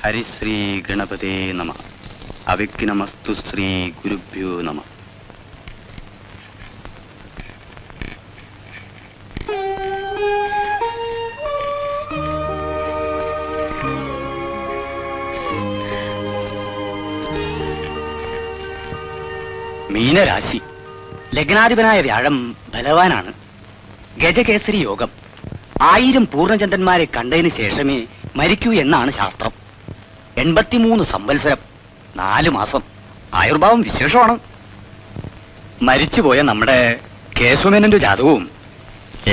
ഹരിശ്രീ ഗണപതേ നമഃ. അവിഘ്നമസ്തു ശ്രീ ഗുരുഭ്യോ നമഃ. മീനരാശി. ലഗ്നാധിപനായ വ്യാഴം ബലവാനാണ്. ഗജകേസരി യോഗം. 1000 പൂർണ്ണചന്ദ്രന്മാരെ കണ്ടതിന് ശേഷമേ മരിക്കൂ എന്നാണ് ശാസ്ത്രം. 83 സംവത്സരം 4 മാസം. ആയുർഭാവം വിശേഷമാണ്. മരിച്ചുപോയ നമ്മുടെ കേശവമേനന്റെ ജാതകവും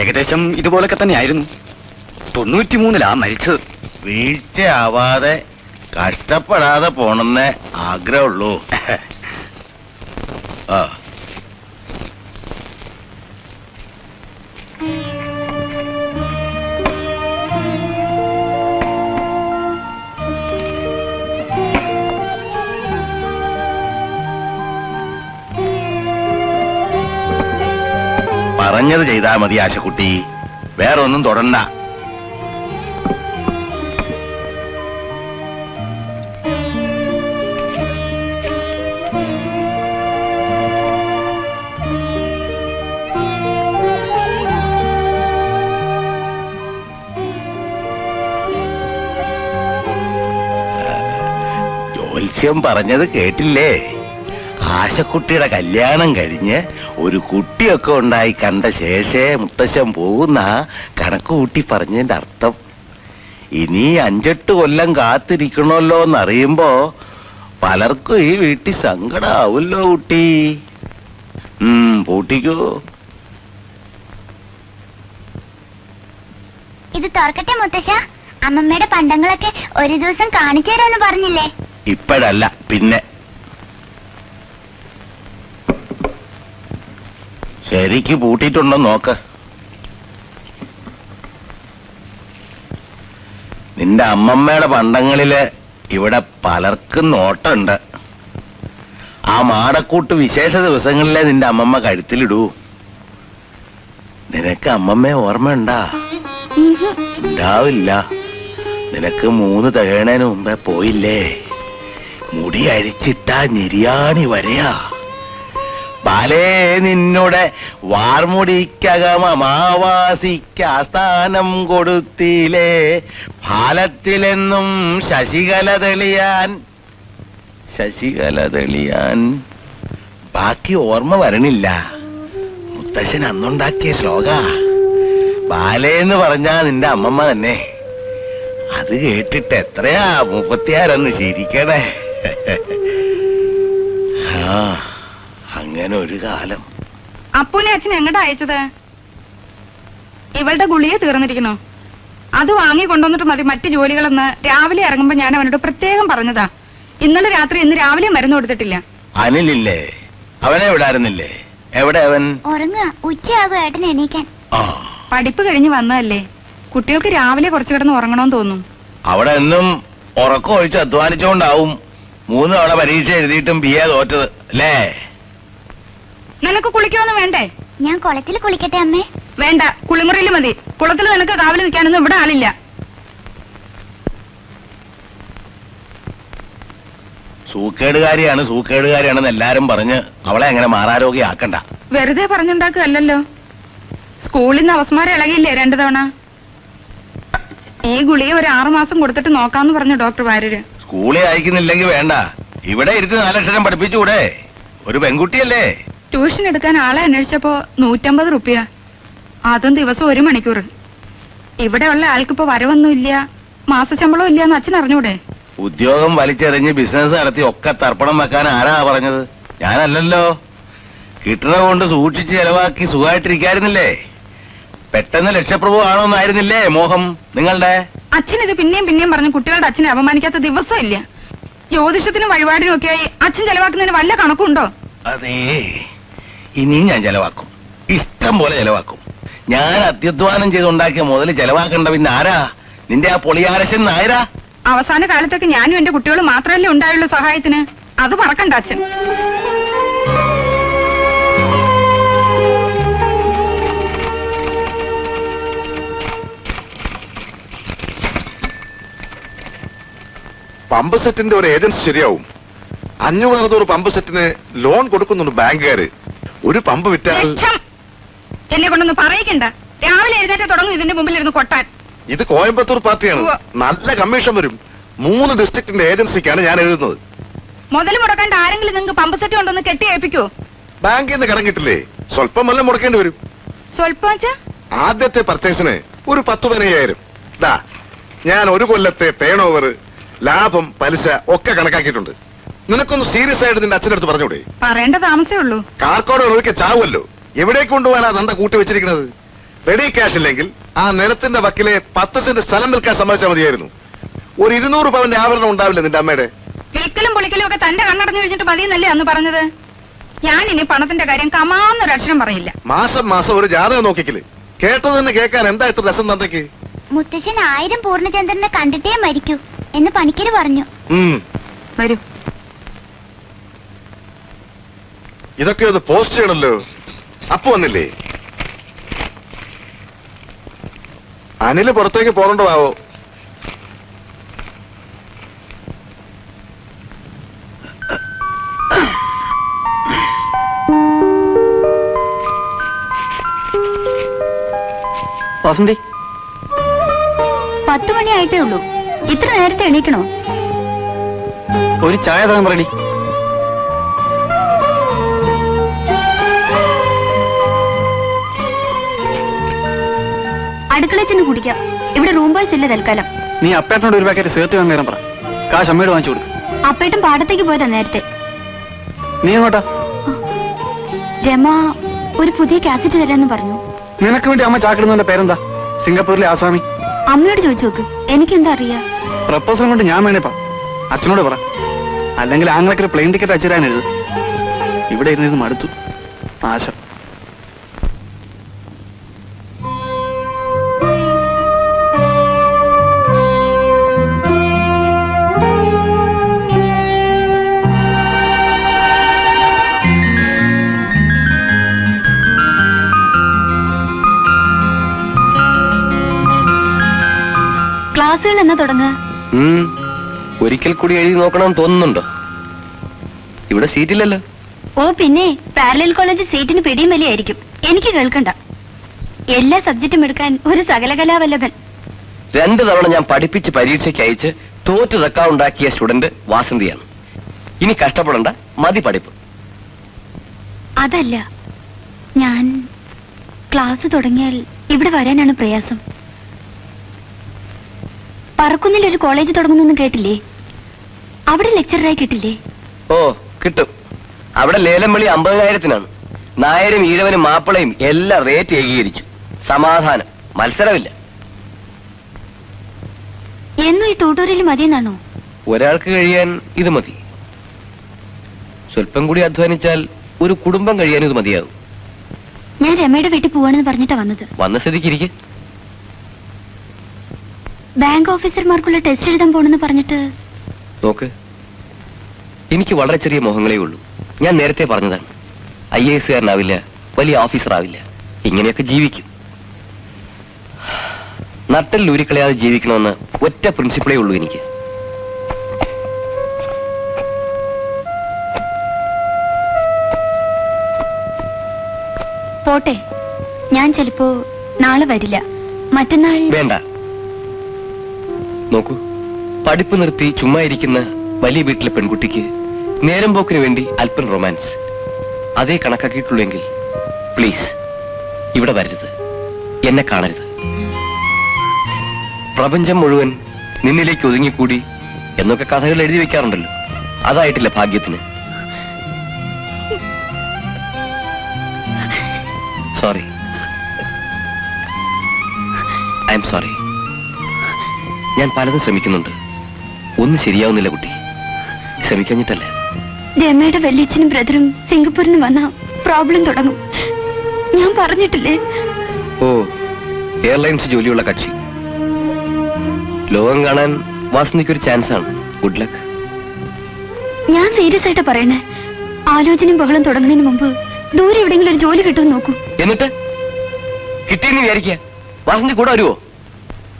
ഏകദേശം ഇതുപോലൊക്കെ തന്നെയായിരുന്നു. 93-ലാ മരിച്ചത്. വീഴ്ചയാവാതെ കഷ്ടപ്പെടാതെ പോണെന്നേ ആഗ്രഹമുള്ളൂ. ആ പറഞ്ഞത് ചെയ്താ മതി ആശക്കുട്ടി, വേറൊന്നും തൊടണ്ട. ജ്യോത്സ്യം പറഞ്ഞത് കേട്ടില്ലേ? ആശക്കുട്ടിയുടെ കല്യാണം കഴിഞ്ഞ് ഒരു കുട്ടിയൊക്കെ ഉണ്ടായി കണ്ട ശേഷേ മുത്തശ്ശൻ പോകുന്ന കണക്ക് കൂട്ടി പറഞ്ഞതിന്റെ അർത്ഥം. ഇനി 5-8 കൊല്ലം കാത്തിരിക്കണമല്ലോ എന്നറിയുമ്പോ പലർക്കും ഈ വീട്ടിൽ സങ്കടാവല്ലോ കുട്ടി. പൂട്ടിക്കോ. ഇത് തുറക്കട്ടെ മുത്തശ്ശ? അമ്മമ്മയുടെ പണ്ടങ്ങളൊക്കെ ഒരു ദിവസം കാണിച്ചു തരാന്ന് പറഞ്ഞില്ലേ? ഇപ്പോഴല്ല, പിന്നെ. ശരിക്ക് പൂട്ടിയിട്ടുണ്ടോ നോക്ക്. നിന്റെ അമ്മമ്മയുടെ പണ്ടങ്ങളില് ഇവിടെ പലർക്കും നോട്ടുണ്ട്. ആ മാടക്കൂട്ട് വിശേഷ ദിവസങ്ങളിലെ നിന്റെ അമ്മമ്മ കഴുത്തിലിടൂ. നിനക്ക് അമ്മമ്മയെ ഓർമ്മയുണ്ടാ? ഉണ്ടാവില്ല. നിനക്ക് 3 തികയണേന് മുമ്പേ പോയില്ലേ? മുടി അരിച്ചിട്ടാ ഞെരിയാണി വരെയാ. ബാലേ നിന്നുടെ വാർമുടിക്കകമാവാസിക്ക് ആസ്ഥാനം കൊടുത്തില്ലേ? ഫാലത്തിലെന്നും ശശികല തെളിയാൻ. ബാക്കി ഓർമ്മ വരണില്ല. മുത്തശ്ശൻ അന്നുണ്ടാക്കിയ ശ്ലോക. ബാലേന്ന് പറഞ്ഞാ നിന്റെ അമ്മമ്മ തന്നെ. അത് കേട്ടിട്ട് എത്രയാ 36 ശരിക്കണേ. അങ്ങനെ ഒരു കാലം. അപ്പൂനെ അച്ഛൻ എങ്ങോട്ടാ അയച്ചത്? ഇവളുടെ ഗുളിയെ തീർന്നിരിക്കണോ? അത് വാങ്ങി കൊണ്ടുവന്നിട്ട് മതി മറ്റു ജോലികളെന്ന് രാവിലെ ഇറങ്ങുമ്പോ ഞാൻ അവനോട് പ്രത്യേകം പറഞ്ഞതാ. ഇന്നലെ രാത്രി ഇന്ന് രാവിലെ മരുന്ന് കൊടുത്തിട്ടില്ല. അനിലില്ലേ? അവനെ വിടാറുന്നില്ലേ? എവിടെ അവൻ? ഉറങ്ങുക. ഉച്ചയാകും ഏട്ടൻ എണീക്കാൻ. പഠിപ്പ് കഴിഞ്ഞ് വന്നതല്ലേ, കുട്ടികൾക്ക് രാവിലെ കുറച്ചു കിടന്ന് ഉറങ്ങണമെന്ന് തോന്നും. അവിടെ എന്നും ഉറക്കം ഒഴിച്ച് അധ്വാനിച്ചോണ്ടാവും 3 തവണ പരീക്ഷ എഴുതിയിട്ടും BA തോറ്റത് അല്ലേ? നിനക്ക് കുളിക്കൊന്നും വേണ്ടേ? ഞാൻ കുളത്തിൽ കുളിക്കട്ടെ അമ്മേ? വേണ്ട, കുളിമുറിയിൽ മതി. കുളത്തിൽ നിനക്ക് കാവല് നിൽക്കാനൊന്നും ഇവിടെ ആളില്ല. സൂക്കേടുകാരിയാണെന്ന് എല്ലാരും പറഞ്ഞ് അവളെ അങ്ങനെ മാറാരോഗ്യാക്കണ്ട. വെറുതെ പറഞ്ഞുണ്ടാക്കുകയല്ലോ. സ്കൂളിൽ നിന്ന് അവസ്മാരം ഇളകിയില്ലേ 2 തവണ? ഈ ഗുളിക ഒരു 6 മാസം കൊടുത്തിട്ട് നോക്കാന്ന് പറഞ്ഞു ഡോക്ടർ വാര്യര്. സ്കൂളിൽ അയക്കുന്നില്ലെങ്കിൽ വേണ്ട, ഇവിടെ ഇരുന്ന് 4 അക്ഷരം പഠിപ്പിച്ചുകൂടെ? ഒരു പെൺകുട്ടിയല്ലേ? ട്യൂഷൻ എടുക്കാൻ ആളെ അന്വേഷിച്ചപ്പോ 150 റുപ്യ, അതും ദിവസം 1 മണിക്കൂർ. ഇവിടെ ഉള്ള ആൾക്കിപ്പോ വരവൊന്നുമില്ല, മാസശമ്പളവും ഇല്ലാന്ന് അച്ഛൻ അറിഞ്ഞൂടെ? ഉദ്യോഗം വലിച്ചെറിഞ്ഞ് ബിസിനസ് നടത്തി ഒക്കെ തർപ്പണം വെക്കാൻ ആരാ പറഞ്ഞത്? ഞാനല്ലല്ലോ. കിട്ടണ കൊണ്ട് സൂക്ഷിച്ച് ചെലവാക്കി സുഖമായിട്ടിരിക്കായിരുന്നില്ലേ? പെട്ടെന്ന് ലക്ഷപ്രഭു ആണോന്നായിരുന്നില്ലേ മോഹം നിങ്ങളുടെ? അച്ഛൻ ഇത് പിന്നെയും പറഞ്ഞു കുട്ടികളുടെ അച്ഛനെ അപമാനിക്കാത്ത ദിവസം ഇല്ല. ജ്യോതിഷത്തിനും വഴിപാടിനും ഒക്കെയായി അച്ഛൻ ചെലവാക്കുന്നതിന് വല്ല കണക്കുണ്ടോ? അതേ, ഇനിയും ഞാൻ ചെലവാക്കും, ഇഷ്ടം പോലെ ചെലവാക്കും. ഞാൻ അത്യധ്വാനം ചെയ്തുണ്ടാക്കിയ മുതൽ ചെലവാക്കണ്ട പിന്നെ ആരാ? നിന്റെ ആ പൊളിയാരശൻ നായരാ? അവസാന കാലത്തൊക്കെ ഞാനും എന്റെ കുട്ടികളും മാത്രമല്ലേ ഉണ്ടായുള്ളൂ സഹായത്തിന്. അത് മറക്കണ്ട അച്ഛൻ. പമ്പ് സെറ്റിന്റെ ഒരു ഏജൻസി ശരിയാവും. 500 പമ്പ് സെറ്റിന് ലോൺ കൊടുക്കുന്നുണ്ട് ബാങ്കുകാര്. ഒരു പമ്പ് വിറ്റാൽ ലക്ഷം. എന്നെ കൊണ്ടൊന്ന് പറയിക്കണ്ട. രാവിലെ എഴുന്നേറ്റ് തുടങ്ങും ഇതിന്റെ മുമ്പിൽ ഇരുന്ന് കൊട്ടാൻ. ഇത് കോയമ്പത്തൂർ പാർട്ടിയാണ്. നല്ല കമ്മീഷൻ വരും. 3 ഡിസ്ട്രിക്റ്റിന്റെ ഏജൻസിക്കാണ് ഞാൻ എഴുതുന്നത്. മുതൽ മുടക്കാണ്ട് ആരെങ്കിലും നിങ്ങൾക്ക് പമ്പ് സെറ്റ് കൊണ്ടൊന്ന് കെട്ടി ഏൽപ്പിക്കോ? ബാങ്കിൽ നിന്ന് കടം കിട്ടില്ലേ, സ്വല്പം വല്ലതും മുടക്കേണ്ടി വരും. സ്വല്പം വെച്ചാ ആദ്യത്തെ പർച്ചേസിന് ഒരു 10-15,000. ദാ ഞാൻ ഒരു കൊല്ലത്തെ ടേൺ ഓവർ, ലാഭം, പലിശ ഒക്കെ കണക്കാക്കിയിട്ടുണ്ട്. നിനക്കൊന്ന് സീരിയസ് ആയിട്ട് നിന്റെ അച്ഛനടുത്ത് പറഞ്ഞൂടെ? പറയേണ്ട താമസേ ഉള്ളൂ. കാർക്കോടെ ഒരിക്കൽ ചാവുമല്ലോ. എവിടേക്ക് കൊണ്ടുപോകാനാ നന്ദ കൂട്ടി വെച്ചിരിക്കുന്നത്? റെഡി ക്യാഷ് ഇല്ലെങ്കിൽ ആ നിലത്തിന്റെ വക്കിലെ 10 സെന്റ് സ്ഥലം വിൽക്കാൻ സമ്മതിച്ചാൽ മതിയായിരുന്നു. ഒരു 200 പവന്റെ ആഭരണം ഉണ്ടാവില്ല നിന്റെ അമ്മയുടെ? വിൽക്കലും പൊളിക്കലും ഒക്കെ തന്റെ കണ്ണടഞ്ഞു കഴിഞ്ഞിട്ട് മതിയെന്നല്ലേ അന്ന് പറഞ്ഞത്? ഞാൻ ഇനി പണത്തിന്റെ കാര്യം കമാന്നൊരു അക്ഷരം പറയില്ല. മാസം മാസം ഒരു ജാതകം നോക്കിക്കല്. കേട്ടത് തന്നെ കേൾക്കാൻ എന്താ ഇത്ര രസം തന്തയ്ക്ക്? മുത്തശ്ശൻ 1000 പൂർണ്ണചന്ദ്രനെ കണ്ടിട്ടേ മരിക്കൂ എന്ന് പണിക്കര് പറഞ്ഞു. വരൂ. ഇതൊക്കെ ഒന്ന് പോസ്റ്റ് ചെയ്യണല്ലോ. അപ്പൊ വന്നില്ലേ? അനില് പുറത്തേക്ക് പോകണ്ടതാവോ? വസന്തി, 10 മണിയായിട്ടേ ഉള്ളൂ. ഇത്ര നേരത്തെ എണീക്കണോ? ഒരു ചായ തരാൻ പറയടി. അടുക്കളയിൽ ചെന്ന് കുടിക്കാം. ഇവിടെ റൂം ബോയ്സ് ഇല്ല തൽക്കാലം. നീ അപ്പേട്ടനോട് ഒരു പാക്കറ്റ് സേർട്ട് വാങ്ങി തരാൻ പറ. കാശ് അമ്മയോട് വാങ്ങിച്ചു കൊടുക്കും. അപ്പേട്ടും പാടത്തേക്ക് പോയതാ നേരത്തെ. നീ എങ്ങോട്ടാ? രമ ഒരു പുതിയ കാസറ്റ് തരാന്ന് പറഞ്ഞു. നിനക്ക് വേണ്ടി അമ്മ ചാക്കിടുന്നതിന്റെ പേരെന്താ? സിംഗപ്പൂരിലെ ആസാമി. അമ്മയോട് ചോദിച്ചു നോക്ക്. എനിക്കെന്താ അറിയാ? പ്രപ്പോസൽ കൊണ്ട് ഞാൻ വേണേപ്പാ. അച്ഛനോട് പറ. അല്ലെങ്കിൽ ആങ്ങളൊക്കെ പ്ലെയിൻ ടിക്കറ്റ് അയച്ചുതരാൻ എഴുത്. ഇവിടെ ഇരുന്ന് മടുത്തു. ആശ. ക്ലാസ്സുകൾ എന്നാ തുടങ്ങുക? ഒരിക്കൽ കൂടി എഴുതി നോക്കണമെന്ന് തോന്നുന്നുണ്ടോ? ഇവിടെ സീറ്റില്ലല്ലോ. ഓ പിന്നെ പാരലൽ കോളേജ് സീറ്റിന് പിടിയും വലിയായിരിക്കും. എനിക്ക് കേൾക്കണ്ട. എല്ലാ സബ്ജക്റ്റും എടുക്കാൻ ഒരു സകലകലാവല്ലഭൻ. 2 തവണ ഞാൻ പഠിപ്പിച്ച് പരീക്ഷയ്ക്ക് അയച്ച് തോറ്റു റെക്കോർഡുണ്ടാക്കിയ സ്റ്റുഡന്റ് വാസന്തിയാണ്. ഇനി കഷ്ടപ്പെടണ്ട, മതി പഠിപ്പ്. അതല്ല, ഞാൻ ക്ലാസ് തുടങ്ങിയാൽ ഇവിടെ വരാനാണ് പ്രയാസം. പറക്കുന്നിൽ ഒരു കോളേജ് തുടങ്ങുന്നൊന്നും കേട്ടില്ലേ? അവിടെ ലെക്ചറായി കിട്ടില്ലേ? ഓ കിട്ടും. അവിടെ ലേലം വിളി 50,000-നാണ്. നായരും ഈഴവനും മാപ്പിളയും എല്ലാം റേറ്റ് ഏകീകരിച്ചു. സമാധാനം, മത്സരമില്ല. എന്നും ഈ ട്യൂട്ടോറിയൽ മതിയെന്നാണോ? ഒരാൾക്ക് കഴിയാൻ ഇത് മതി. സ്വല്പം കൂടി അധ്വാനിച്ചാൽ ഒരു കുടുംബം കഴിയാൻ ഇത് മതിയാകും. ഞാൻ രമയുടെ വീട്ടിൽ പോവാണെന്ന് പറഞ്ഞിട്ടാ വന്നത്. വന്ന സ്ഥിതിക്ക് ബാങ്ക് ഓഫീസർമാർക്കുള്ള ടെസ്റ്റ് എഴുതാൻ പോണെന്ന് പറഞ്ഞിട്ട്. നോക്ക്, എനിക്ക് വളരെ ചെറിയ മോഹങ്ങളേ ഉള്ളൂ. ഞാൻ നേരത്തെ പറഞ്ഞതാണ്. IAS കാരനാവില്ല, വലിയ ഓഫീസർ ആവില്ല. ഇങ്ങനെയൊക്കെ ജീവിക്കും. നട്ടൽ ഊരിക്കളയാതെ ജീവിക്കണമെന്ന് ഒറ്റ പ്രിൻസിപ്പിളേ ഉള്ളൂ എനിക്ക്. പോട്ടെ, ഞാൻ ചിലപ്പോ നാളെ വരില്ല. മറ്റന്നാൾ. വേണ്ട. നോക്കൂ, പഠിപ്പ് നിർത്തി ചുമ്മാ ഇരിക്കുന്ന വലിയ വീട്ടിലെ പെൺകുട്ടിക്ക് നേരം പോക്കിന് വേണ്ടി അല്പം റൊമാൻസ് അതേ കണക്കാക്കിയിട്ടുള്ളെങ്കിൽ പ്ലീസ് ഇവിടെ വരരുത്, എന്നെ കാണരുത്. പ്രപഞ്ചം മുഴുവൻ നിന്നിലേക്ക് ഒതുങ്ങിക്കൂടി എന്നൊക്കെ കഥകൾ എഴുതി വെക്കാറുണ്ടല്ലോ, അതായിട്ടില്ല ഭാഗ്യത്തിന്. Sorry, I am sorry. ഞാൻ പലതും ശ്രമിക്കുന്നുണ്ട്, ഒന്നും ശരിയാവുന്നില്ല കുട്ടി. ശ്രമിക്കഞ്ഞിട്ടല്ല. രമയുടെ വല്യച്ഛനും ബ്രദറും സിംഗപ്പൂരിൽ നിന്ന് വന്ന പ്രോബ്ലം തുടങ്ങും. ഞാൻ പറഞ്ഞിട്ടില്ലേ? ഓ, എയർലൈൻസ് ജോലിയുള്ള കക്ഷി. ലോകം കാണാൻ വാസനിക്കൊരു ചാൻസ് ആണ്. Good luck. ഞാൻ സീരിയസ് ആയിട്ട് പറയണേ. ആലോചനയും ബഹളം തുടങ്ങുന്നതിന് മുമ്പ് ദൂരെ എവിടെയെങ്കിലും ഒരു ജോലി കിട്ടുമെന്ന് നോക്കൂ. എന്നിട്ട് കിട്ടിയെന്ന് വിചാരിക്കുക. വാസന്തി കൂടെ വരുവോ?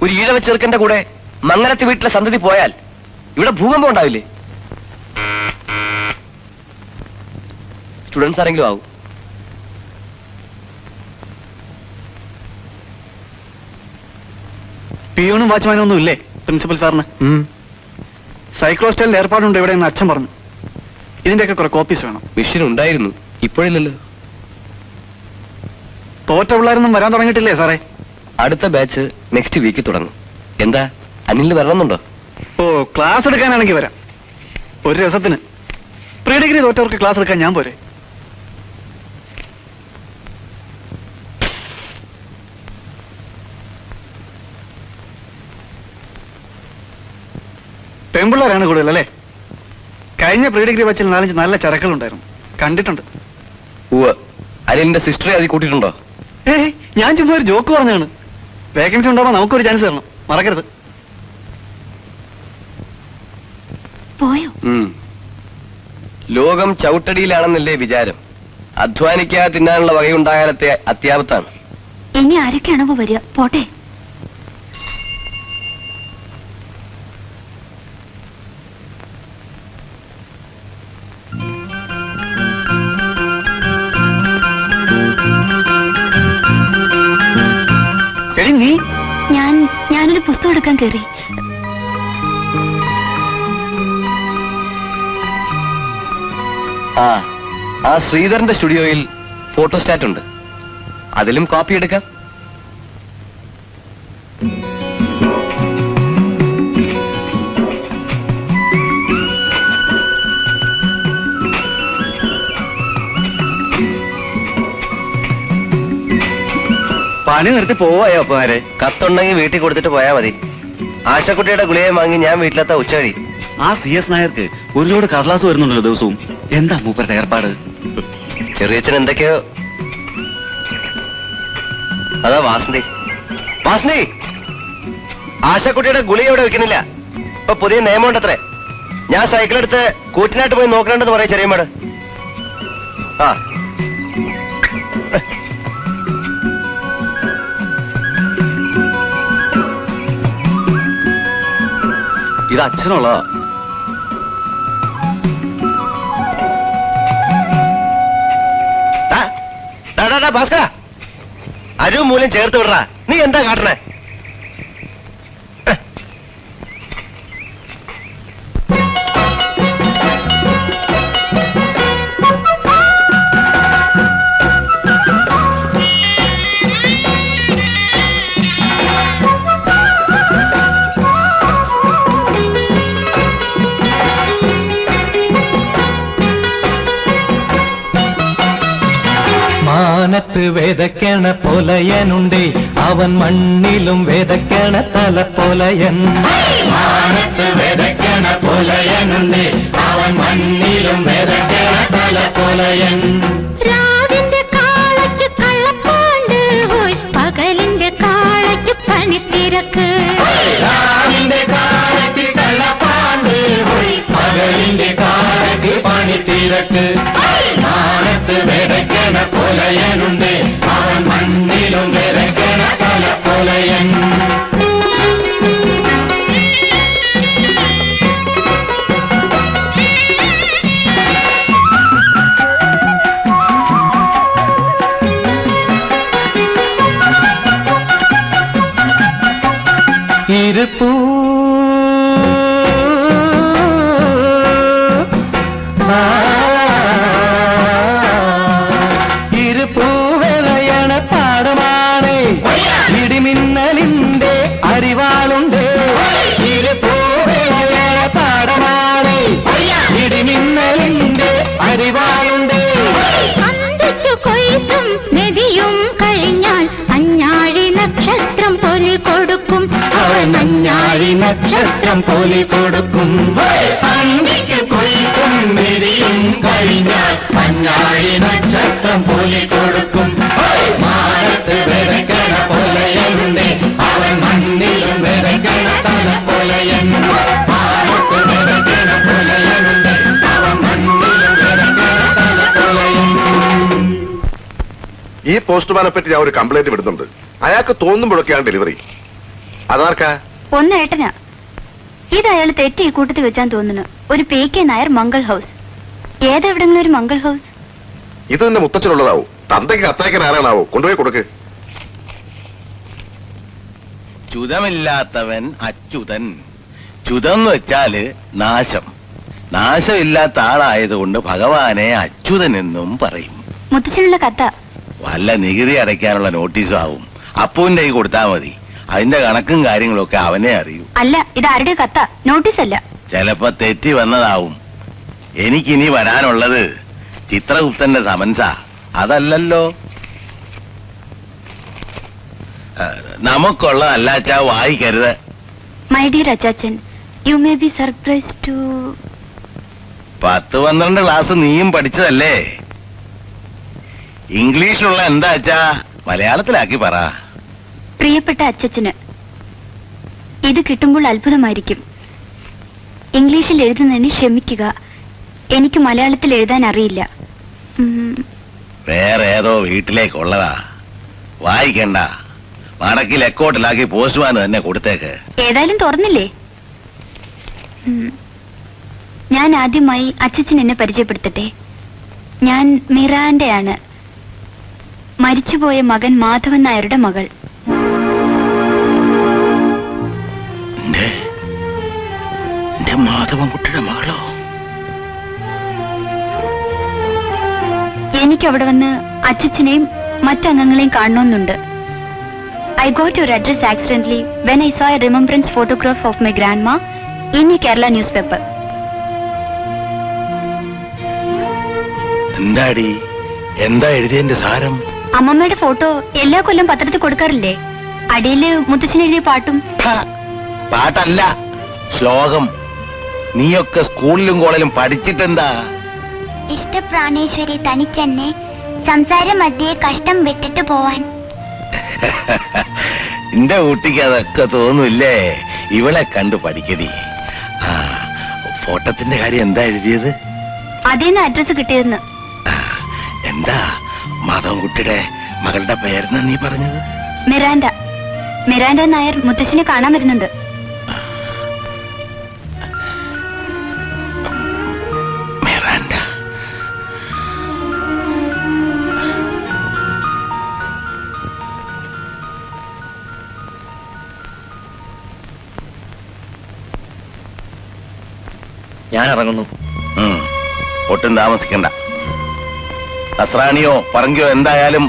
ഒരു ഈഴവ ചെറുക്കന്റെ കൂടെ മംഗലത്ത് വീട്ടിലെ സന്തതി പോയാൽ ഇവിടെ ഭൂകമ്പം ഉണ്ടാവില്ലേ? സ്റ്റുഡൻസ് ആരെങ്കിലും ആവും. പിയോണും വാച്ച്മാനും ഒന്നും ഇല്ലേ പ്രിൻസിപ്പൽ സാറിന്? സൈക്ലോസ്റ്റൈലിൽ ഏർപ്പാടുണ്ട് ഇവിടെ എന്ന് അച്ഛൻ പറഞ്ഞു. ഇതിന്റെയൊക്കെ കുറെ കോപ്പീസ് വേണം. മെഷീൻ ഉണ്ടായിരുന്നു, ഇപ്പോഴില്ലല്ലോ. തോറ്റ പിള്ളേരൊന്നും വരാൻ തുടങ്ങിയിട്ടില്ലേ സാറേ? അടുത്ത ബാച്ച് നെക്സ്റ്റ് വീക്ക് തുടങ്ങും. എന്താ അനിലിന് വരണമെന്നുണ്ടോ? ഓ, ക്ലാസ് എടുക്കാനാണെങ്കിൽ വരാം. ഒരു രസത്തിന്. പ്രീ ഡിഗ്രി തോറ്റവർക്ക് ക്ലാസ് എടുക്കാൻ ഞാൻ പോരെ? പെൺപിള്ളേരാണ് കൂടുതൽ അല്ലേ? കഴിഞ്ഞ പ്രീ ഡിഗ്രി ബാച്ചിൽ 4-5 നല്ല ചരക്കുകളുണ്ടായിരുന്നു, കണ്ടിട്ടുണ്ട്. അനിലിന്റെ സിസ്റ്ററെ അതിൽ കൂട്ടിയിട്ടുണ്ടോ? ഞാൻ ചുമ്മാ ഒരു ജോക്ക് പറഞ്ഞാണ്. വേക്കൻസി ഉണ്ടാവുമ്പോ നമുക്കൊരു ചാൻസ് തരണം, മറക്കരുത്. പോയോ? ലോകം ചവിട്ടടിയിലാണെന്നല്ലേ വിചാരം? അധ്വാനിക്കാതെ തിന്നാനുള്ള വകയുണ്ടായാലത്തെ അത്യാപത്താണ്. ഇനി ആരൊക്കെയാണോ വരിക? പോട്ടെ. നീ ഞാനൊരു പുസ്തകം എടുക്കാൻ കയറി. ആ ശ്രീധരന്റെ സ്റ്റുഡിയോയിൽ ഫോട്ടോസ്റ്റാറ്റ് ഉണ്ട്, അതിലും കോപ്പി എടുക്കാം. പണി നിർത്തി പോവായോ അപ്പമാരെ? കത്തുണ്ടെങ്കിൽ വീട്ടിൽ കൊടുത്തിട്ട് പോയാ മതി. ആശക്കുട്ടിയുടെ ഗുളികയും വാങ്ങി ഞാൻ വീട്ടിലെത്താ ഉച്ചവഴി. ആ CS നായർക്ക് ഒരു ലോഡ് കടലാസ് വരുന്നുണ്ടല്ലോ ദിവസവും. എന്താ മൂപ്പരുടെ ഏർപ്പാട്? ചെറിയച്ഛൻ എന്തൊക്കെയോ. അതാ വാസന്തി. വാസന്തി, ആശക്കുട്ടിയുടെ ഗുളിക ഇവിടെ വെക്കുന്നില്ല. ഇപ്പൊ പുതിയ നിയമമുണ്ടത്രേ. ഞാൻ സൈക്കിളെടുത്ത് കൂറ്റിനായിട്ട് പോയി നോക്കണമെന്ന് പറയാം ചെറിയമ്മോട്. ആ ഇത് അച്ഛനുള്ളതാ. ഭാസ്കര, അരുവും മൂലം ചേർത്ത് വിടറാ. നീ എന്താ കാട്ടണേ? മാനത്ത് വേദക്കണ പൊലയനുണ്ടേ, അവൻ മണ്ണിലും വേദക്കണ തല പൊലയൻ. മാനത്ത് വേദക്കണ പൊലയനുണ്ടേ, അവൻ മണ്ണിലും വേദക്കണ തല പൊലയൻ. രാവിന്റെ കാളയ്ക്ക് കള്ളപ്പാണ്ട് പോയി, പകലിന്റെ കാളയ്ക്ക് പണിത്തിരക്ക്. രാവിന്റെ കാലയ്ക്ക് കള്ളപ്പാണ്ട് പോയി, പകലിന്റെ കാലയ്ക്ക് പണിത്തിരക്ക്. മാനത്ത് വേദക്കണ പൊലയനുണ്ട്, അവൻ മണ്ണിലും വേദക്കണ തല പൊലയൻ. ഇരുപ്പൂ ഇരുപ്പൂവിളയണ പാടമാണ്, ഇടിമിന്നലിന്റെ അരിവാളുണ്ട്. ഇരുപ്പൂവിളയണ പാടമാണ്, ഇടിമിന്നലിന്റെ അരിവാളുണ്ട്. അന്തിക്കു കൊയ്ത്തും മെതിയും കഴിഞ്ഞാൽ അഞ്ഞാഴി നക്ഷത്രം പോലെ കൊടുക്കും. അവൻ അഞ്ഞാഴി നക്ഷത്രം പോലെ കൊടുക്കും. അന്തിക്ക് കൊയ്ത്തും മെതിയും കഴിഞ്ഞാൽ അഞ്ഞാഴി നക്ഷത്രം പോലെ കൊടുക്കും. മാനത്ത് വിതയ്ക്കണ പൊലയനുണ്ട്, അവൻ മണ്ണിലും വിതയ്ക്കണ തല പൊലയൻ. മാനത്ത് വിതയ്ക്കണ പൊലയനുണ്ട്, അവൻ മണ്ണിലും വിതയ്ക്കണ തല പൊലയൻ. ഈ പോസ്റ്റ്മാനെ പറ്റി ഞാൻ ഒരു കംപ്ലൈന്റ് വിടുന്നുണ്ട്. അയാൾക്ക് തോന്നുമ്പോഴൊക്കെയാണ് ഡെലിവറി. അതാർക്കാ? ഒന്ന് ഏട്ടനാ. ഇത് അയാൾ തെറ്റി ഈ കൂട്ടത്തിൽ വെച്ചാൻ തോന്നുന്നു. ഒരു PK നായർ മംഗൾ ഹൗസ്. ഏതെവിടെങ്കിലും ഒരു മംഗൾ ഹൗസ്? ഇത് തന്നെ മുത്തച്ഛനുള്ളതാവും. തന്തയ്ക്ക് കത്തയക്കാൻ ആരാണാവോ? കൊണ്ടുപോയി കൊടുക്ക്. ചുതമില്ലാത്തവൻ അച്യുതൻ. ചുതം എന്ന് വെച്ചാല് നാശം. നാശമില്ലാത്ത ആളായതുകൊണ്ട് ഭഗവാനെ അച്യുതൻ എന്നും പറയും. മുത്തച്ഛനുള്ള കത്ത. വല്ല നികുതി അടയ്ക്കാനുള്ള നോട്ടീസും ആവും. അപ്പുവിന്റെ കൈ കൊടുത്താൽ മതി. അതിന്റെ കണക്കും കാര്യങ്ങളും ഒക്കെ അവനെ അറിയൂ. അല്ല, ഇത് ആരുടെ കത്ത? നോട്ടീസ് അല്ല. ചിലപ്പോ തെറ്റി വന്നതാവും. എനിക്കിനി വരാനുള്ളത് ചിത്രഗുപ്തന്റെ സമൻസാ. അതല്ലല്ലോ. നമുക്കുള്ളതല്ല അച്ഛാ, വായിക്കരുത്. മൈ ഡിയർ അച്ചാച്ചൻ, you may be surprise too. 10-12 class നീയും പഠിച്ചതല്ലേ? ഇംഗ്ലീഷിലുള്ള എന്താ അച്ഛാ മലയാളത്തിലാക്കി പറ. പ്രിയപ്പെട്ട അച്ചച്ചന്, ഇത് കിട്ടുമ്പോൾ അത്ഭുതമായിരിക്കും. ഇംഗ്ലീഷിൽ എഴുതുന്നതിന് ക്ഷമിക്കുക. എനിക്ക് മലയാളത്തിൽ എഴുതാൻ അറിയില്ല. വേറെ ഏതോ വീട്ടിലേക്കുള്ളതാ. വായിക്കണ്ട. മടക്കി ലെക്കോട്ടിലാക്കി പോസ്റ്റ്മാൻ തന്നെ കൊടുത്തേക്ക്. ഏതായാലും തുറന്നില്ലേ? ഞാൻ ആദ്യമായി അച്ചച്ചൻ എന്നെ പരിചയപ്പെടുത്തട്ടെ. ഞാൻ മിറാന്റെയാണ്, മരിച്ചുപോയ മകൻ മാധവൻ നായരുടെ മകൾ. മാധവൻകുട്ടിയുടെ മകളോ? എനിക്ക് അവിടെ വന്ന് അച്ചച്ചനെയും മറ്റംഗങ്ങളെയും കാണണമെന്നുണ്ട്. I got your address accidentally when I saw a remembrance photograph of my grandma in a Kerala newspaper. എന്താടി, എന്താ എഴുതിയതിന്റെ സാരം? അമ്മമ്മയുടെ ഫോട്ടോ എല്ലാ കൊല്ലം പത്രത്തിൽ കൊടുക്കാറില്ലേ? അടിയില് മുത്തച്ഛൻ എഴുതിയ പാട്ടും. പാട്ടല്ല, ശ്ലോകം. നീയൊക്കെ സ്കൂളിലും കോളേജിലും പഠിച്ചിട്ടെന്താ? ഇഷ്ടപ്രാണേശ്വരി തനിച്ചെന്നെ സംസാര മധ്യേ കഷ്ടം വിട്ടിട്ട് പോവാൻ. എന്റെ കുട്ടിക്ക് അതൊക്കെ തോന്നില്ലേ? ഇവളെ കണ്ടു പഠിക്കടി. ഫോട്ടത്തിന്റെ കാര്യം എന്താ എഴുതിയത്? അതേന്ന് അഡ്രസ് കിട്ടിയതെന്ന്. എന്താ മാധവൻകുട്ടിയുടെ മകളുടെ പേരെന്ന് നീ പറഞ്ഞത്? മിറാൻഡ. മിറാൻഡ നായർ മുത്തശ്ശനെ കാണാൻ വരുന്നുണ്ട്. മിറാൻഡ. ഞാൻ ഇറങ്ങുന്നു. ഒട്ടും താമസിക്കണ്ട. നസ്രാണിയോ പറങ്കിയോ എന്തായാലും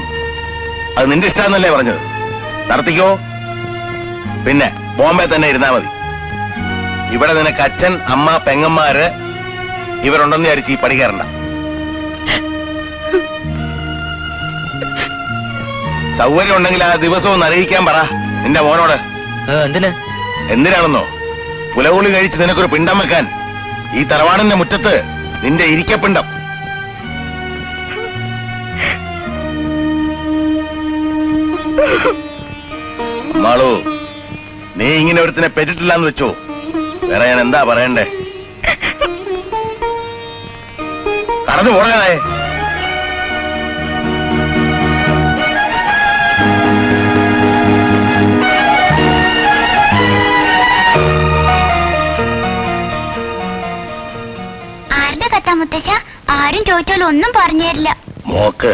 അത് നിന്റെ ഇഷ്ടാന്നല്ലേ പറഞ്ഞത്? നടത്തിക്കോ. പിന്നെ ബോംബെ തന്നെ ഇരുന്നാ മതി. ഇവിടെ നിനക്ക് അച്ഛൻ, അമ്മ, പെങ്ങന്മാര് ഇവരുണ്ടെന്ന് വിചാരിച്ച് ഈ പടി കയറണ്ട. സൗകര്യം ഉണ്ടെങ്കിൽ ആ ദിവസവും അറിയിക്കാൻ പറ നിന്റെ മോനോട്. എന്തിനാണെന്നോ? പുലകുളി കഴിച്ച് നിനക്കൊരു പിണ്ടം വെക്കാൻ ഈ തറവാടിന്റെ മുറ്റത്ത് നിന്റെ ഇരിക്കപ്പിണ്ടം. മാളു, നീ ഇങ്ങനെ ഒരുത്തിനെ പെറ്റിട്ടില്ലാന്ന് വെച്ചോ. വേറെ ഞാൻ എന്താ പറയണ്ടേ? കടന്നു പോകാനായേ. ആരുടെ കഥ മുത്തശ്ശ? ആരും ചോദിച്ചാലും ഒന്നും പറഞ്ഞു തരില്ല. മോക്ക്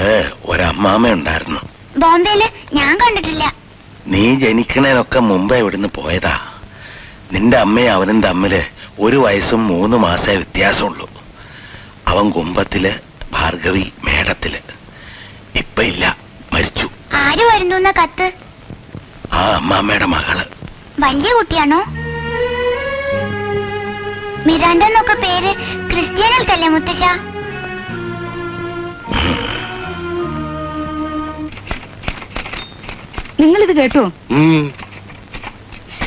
ഒരമ്മാമ ഉണ്ടായിരുന്നു. ബോംബെയില് ഞാൻ കണ്ടിട്ടില്ല. നീ ജനിക്കണേനൊക്കെ മുമ്പേ ഇവിടുന്ന് പോയതാ. നിന്റെ അമ്മയും അവനും തമ്മില് 1 വയസ്സും 3 മാസേ വ്യത്യാസമുള്ളൂ. അവൻ കുമ്പത്തില്, ഭാർഗവി മേടത്തില്. ഇപ്പൊ ഇല്ല, മരിച്ചു. ആര് വരുന്നു കത്ത്? ആ അമ്മാമ്മയുടെ മകള്. വലിയ കുട്ടിയാണോ? മിറാൻഡ എന്നൊക്കെ പേര് ക്രിസ്ത്യാനികൾക്കല്ലേ മുത്തശ്ശ? നിങ്ങളിത് കേട്ടോ?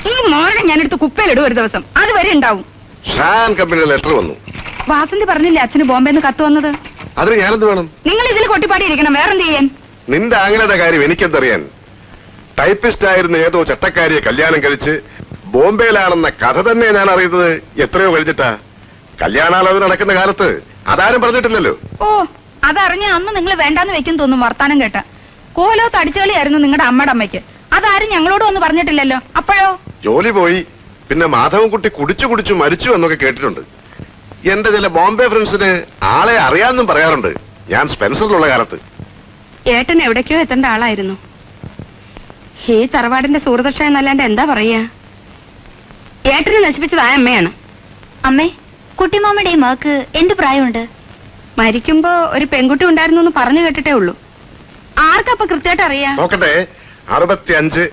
ഈ മോനെ ഞാനെടുത്ത് കുപ്പയിലിടും ഒരു ദിവസം. അതുവരെ ഉണ്ടാവും. ഷാൻ കമ്പനിയുടെ ലെറ്റർ വന്നു. വാസന്തി പറഞ്ഞില്ലേ അച്ഛന് ബോംബെന്ന് കത്ത് വന്നത്? അതിന് ഞാനെന്ത് വേണം? നിങ്ങൾ ഇതിൽ കൊട്ടിപ്പാടി ഇരിക്കണം. വേറെന്ത് ചെയ്യാൻ? നിന്റെ ആങ്ങളുടെ കാര്യം എനിക്കെന്തറിയാൻ? ടൈപ്പിസ്റ്റ് ആയിരുന്ന ഏതോ ചട്ടക്കാരിയെ കല്യാണം കഴിച്ച് ബോംബെയിലാണെന്ന കഥ തന്നെ ഞാൻ അറിയുന്നത് എത്രയോ കഴിച്ചിട്ടാ. കല്യാണാലോചന നടക്കുന്ന കാലത്ത് അതാരും പറഞ്ഞിട്ടില്ലല്ലോ. ഓ, അതറിഞ്ഞ അന്ന് നിങ്ങൾ വേണ്ടാന്ന് വെക്കും തോന്നും വർത്താനം കേട്ട. കോലോ തടിച്ചുകളിയായിരുന്നു നിങ്ങളുടെ അമ്മയുടെ അമ്മയ്ക്ക്. അതാരും ഞങ്ങളോട് ഒന്ന് പറഞ്ഞിട്ടില്ലല്ലോ. അപ്പോഴോ? ജോലി പോയി, പിന്നെ മാധവൻകുട്ടി കുടിച്ചു കുടിച്ചു മരിച്ചു എന്നൊക്കെ കേട്ടിട്ടുണ്ട്. എന്റെ ചില ബോംബെ ഫ്രണ്ട്സിന് ആളെ അറിയാമെന്നും പറയാറുണ്ട്, ഞാൻ സ്പെൻസറിലുള്ള കാലത്ത്. ഏട്ടൻ എവിടേക്കോ എത്തേണ്ട ആളായിരുന്നു. ഈ തറവാടിന്റെ സുഹൃതക്ഷ എന്നല്ലാണ്ട് എന്താ പറയാ. ഏട്ടനെ നശിപ്പിച്ചത് ആ അമ്മയാണ്. അമ്മേ, കുട്ടിമാമയുടെ ഈ മകക്ക് എന്ത് പ്രായമുണ്ട്? മരിക്കുമ്പോ ഒരു പെൺകുട്ടി ഉണ്ടായിരുന്നു എന്ന് പറഞ്ഞു കേട്ടിട്ടേ ഉള്ളൂ. ആർക്കപ്പൊ കൃത്യമായിട്ട് അറിയാ? നോക്കട്ടെ, 65.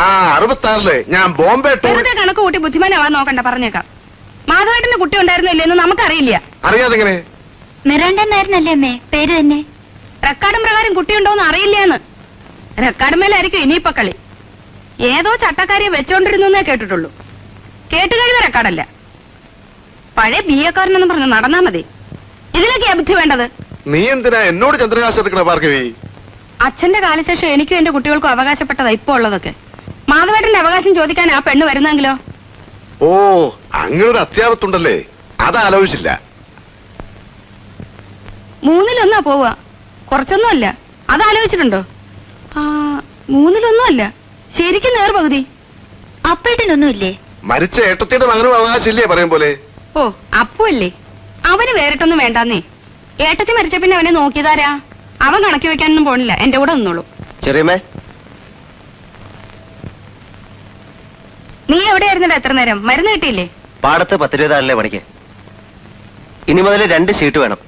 66 ഞാൻ ബോംബെ ടൂർ. വെറുതെ കണക്ക് കൂട്ടി ബുദ്ധിമാനാവാൻ നോക്കണ്ട, പറഞ്ഞേക്കാം. മാധവേട്ടന്റെ കുട്ടി ഉണ്ടായിരുന്നോ ഇല്ലെന്ന് നമുക്കറിയില്ല. അറിയാതെങ്ങനെ? മിറാണ്ട എന്നായിരുന്നല്ലേ അമ്മേ പേര് തന്നെ? റെക്കാർഡും പ്രകാരം കുട്ടിയുണ്ടോന്ന് അറിയില്ലാന്ന്. റെക്കാർഡ് മേലായിരിക്കും ഇനിയിപ്പൊ കളി. ഏതോ ചട്ടക്കാരിയെ വെച്ചോണ്ടിരുന്നു എന്നേ കേട്ടിട്ടുള്ളൂ. കേട്ടുകഴിഞ്ഞ റെക്കാർഡല്ല. പഴയ ബിഎക്കാരനെന്ന് പറഞ്ഞ് നടന്നാ മതി. ഇതിനൊക്കെയാ ബുദ്ധി വേണ്ടത്. നീ എന്തിനാ എന്നോട് ചന്ദ്രകാശം എടുക്കണ ഭാർഗവി? അച്ഛന്റെ കാലശേഷം എനിക്കും എന്റെ കുട്ടികൾക്കും അവകാശപ്പെട്ടതാ ഇപ്പൊ ഉള്ളതൊക്കെ. മാധവേട്ടന്റെ അവകാശം ചോദിക്കാൻ ആ പെണ്ണ് വരുന്നെങ്കിലോ? ഓ, അങ്ങനൊരു അത്യാവത്തുണ്ടല്ലേ, അതാലോചിച്ചില്ല. 3-1 പോവുക, കുറച്ചൊന്നും അല്ല. അതാലോചിച്ചിട്ടുണ്ടോ? 3-1 അല്ല, ശരിക്കും നേർപകുതി. അപ്പേട്ടനൊന്നുമില്ലേ? മരിച്ച ഏട്ടത്തിയുടെ മകനും അവകാശമില്ലേ പറയും പോലെ? ഓ, അപ്പുവല്ലേ, അവന് വേറിട്ടൊന്നും വേണ്ടാന്നേ. ഏട്ടത്തി മരിച്ച പിന്നെ അവനെ നോക്കിയതാരാ? അവൻ കണക്കി വെക്കാനൊന്നും പോണില്ല, എന്റെ കൂടെ നിന്നോളൂ. ചെറിയമ്മേ, നീ എവിടെയായിരുന്നടാ എത്ര നേരം? മരുന്ന് കിട്ടിയില്ലേ? പാടത്ത് 10-20 പണിക്ക്. ഇനി മുതൽ 2 ഷീറ്റ് വേണം.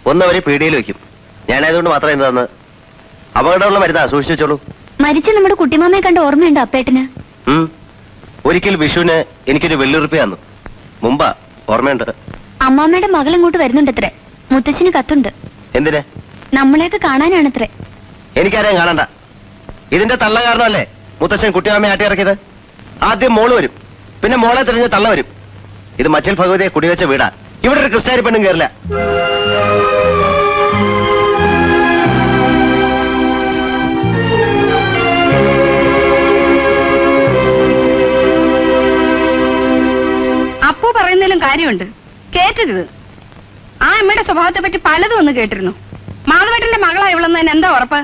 ഒന്ന് അവര് പീടികയിൽ വെക്കും. ഞാനായതുകൊണ്ട് മാത്രം എന്താന്ന്. അപകടമുള്ള മരുന്നാ, സൂക്ഷിച്ചു വെച്ചോളൂ. മരിച്ച നമ്മുടെ കുട്ടിമാമയെ കണ്ട ഓർമ്മയുണ്ടോ അപ്പേട്ടന്? ഒരിക്കൽ വിഷുവിന് എനിക്കൊരു വെള്ളുറുപ്പി തന്നു. മുമ്പാ, ഓർമ്മയുണ്ട്. അമ്മാമ്മയുടെ മകൾ ഇങ്ങോട്ട് വരുന്നുണ്ടത്രേ. മുത്തശ്ശിന് കത്തുണ്ട്. എന്തിന്? നമ്മളെയൊക്കെ കാണാനാണത്രേ. എനിക്കാരെയും കാണണ്ട. ഇതിന്റെ തള്ള കാരണമല്ലേ മുത്തച്ഛൻ കുട്ടിയമ്മയെ ആട്ടിയിറക്കിയത്. ആദ്യം മോള് വരും, പിന്നെ മോളെ തിരിഞ്ഞ് തള്ള വരും. ഇത് മച്ചിൽ ഭഗവതിയെ കുടിവെച്ച വീടാ. ഇവിടെ ഒരു ക്രിസ്ത്യാനി പെണ്ണും കയറില്ല. അപ്പു പറയുന്നതിലും കാര്യമുണ്ട്, കേട്ടരുത്. ആ അമ്മയുടെ സ്വഭാവത്തെ പറ്റി പലതും ഒന്ന് കേട്ടിരുന്നു. മാധവേട്ടന്റെ മകളാ ഇവളെന്ന് എന്താ ഉറപ്പ്?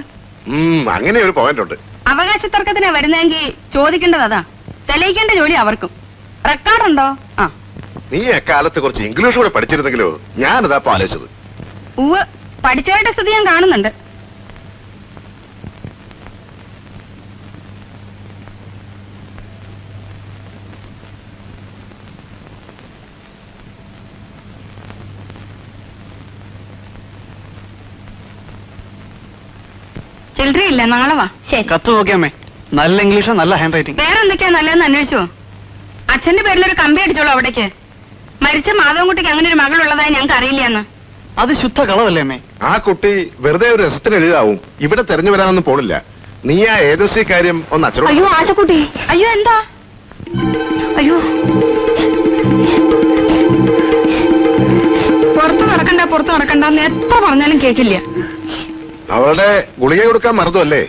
അങ്ങനെ ഒരു പോയിന്റ് ഉണ്ട്. അവകാശ തർക്കത്തിനാ വരുന്നെങ്കിൽ ചോദിക്കേണ്ടത് അതാ. തെളിയിക്കേണ്ട ജോലി അവർക്കും. റെക്കോർഡുണ്ടോ? നീ എക്കാലത്ത് കുറച്ച് ഇംഗ്ലീഷ് കൂടെ പഠിച്ചിരുന്നെങ്കിലോ? ഞാനതാ ആലോചിച്ചത്. ഉവ്, പഠിച്ചവരുടെ സ്ഥിതി ഞാൻ കാണുന്നുണ്ട്. ചില്ലറയില്ല, നാളെ വാ. ശരി. കത്ത് നോക്കിയമ്മേ, നല്ല ഇംഗ്ലീഷോ, നല്ല ഹാൻഡ് റൈറ്റിംഗ്. വേറെ എന്തൊക്കെയാ നല്ലതെന്ന് അന്വേഷിച്ചോ? അച്ഛന്റെ പേരിലൊരു കമ്പി അടിച്ചോളൂ അവിടേക്ക്. മരിച്ച മാധവൻകുട്ടിക്ക് അങ്ങനെ ഒരു മകളുള്ളതായി ഞങ്ങൾക്ക് അറിയില്ലെന്ന്. അത് ശുദ്ധ കളവല്ലേ അമ്മേ? ആ കുട്ടി വെറുതെ ഒരു രസത്തിന് എഴുതാവും, ഇവിടെ തെരഞ്ഞു വരാനൊന്നും പോണില്ല. നീ ആ ഏജൻസി കാര്യം ഒന്ന് അച്ഛനോട്. അയ്യോ ആശക്കുട്ടി, അയ്യോ എന്താ? അയ്യോ, പുറത്ത് നടക്കണ്ടെന്ന് എത്ര പറഞ്ഞാലും കേക്കില്ല. അവളുടെ ഗുളിക കൊടുക്കാൻ മറന്നു അല്ലേ?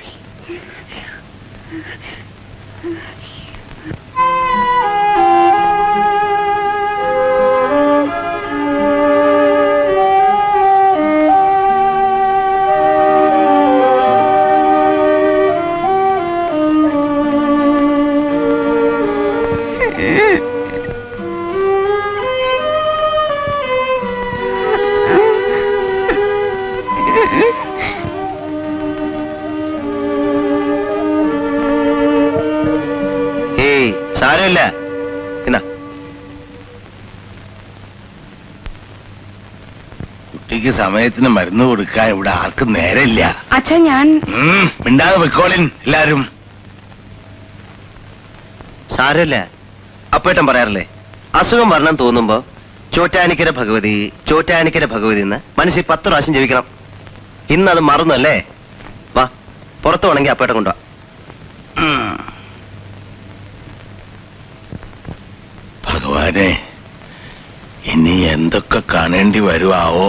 സാരമില്ല. എന്നാ കുട്ടിക്ക് സമയത്തിന് മരുന്ന് കൊടുക്കാൻ ഇവിടെ ആർക്കും നേരമില്ല. അച്ഛൻ ഞാൻ മിണ്ടാതെ വെക്കോളിൻ എല്ലാരും. സാരമില്ല. അപ്പേട്ടൻ പറയാറില്ലേ, അസുഖം വരണം തോന്നുമ്പോ ചോറ്റാനിക്കര ഭഗവതി എന്ന് മനസ്സിൽ 10 പ്രാവശ്യം ജപിക്കണം. ഇന്നത് മറന്നല്ലേ? വാ, പുറത്തു വേണമെങ്കിൽ അപ്പേട്ടൻ കൊണ്ടുവാ. ഭഗവാനെ, ഇനി എന്തൊക്കെ കാണേണ്ടി വരുവാവോ?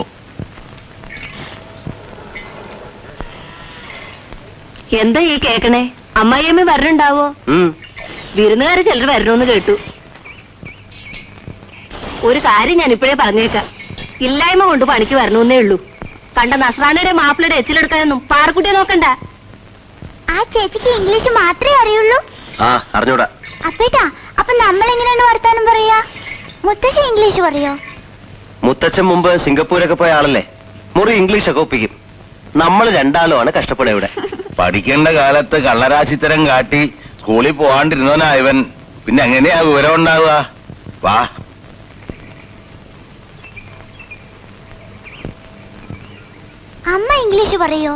എന്താ ഈ കേക്കണേ? അമ്മായിയമ്മ വരണുണ്ടാവോ? വിരുന്നുകാര് ചിലർ വരണമെന്ന് കേട്ടു. ഒരു കാര്യം ഞാൻ ഇപ്പോഴേ പറഞ്ഞേക്കാം, ഇല്ലായ്മ കൊണ്ട് പണിക്ക് വരണമെന്നേ ഉള്ളൂ. കണ്ട നസ്രാണിയുടെ മാപ്പിളയുടെ എച്ചിലെടുക്കാനൊന്നും പാറക്കുട്ടിയെ നോക്കണ്ട. ആ ചേച്ചിക്ക് ഇംഗ്ലീഷ് മാത്രമേ അറിയുള്ളൂ. അറിഞ്ഞൂടാ. അപ്പേട്ടാ, അപ്പൊ നമ്മൾ എങ്ങനെയാണ് വർത്താനം പറയാ? മുത്തശ്ശി ഇംഗ്ലീഷ് പറയോ? മുത്തച്ഛൻ മുമ്പ് സിംഗപ്പൂരൊക്കെ പോയ ആളല്ലേ, മുറി ഇംഗ്ലീഷൊക്കെ ഒപ്പിക്കും. നമ്മൾ രണ്ടാളുമാണ് കഷ്ടപ്പെടുക ഇവിടെ. പഠിക്കേണ്ട കാലത്ത് കള്ളരാശിത്തരം കാട്ടി സ്കൂളിൽ പോകാണ്ടിരുന്നവനാ ഇവൻ. പിന്നെ എങ്ങനെയാ വിവരം ഉണ്ടാവുക? വാ. അമ്മ ഇംഗ്ലീഷ് പറയോ?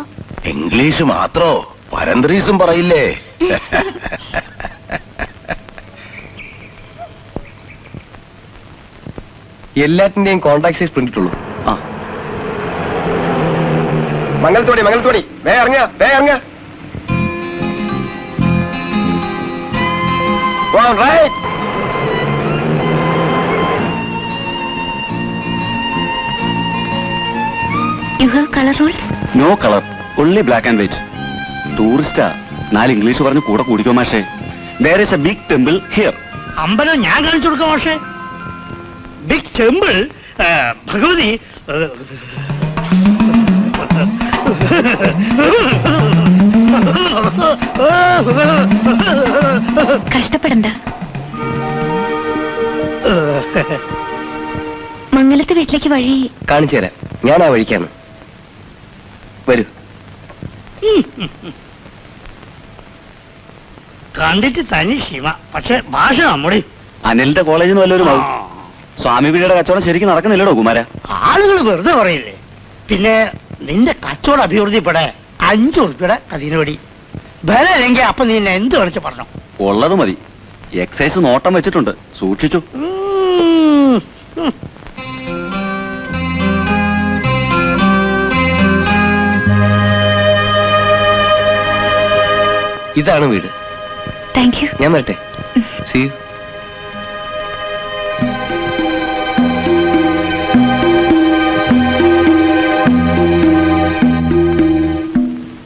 ഇംഗ്ലീഷ് മാത്രോ, പരന്തരീസും പറയില്ലേ? എല്ലാത്തിന്റെയും കോൺടാക്ട് സൈസ് പ്രിന്റിട്ടുള്ളൂ. ആ മംഗലത്തോടി വേ ഇറങ്ങ. You have colour rules? No colour, only black and white. ടൂറിസ്റ്റാ, 4 ഇംഗ്ലീഷ് പറഞ്ഞ് കൂടെ കൂടിക്കോ മാഷേ. There is a big temple here. അമ്പലം ഞാൻ കാണിച്ചു കൊടുക്കാം പക്ഷേ. ബിഗ് ടെമ്പിൾ ഭഗവതി കഷ്ടപ്പെടണ്ട. മംഗലത്തെ വീട്ടിലേക്ക് വഴി കാണിച്ചു തരാം, ഞാൻ ആ വഴിക്കാണ്. വരൂ. കണ്ടിട്ട് തനി ശിവ, പക്ഷെ ഭാഷ നമ്മുടെ. അനിലിന്റെ കോളേജിൽ വല്ലവരും ആവും. സ്വാമി വീടിയുടെ കച്ചവടം ശരിക്കും നടക്കുന്നില്ലടോ കുമാര. ആളുകൾ വെറുതെ പറയില്ലേ. പിന്നെ നിന്റെ കച്ചവടം അഭിവൃദ്ധിപ്പെടെ 5 ഉറുപ്പിയുടെ കതിനുപടി വില അല്ലെങ്കിൽ അപ്പൊ നീ എന്നെ എന്ത് കളിച്ച് പറഞ്ഞു? ഉള്ളത് മതി. എക്സൈസ് നോട്ടം വെച്ചിട്ടുണ്ട്, സൂക്ഷിച്ചു. ഇതാണ് വീട്. Thank you. ഞാൻ വരട്ടെ. See you.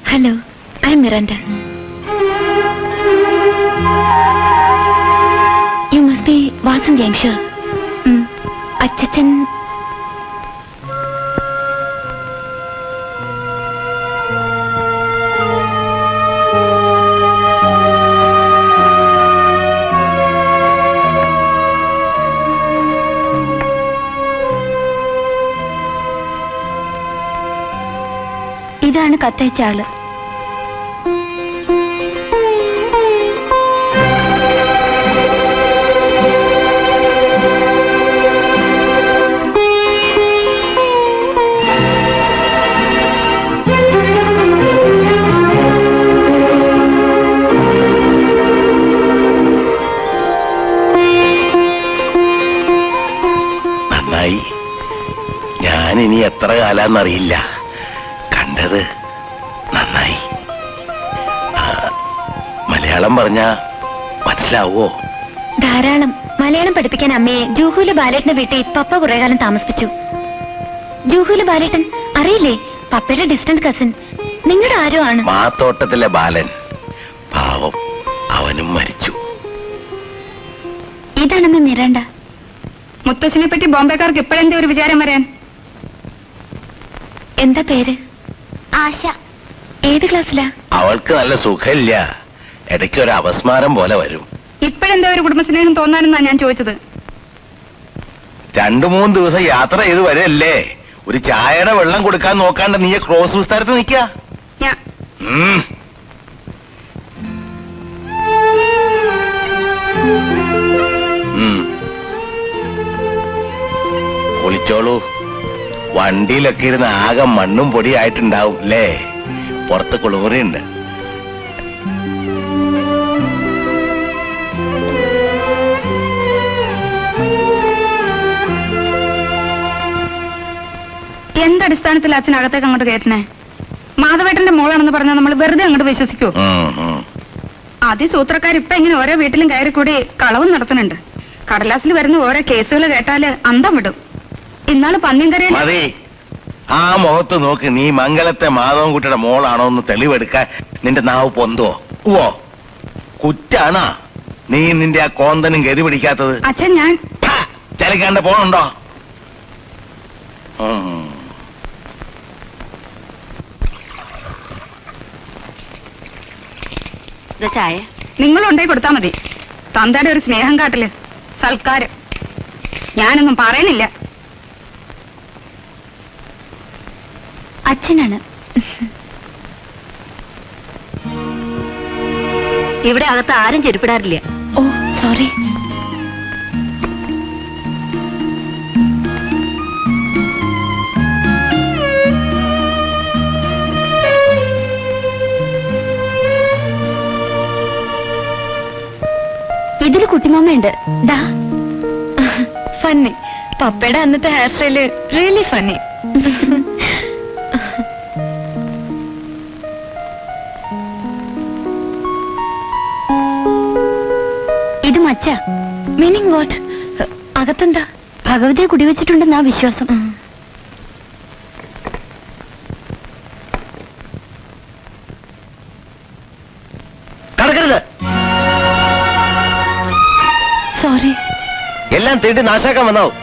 Hello, I M Miranda. You must be Vasanthi, I am sure. അച്ഛൻ ഇതാണ് കത്തയച്ച ആള്. നന്നായി. ഞാൻ ഇനി എത്ര കാലാന്നറിയില്ല. കണ്ടത് നന്നായി. മലയാളം പറഞ്ഞ മനസ്സിലാവോ? ധാരാളം. മലയാളം പഠിപ്പിക്കാൻ അമ്മയെ ജൂഹുല് ബാലേട്ടന്റെ വീട്ടിൽ പപ്പ കുറെ കാലം താമസിപ്പിച്ചു. ജൂഹുല് ബാലേട്ടൻ അറിയില്ലേ? പപ്പയുടെ ഡിസ്റ്റന്റ് കസിൻ. നിങ്ങളുടെ ആരോ ആണ്. മാത്തോട്ടത്തിലെ ബാലൻ. പാവം, അവനും മരിച്ചു. ഇതാണമ്മ മിറാണ്ട. മുത്തശ്ശിനെ പറ്റി ബോംബെക്കാർക്ക് ഇപ്പോഴെന്താ ഒരു വിചാരം വരാൻ? എന്താ പേര്? ആശ. ഏത് ക്ലാസ്സിലാ? അവൾക്ക് നല്ല സുഖമില്ല. ഇടയ്ക്ക് ഒരു അപസ്മാരം പോലെ വരും. ഇപ്പോഴെന്താ ഒരു കുടുംബസ്നേഹം തോന്നാനെന്നാ ഞാൻ ചോദിച്ചത്. 2-3 ദിവസം യാത്ര ചെയ്ത് വരല്ലേ. ഒരു ചായയുടെ വെള്ളം കൊടുക്കാൻ നോക്കാണ്ട് നീ ക്രോസ് വിസ്താരത്ത് നിൽക്കുക. ഞാൻ കുളിച്ചോളൂ. വണ്ടിയിലൊക്കെ ഇരുന്ന് ആകെ മണ്ണും പൊടിയായിട്ടുണ്ടാവും അല്ലേ? പുറത്ത് കുളിമുറിയുണ്ട്. എന്തടിസ്ഥാനത്തിൽ അച്ഛൻ അകത്തേക്ക് അങ്ങോട്ട് കയറ്റണേ? മാധവേട്ടന്റെ മോളാണെന്ന് പറഞ്ഞാൽ നമ്മൾ വെറുതെ അങ്ങോട്ട് വിശ്വസിക്കോ? അതിസൂത്രക്കാരിപ്പൊ ഇങ്ങനെ ഓരോ വീട്ടിലും കയറി കൂടി കളവും നടത്തുന്നുണ്ട്. കടലാസിൽ വരുന്ന ഓരോ കേസുകൾ കേട്ടാല് അന്തം വിടും. ഇന്നാള് പന്നിയങ്കരയിൽ മതി. ആ മുഖത്ത് നോക്ക്. നീ മംഗലത്തെ മാധവൻകുട്ടിയുടെ മോളാണോ എന്ന് തെളിവെടുക്കാൻ നിന്റെ നാവ് പൊന്തോ? ഓ, കുറ്റാണാ നീ നിന്റെ ആ കോന്തനും ഗതി പിടിക്കാത്തത്? അച്ഛൻ ഞാൻ ചലിക്കാണ്ട് പോണുണ്ടോ? ചായ നിങ്ങൾ ഉണ്ടായി കൊടുത്താ മതി. തന്തയുടെ ഒരു സ്നേഹം കാട്ടല് സൽക്കാരം. ഞാനൊന്നും പറയണില്ല. അച്ഛനാണ്. ഇവിടെ അകത്ത് ആരും ചെരുപ്പിടാറില്ല. ഓ സോറി. ഇതില് കുട്ടിമാമയുണ്ട്. ദാ ഫന്നി. പപ്പയുടെ അന്നത്തെ ഹെയർ സ്റ്റൈല് റിയലി ഫന്നി. ഇത് മച്ച. Meaning what? അകത്തെന്താ? ഭഗവതിയെ കുടിവെച്ചിട്ടുണ്ടെന്നാ വിശ്വാസം. കടക്കരുത്. സോറി. എല്ലാം തീണ്ടി നാശാക്കാൻ വന്നാവും.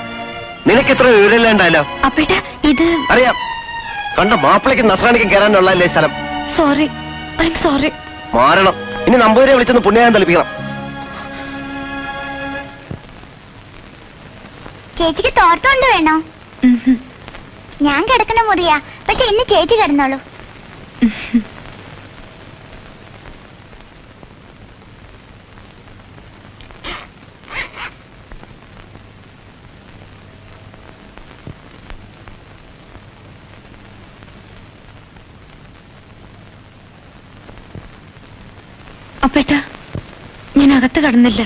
നിനക്ക് ഇത്ര വിവരമില്ലാണ്ടല്ലോ. അപ്പേട്ട ഇത്. അറിയാം. കണ്ട മാപ്പിളയ്ക്കും നസ്രാണിക്കും കയറാനുള്ളല്ലേ സ്ഥലം. Sorry, I am sorry. മാറണം. ഇനി നമ്പൂതിരെ വിളിച്ചൊന്ന് പുണ്യായം തളിപ്പിക്കണം. ചേച്ചിക്ക് തോർത്തുകൊണ്ട് വേണോ? ഞാൻ കിടക്കണ മുറിയാ, പക്ഷെ ഇന്ന് ചേച്ചി കിടന്നോളൂ. അപ്പേട്ട ഞാൻ അകത്ത് കടന്നില്ല.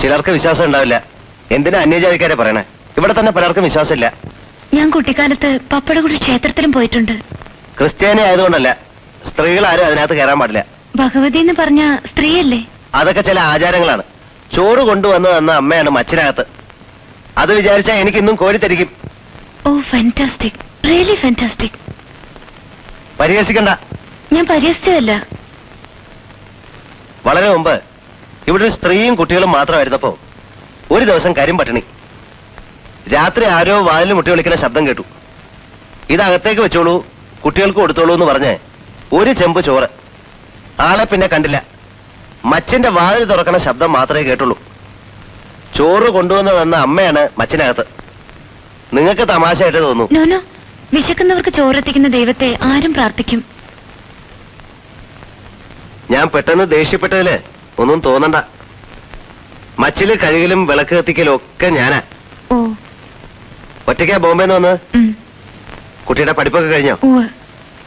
ചിലർക്ക് വിശ്വാസം ഉണ്ടാവില്ല. എന്തിനാ അന്യജാതിക്കാരെ പറയണേ? ഇവിടെ തന്നെ പലർക്കും വിശ്വാസമില്ല. ഞാൻ കുട്ടിക്കാലത്ത് പപ്പയുടെ കൂടി ക്ഷേത്രത്തിലും പോയിട്ടുണ്ട്. ക്രിസ്ത്യാനി ആയതുകൊണ്ടല്ല, സ്ത്രീകളാരും അതിനകത്ത് കയറാൻ പാടില്ല. ഭഗവതി എന്ന് പറഞ്ഞ സ്ത്രീയല്ലേ? അതൊക്കെ ചില ആചാരങ്ങളാണ്. ചോറ് കൊണ്ടുവന്നു തന്ന അമ്മയാണ് മച്ചിനകത്ത്. അത് വിചാരിച്ചാൽ എനിക്ക് ഇന്നും കോരി തരിക്കും. ഓ ഫാന്റാസ്റ്റിക്, റിയലി ഫാന്റാസ്റ്റിക്. പരിഹസിക്കണ്ട. ഞാൻ പരിഹസിച്ചതല്ല. വളരെ മുമ്പ് ഇവിടെ ഒരു സ്ത്രീയും കുട്ടികളും മാത്രമായിരുന്നപ്പോ ഒരു ദിവസം കരിമ്പട്ടിണി. രാത്രി ആരോ വാതിൽ മുട്ടി വിളിക്കുന്ന ശബ്ദം കേട്ടു. ഇതകത്തേക്ക് വെച്ചോളൂ, കുട്ടികൾക്ക് കൊടുത്തോളൂ എന്ന് പറഞ്ഞ് ഒരു ചെമ്പ് ചോറ്. ആളെ പിന്നെ കണ്ടില്ല. മച്ചിന്റെ വാതിൽ തുറക്കണ ശബ്ദം മാത്രമേ കേട്ടുള്ളൂ. ചോറ് കൊണ്ടുവന്ന് തന്ന അമ്മയാണ് മച്ചിനകത്ത്. നിങ്ങൾക്ക് തമാശയായിട്ട് തോന്നുന്നു. നോനോ, വിശക്കുന്നവർക്ക് ചോറെത്തിക്കുന്ന ദൈവത്തെ ആരും പ്രാർത്ഥിക്കും. ഞാൻ പെട്ടെന്ന് ദേഷ്യപ്പെട്ടതില് ഒന്നും തോന്നണ്ട. മച്ചില് കഴുകലും വിളക്ക് കത്തിക്കലും ഒക്കെ ഞാനാ. ഓ. ഒറ്റയ്ക്കാ ബോംബെന്ന് വന്നത്? കുട്ടിയുടെ പഠിപ്പൊക്കെ കഴിഞ്ഞോ?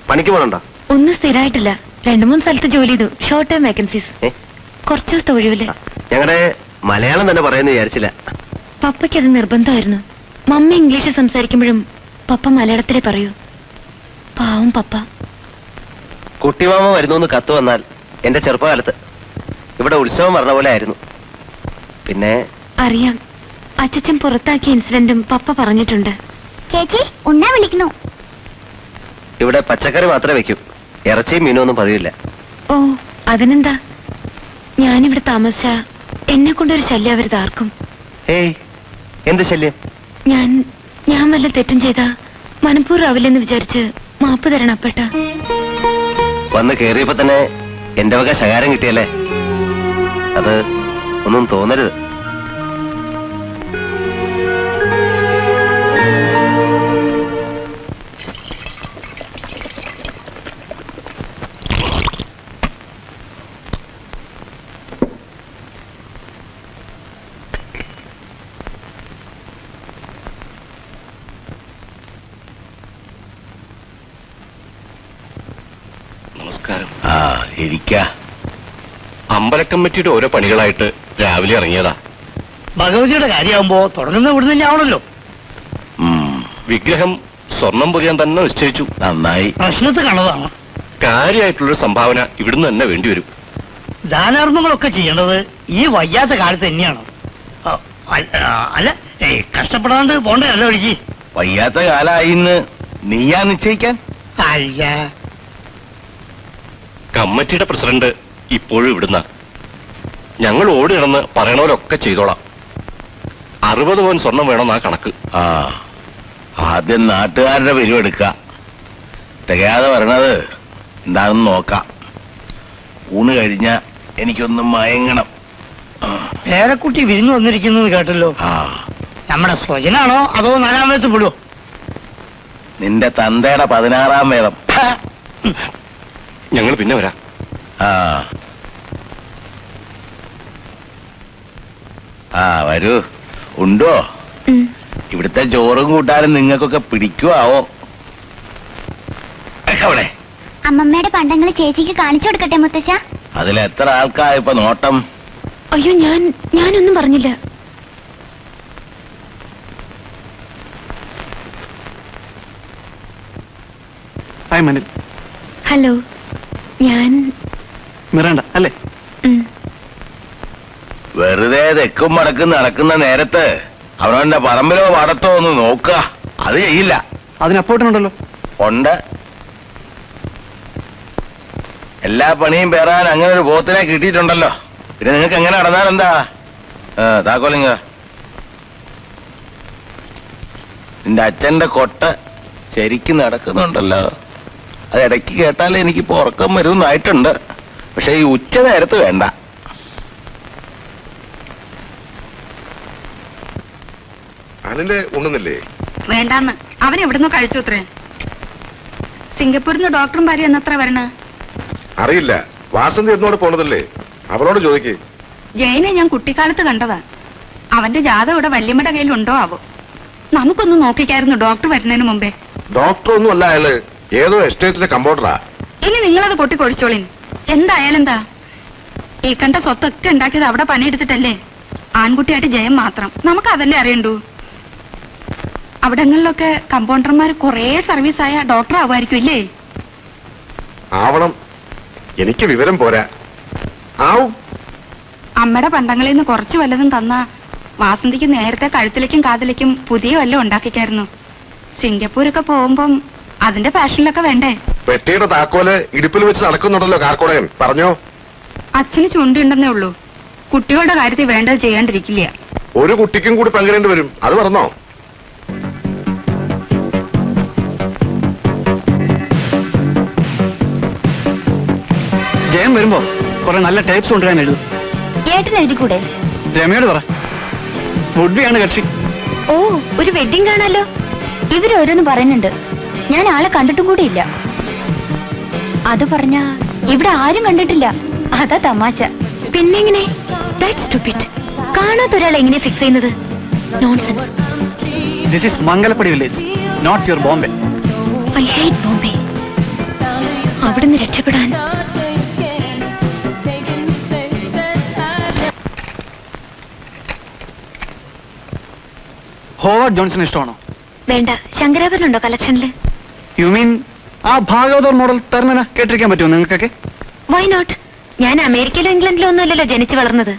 പണിക്ക് പോകണുണ്ടോ? ഒന്നും സ്ഥിരമായിട്ടില്ല. 2-3 സ്ഥലത്ത് ജോലി ചെയ്തു. Short time vacancies. കുറച്ചു ദിവസത്തെ ഒഴിവില്ലേ. ഞങ്ങളുടെ മലയാളം തന്നെ പറയുന്നു വിചാരിച്ചില്ല. പപ്പയ്ക്ക് അത് നിർബന്ധമായിരുന്നു. മമ്മി ഇംഗ്ലീഷ് സംസാരിക്കുമ്പോഴും പപ്പ മലയാളത്തിലേ പറയൂ. പാവം പപ്പ. കുട്ടിമാമ വരുന്നു കത്ത് വന്നാൽ എന്റെ ചെറുപ്പകാലത്ത് ഇവിടെ ഉത്സവം പറഞ്ഞ പോലെ ആയിരുന്നു. പിന്നെ അറിയാം, അച്ഛൻ പുറത്താക്കിയ ഇൻസിഡന്റും പപ്പ പറഞ്ഞിട്ടുണ്ട്. ചേച്ചി ഉണ്ണാ വിളിക്കണു. ഇവിടെ പച്ചക്കറി മാത്രമേ വെക്കൂ. ഇറച്ചിയും മീനും ഒന്നും പതിവില്ല. ഓ അതിനെന്താ, ഞാനിവിടെ താമസിച്ച എന്നെ കൊണ്ടൊരു ശല്യം അവരുത് ആർക്കും. ഏയ്, എന്ത് ശല്യം? ഞാൻ വല്ല തെറ്റും ചെയ്താ മനഃപൂർവ്വമാവില്ലെന്ന് വിചാരിച്ച് മാപ്പ് തരണം അപ്പേട്ട. വന്ന് കേറിയപ്പോ തന്നെ എന്റെ വക ശകാരം കിട്ടിയല്ലേ? അത് ഒന്നും തോന്നരുത്. നമസ്കാരം. ഇരിക്കാ. അമ്പല കമ്മിറ്റിയുടെ ഓരോ പണികളായിട്ട് രാവിലെ ഇറങ്ങിയതാ. ഭഗവതിയുടെ കാര്യമാകുമ്പോ തുടങ്ങുന്ന ഇവിടുന്ന് തന്നെ ആവണല്ലോ. വിഗ്രഹം സ്വർണം പൊതിയാൻ തന്നെ നിശ്ചയിച്ചു. നന്നായി. പ്രശ്നത്തിൽ കണ്ടതാണ്. കാര്യമായിട്ടുള്ളൊരു സംഭാവന ഇവിടുന്ന് തന്നെ വേണ്ടിവരും. ദാനാർമ്മങ്ങളൊക്കെ ചെയ്യേണ്ടത് ഈ വയ്യാത്ത കാലത്ത് തന്നെയാണ്. അല്ല, കഷ്ടപ്പെടാണ്ട് പോണ്ടല്ലോ ഒഴുകി. വയ്യാത്ത കാലായിന്ന് നീയാ നിശ്ചയിക്കാൻ? അല്ല, കമ്മിറ്റിയുടെ പ്രസിഡന്റ് ഇപ്പോഴും ഇവിടുന്ന. ഞങ്ങൾ ഓടി നടന്ന് പറയണവരൊക്കെ ചെയ്തോളാം. 60 പവൻ സ്വർണം വേണമെന്നാ കണക്ക്. ആദ്യം നാട്ടുകാരുടെ പിരിവെടുക്ക. തികയാതെ വരണത് എന്താണെന്ന് നോക്കാം. ഊണ് കഴിഞ്ഞ എനിക്കൊന്ന് മയങ്ങണം. പേരക്കുട്ടി വിരുന്ന് വന്നിരിക്കുന്നു കേട്ടല്ലോ. ആ, നമ്മുടെ സ്വജനാണോ അതോ നാലാം വയസ്സ് വിടുവോ? നിന്റെ തന്തയുടെ 16-ാം വേദം. ഞങ്ങൾ പിന്നെ വരാം. ആ ആ വരൂ. ഉണ്ടോ? ഇവിടുത്തെ ചോറും കൂട്ടാനും നിങ്ങൾക്കൊക്കെ പിടിക്കുവോ? അവിടെ അമ്മമ്മയുടെ പണ്ടങ്ങൾ ചേച്ചിക്ക് കാണിച്ചു കൊടുക്കട്ടെ മുത്തശ്ശ. അതിലെത്ര ആൾക്കാ ഇപ്പൊ നോട്ടം? അയ്യോ, ഞാനൊന്നും പറഞ്ഞില്ല. ഹായ് മനിൽ. ഹലോ, ഞാൻ മിറണ്ട അല്ലേ? വെറുതെ തെക്കും മടക്കും നടക്കുന്ന നേരത്ത് അവനവന്റെ പറമ്പിലോ പാടത്തോ ഒന്ന് നോക്കുക. അത് ചെയ്യില്ല. അതിന് അപ്പോട്ടുണ്ടല്ലോ. ഉണ്ട്. എല്ലാ പണിയും പേറാൻ അങ്ങനെ ഒരു പോത്തിനെ കിട്ടിയിട്ടുണ്ടല്ലോ. പിന്നെ നിങ്ങൾക്ക് എങ്ങനെ നടന്നാൽ എന്താ? താക്കോലിങ്ങ. നിന്റെ അച്ഛന്റെ കൊട്ട ശരിക്കും നടക്കുന്നുണ്ടല്ലോ. അത് ഇടയ്ക്ക് കേട്ടാലേ എനിക്കിപ്പോ ഉറക്കം വരുമെന്നായിട്ടുണ്ട്. പക്ഷെ ഈ ഉച്ച നേരത്ത് വേണ്ട. അനില് ഉണ്ണുന്നില്ലേ? വേണ്ടാന്ന് അവൻ എവിടുന്നോ കഴിച്ചു അത്രേ. സിംഗപ്പൂരിൽ നിന്ന് ഡോക്ടറും ഭാര്യ എന്നത്ര വരണ അറിയില്ല. വാസന്തി എന്നോട് പോണതല്ലേ, അവളോട് ചോദിക്ക്. ജയനെ ഞാൻ കുട്ടിക്കാലത്ത് കണ്ടതാ. അവന്റെ ജാതകം ഇവിടെ വല്യമ്മയുടെ കയ്യിലുണ്ടോ ആവോ? നമുക്കൊന്ന് നോക്കിക്കായിരുന്നു ഡോക്ടർ വരുന്നതിന് മുമ്പേ. ഡോക്ടർ ഒന്നും അല്ല അയാള്, ഏതോ എസ്റ്റേറ്റിലെ കമ്പൗണ്ടറാ. ഇനി നിങ്ങളത് കൊട്ടിക്കൊഴിച്ചോളിൻ. എന്തായാലും എന്താ, ഈ കണ്ട സ്വത്തൊക്കെ ഉണ്ടാക്കിയത് അവിടെ പണിയെടുത്തിട്ടല്ലേ. ആൺകുട്ടിയായിട്ട് ജയം മാത്രം. നമുക്ക് അതല്ലേ അറിയണ്ടു. അവിടങ്ങളിലൊക്കെ കമ്പൗണ്ടർമാർ കൊറേ സർവീസായ ഡോക്ടർ ആവുമായിരിക്കും ഇല്ലേ? ആവണം. എനിക്ക് വിവരം പോരാ. ആവും. അമ്മയുടെ പണ്ടങ്ങളിൽ നിന്ന് കുറച്ച് വല്ലതും തന്ന വാസന്തിക്ക് നേരത്തെ കഴുത്തിലേക്കും കാതിലേക്കും പുതിയ വല്ലതും ഉണ്ടാക്കിക്കായിരുന്നു. സിംഗപ്പൂരൊക്കെ പോകുമ്പം അതിന്റെ ഫാഷനിലൊക്കെ വേണ്ടേ? പെട്ടിയുടെ താക്കോല് ഇടുപ്പിൽ വെച്ച് നടക്കുന്നുണ്ടല്ലോ കാർക്കോടയൻ. പറഞ്ഞോ? അച്ഛന് ചുണ്ടിണ്ടെന്നേ ഉള്ളൂ. കുട്ടികളുടെ കാര്യത്തിൽ വേണ്ടത് ചെയ്യാണ്ടിരിക്കില്ല. ഒരു കുട്ടിക്കും കൂടി പങ്കിടേണ്ടി വരും. അത് പറഞ്ഞോ? ജയം വരുമ്പോ കുറെ നല്ല ടൈപ്സ് കൊണ്ടുവരാൻ എഴുതും. ഏട്ടൻ എഴുതിക്കൂടെ? രമയോട് പറ. വുഡ്ബിയാണ് കക്ഷി. ഓ, ഒരു വെഡിങ് കാണാലോ. ഇവരോരോന്ന് പറയുന്നുണ്ട്. ഞാൻ ആളെ കണ്ടിട്ടും കൂടിയില്ല. അത് പറഞ്ഞ ഇവിടെ ആരും കണ്ടിട്ടില്ല. അതാ തമാശ. പിന്നെങ്ങനെ? കാണാത്ത ഒരാളെ എങ്ങനെ ഫിക്സ് ചെയ്യുന്നത്? Nonsense. This is Mangalappadi village, not your Bombay. I hate Bombay. അവിടുന്ന് രക്ഷപ്പെടാൻ ഹോവാർഡ് ജോൺസൺ ഇഷ്ടമാണോ? വേണ്ട. ശങ്കരാഭരണുണ്ടോ കളക്ഷനില്? യു മീൻ ആ ഭാഗവതർ മോഡൽ തെർമന കേട്ടിരിക്കാൻ പറ്റുമോ നിങ്ങൾക്കൊക്കെ? Why not? ഞാൻ അമേരിക്കയിലോ ഇംഗ്ലണ്ടിലോ ഒന്നുമല്ലല്ലോ ജനിച്ചു വളർന്നത്.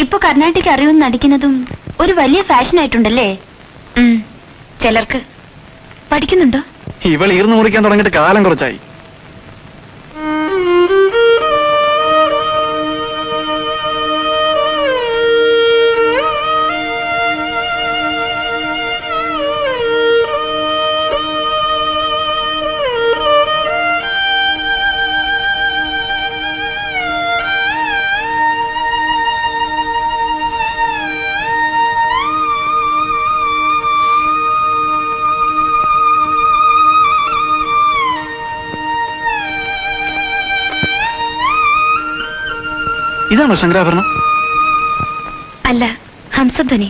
ഇപ്പൊ കർണാട്ടിക് അറിയുമെന്ന് നടിക്കുന്നതും ഒരു വലിയ ഫാഷൻ ആയിട്ടുണ്ടല്ലേ? ചിലർക്ക്. പഠിക്കുന്നുണ്ടോ? ഇവൾ ഈർന്നു മുറിക്കാൻ തുടങ്ങിയിട്ട് കാലം കുറച്ചായി. ഇതാണോ ശങ്കരാഭരണം? അല്ല, ഹംസധ്വനി.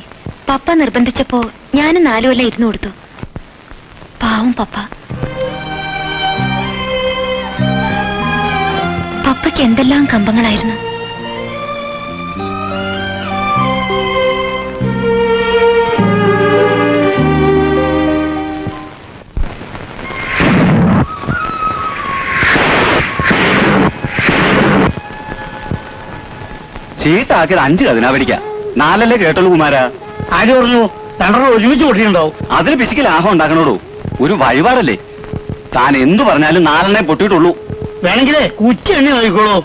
പപ്പ നിർബന്ധിച്ചപ്പോ ഞാനും 4 കൊല്ലം ഇരുന്നു കൊടുത്തു. പാവം പപ്പ. പപ്പയ്ക്ക് എന്തെല്ലാം കമ്പങ്ങളായിരുന്നു. ചീട്ടാക്കിയത് 5 കതിനാ പഠിക്കാം. 4 കേട്ടുള്ളൂ കുമാരാ. ആര് പറഞ്ഞു? 2 ഒരുമിച്ച് പൊട്ടിയിട്ടുണ്ടാവും. അതിന് പിശിക്ക് ലാഭം ഉണ്ടാക്കണോടൂ. ഒരു വഴിപാടല്ലേ. താൻ എന്തു പറഞ്ഞാലും 4 പൊട്ടിയിട്ടുള്ളൂ. വേണമെങ്കിലേ കുറ്റി എണ്ണി നോക്കിക്കോളൂ.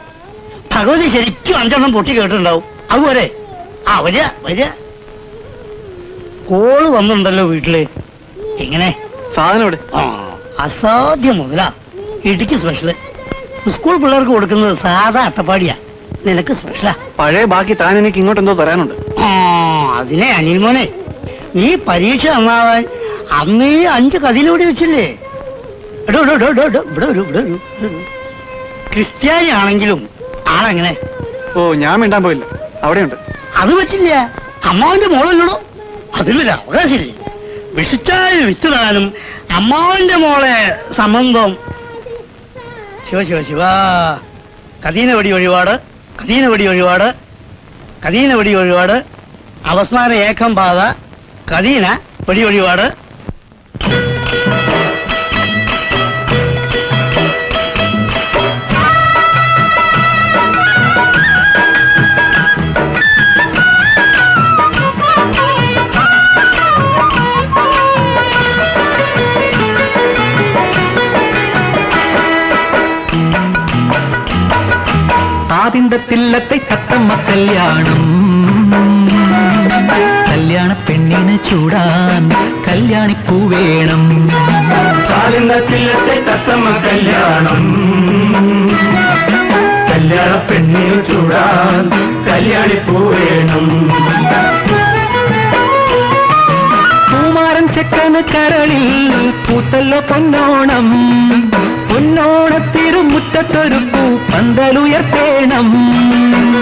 ഭഗവതി ശരിക്കും 5 പൊട്ടി കേട്ടിട്ടുണ്ടാവും. അതുപോലെ വരിക വരിക. കോള് വന്നിട്ടുണ്ടല്ലോ വീട്ടില്. എങ്ങനെ സാധനം ഇവിടെ. അസാധ്യം മുതലാ. ഇടുക്കി സ്പെഷ്യല്. സ്കൂൾ പിള്ളേർക്ക് കൊടുക്കുന്നത് സാധാ അട്ടപ്പാടിയാ. നിനക്ക് സ്പെഷ്യലാ. പഴയ ബാക്കി താൻ എനിക്ക് ഇങ്ങോട്ട് എന്തോ തരാനുണ്ട്. ആ അതിനെ അനിൽ മോനെ, നീ പരീക്ഷ നന്നാവാൻ അന്ന് ഈ 5 കഥയിലൂടെ വെച്ചില്ലേ? എടോ എടോ എടോ എടോ, ഇവിടെ വരൂ, ഇവിടെ വരൂ, ഇവിടെ വരൂ. ക്രിസ്ത്യാനി ആണെങ്കിലും ആളെങ്ങനെ? ഓ, ഞാൻ മിണ്ടാൻ പോയില്ല, അവിടെയുണ്ട്. അത് പറ്റില്ല, അമ്മാവന്റെ മോളല്ലോ, അതിലൊരു അവകാശമില്ലേ? വിഷിച്ചാൽ വിത്തുടാനും അമ്മാവന്റെ മോളെ സംബന്ധം. ശിവ ശിവ ശിവ. കദീന വെടി വഴിപാട്, കദീന വെടി വഴിപാട്, കദീന വെടി വഴിപാട്, അവസ്മാര ഏകം പാത, കദീന വെടി വഴിപാട്. ആദിന്തത്തില്ലത്തെ തത്തമ്മ കല്യാണം, കല്യാണ പെണ്ണിന് ചൂടാൻ കല്യാണിപ്പൂ വേണം. ആദിന്തത്തില്ലത്തെ തത്തമ്മ കല്യാണം, കല്യാണ പെണ്ണിന് ചൂടാൻ കല്യാണിപ്പൂ വേണം. പൂമാരൻ ചെക്കന് കരളിൽ പൂത്തല്ലോ പൊന്നോണം, പൊന്നോണത്തിരുമുറ്റത്തൊരു പൂ പന്തലുയർത്തേണം,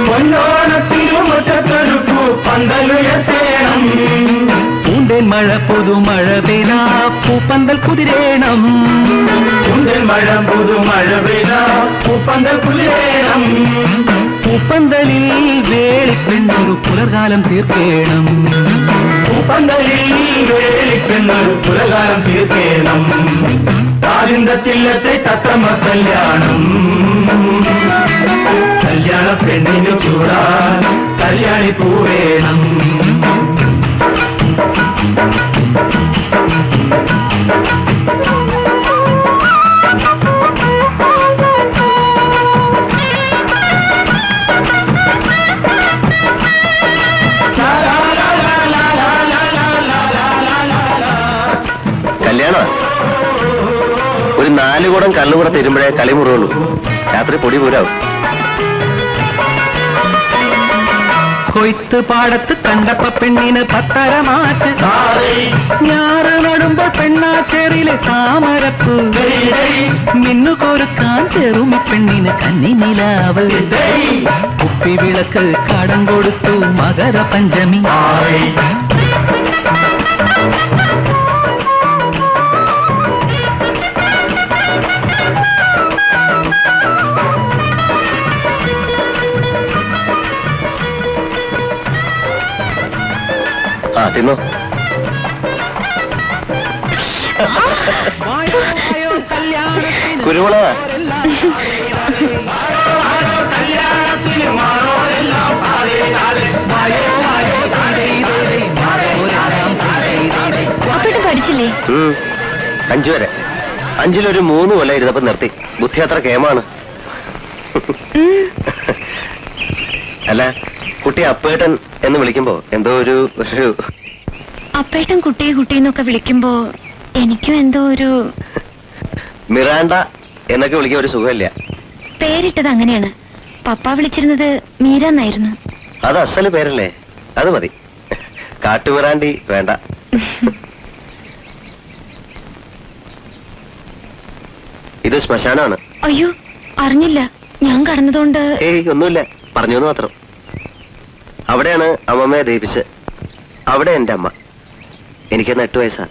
പൊന്നോണത്തിരുമുറ്റത്തൊരു പൂ പന്തലുയർത്തേണം. പൂന്തേൻ മഴ പുതുമഴ പെയ്താ പൂപ്പന്തൽ കുതിരേണം, പൂന്തേൻ മഴ പുതുമഴ പെയ്താ പൂപ്പന്തൽ കുതിരേണം. പൂപ്പന്തലിൽ വേളിപ്പെണ്ണൊരു പുലർകാലം തീർക്കേണം, പൂപ്പന്തലിൽ വേളിപ്പെണ്ണൊരു പുലർകാലം തീർക്കേണം. ആദിന്തത്തില്ലത്തെ തത്തമ്മ കല്യാണം, കല്യാണ പെണ്ണിന് ചൂടാൻ കല്യാണിപ്പൂ വേണം. കല്യാണം ഒരു 4 കുടം കല്ലുകൂടെ തരുമ്പോഴേ കളിമുറുള്ളൂ, രാത്രി പൊടി പൂരാവും. കൊയ്ത്ത് പാടത്ത് കണ്ടപ്പ പെണ്ണിന് 10 മാറ്റ്, ഞാറ് നടുമ്പോൾ പെണ്ണാച്ചേറിലെ താമരപ്പൂ, മിന്നു കോരുക്കാൻ ചെറുമി പെണ്ണിന് കന്നിനിലാവ്, കുപ്പി വിളക്ക് കടം കൊടുത്തു മകര പഞ്ചമി. ആ തിന്നോ. കുരുമുളക അപ്പോഴും പഠിച്ചില്ലേ? 5 വരെ. 5-ൽ 3 കൊല്ലം ഇരുന്നപ്പോ നിർത്തി. ബുദ്ധി അത്ര കേമാണ്. അല്ല, കുട്ടി അപ്പേട്ടൻ എന്ന് വിളിക്കുമ്പോ എന്തോ ഒരു അപ്പേട്ടൻ കുട്ടിയെ കുട്ടിയെന്നൊക്കെ വിളിക്കുമ്പോ എനിക്കും എന്തോ ഒരു മിറാണ്ട എന്നൊക്കെ വിളിക്കാൻ ഒരു സുഖമില്ല. പേരിട്ടത് അങ്ങനെയാണ്. പപ്പ വിളിച്ചിരുന്നത് മീര എന്നായിരുന്നു. അത് അസല് പേരല്ലേ, അത് മതി. കാട്ടുമിറാണ്ടി വേണ്ട. ഇത് ശ്മശാനമാണ്. അയ്യോ, അറിഞ്ഞില്ല. ഞാൻ കടന്നതുകൊണ്ട്. ഏയ് ഒന്നുമില്ല, പറഞ്ഞു മാത്രം. അവിടെയാണ് അമ്മമ്മയെ ദയിപ്പിച്ച്. അവിടെ എന്റെ അമ്മ. എനിക്കന്ന് 8 വയസ്സാ.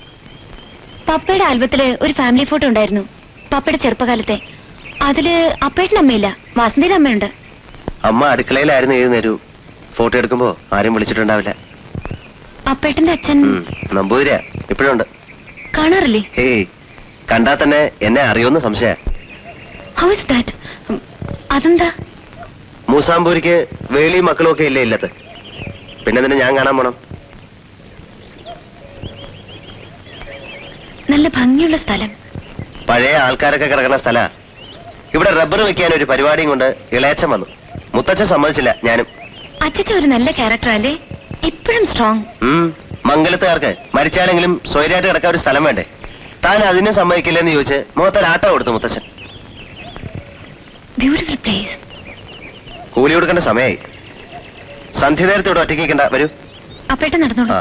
പപ്പയുടെ ആൽബത്തില് ഒരു ഫാമിലി ഫോട്ടോ ഉണ്ടായിരുന്നു, പപ്പയുടെ ചെറുപ്പകാലത്തെ. അതില് അപ്പേട്ടൻ്റെ അമ്മയില്ല, വാസന്തിയുടെ അമ്മയുണ്ട്. അമ്മ അടുക്കളയിലായിരുന്നു ഏത് നേരവും. ഫോട്ടോ എടുക്കുമ്പോ ആരും വിളിച്ചിട്ടുണ്ടാവില്ല. അപ്പേട്ടന്റെ അച്ഛൻ നമ്പൂതിരിയാ, ഇപ്പോഴുണ്ട്. കാണാറില്ലേ? ഏയ് കണ്ടാ തന്നെ എന്നെ അറിയുമെന്ന് സംശയ. How is that? അതെന്താ? മൂസാമ്പൂരിക്ക് വേളിയും മക്കളും ഒക്കെ ഇല്ലേ ഇല്ലത്ത്, പിന്നെ തന്നെ ഞാൻ കാണാൻ പോണം. നല്ല ഭംഗിയുള്ള സ്ഥലം. പഴയ ആൾക്കാരൊക്കെ കിടക്കുന്ന സ്ഥല. ഇവിടെ റബ്ബർ വെക്കാൻ ഒരു പരിപാടിയും കൊണ്ട് ഇളയച്ചൻ വന്നു. മുത്തച്ഛൻ സമ്മതിച്ചില്ല, ഞാനും. അച്ഛൻ ഒരു നല്ല ക്യാരക്ടർ അല്ലേ? ഇപ്പോഴും സ്ട്രോങ്. മംഗലത്തുകാർക്ക് മരിച്ചാലെങ്കിലും സ്വൈരായിട്ട് കിടക്കാൻ ഒരു സ്ഥലം വേണ്ടേ? താൻ അതിനും സമ്മതിക്കില്ലെന്ന് ചോദിച്ച് മുഖത്തൊരു ആട്ട കൊടുത്തു മുത്തച്ഛൻ. Beautiful place. കൂലി കൊടുക്കേണ്ട സമയമായി. സന്ധ്യ നേരത്തെ ഇവിടെ ഒറ്റയ്ക്ക് നിൽക്കണ്ട, വരൂ. അപ്പേട്ടൻ നടന്നോളൂ. ആ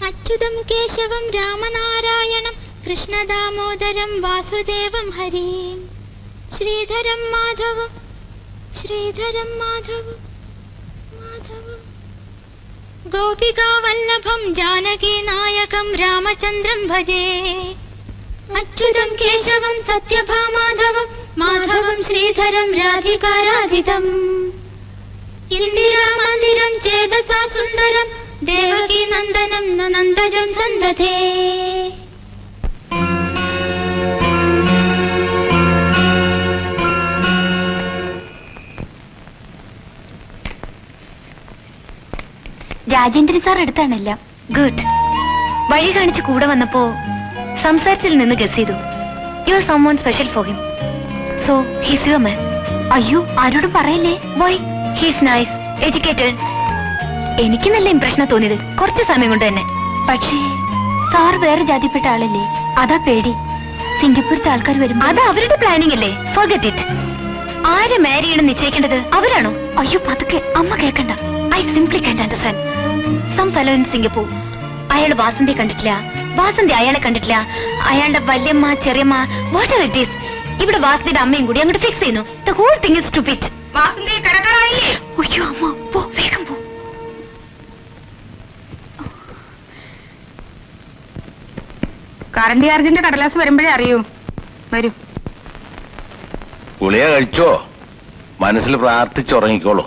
അച്യുതം കേശവം രാമനാരായണം കൃഷ്ണദാമോദരം വാസുദേവം ഹരിം ശ്രീധരം മാധവം മാധവം ഗോപികാവല്ലഭം ജാനകീനായകം രാമചന്ദ്രം ഭജേ അച്യുതം കേശവം സത്യഭാമാധവം മാധവം ശ്രീധരം രാധികാരാധിതം ഇന്ദിരാമന്ദിരം ചേതസാ സുന്ദരം ദേവകീ നന്ദനം നന്ദജം സന്തതേ. രാജേന്ദ്രൻ സാർ അടുത്താണല്ല. ഗുഡ്. വഴി കാണിച്ച് കൂടെ വന്നപ്പോ സംസാരത്തിൽ നിന്ന് ഗസ് ചെയ്തു. You are someone special for him. So he's your man. അയ്യോ, ആരോടും പറയല്ലേ. വൈ? He's nice, educated. എനിക്ക് നല്ല ഇംപ്രഷനാ തോന്നിയത് കുറച്ച് സമയം കൊണ്ട് തന്നെ. പക്ഷേ സാർ വേറെ ജാതിപ്പെട്ട ആളല്ലേ, അതാ പേടി. സിംഗപ്പൂരത്തെ ആൾക്കാർ വരും. അത് അവരുടെ പ്ലാനിംഗ് അല്ലേ. Forget it. ആരെ മാരി ചെയ്യണം നിശ്ചയിക്കേണ്ടത് അവരാണോ? അയ്യോ പതുക്കെ, അമ്മ കേൾക്കണ്ട. I simply can't understand. Some fellow in Singapore. അയാൾ വാസന്തിയെ കണ്ടിട്ടില്ല, വാസന്തി അയാളെ കണ്ടിട്ടില്ല. അയാളുടെ വല്യമ്മ ചെറിയമ്മ വാട്ട് ഇറ്റ് ഈസ്. ഇവിടെ വാസന്തിയുടെ അമ്മയും കൂടി അങ്ങോട്ട് ഫിക്സ് ചെയ്യുന്നു. The whole thing is stupid. Vasanthi കടക്കാറായില്ലേ? അയ്യോ അമ്മ, പോ വേഗം പോ. കറണ്ട് ചാർജിന്റെ കടലാസ് വരുമ്പോഴേ അറിയൂ. വരൂ. ഗുളിക കഴിച്ചോ? മനസ്സിൽ പ്രാർത്ഥിച്ചുറങ്ങിക്കോളൂ.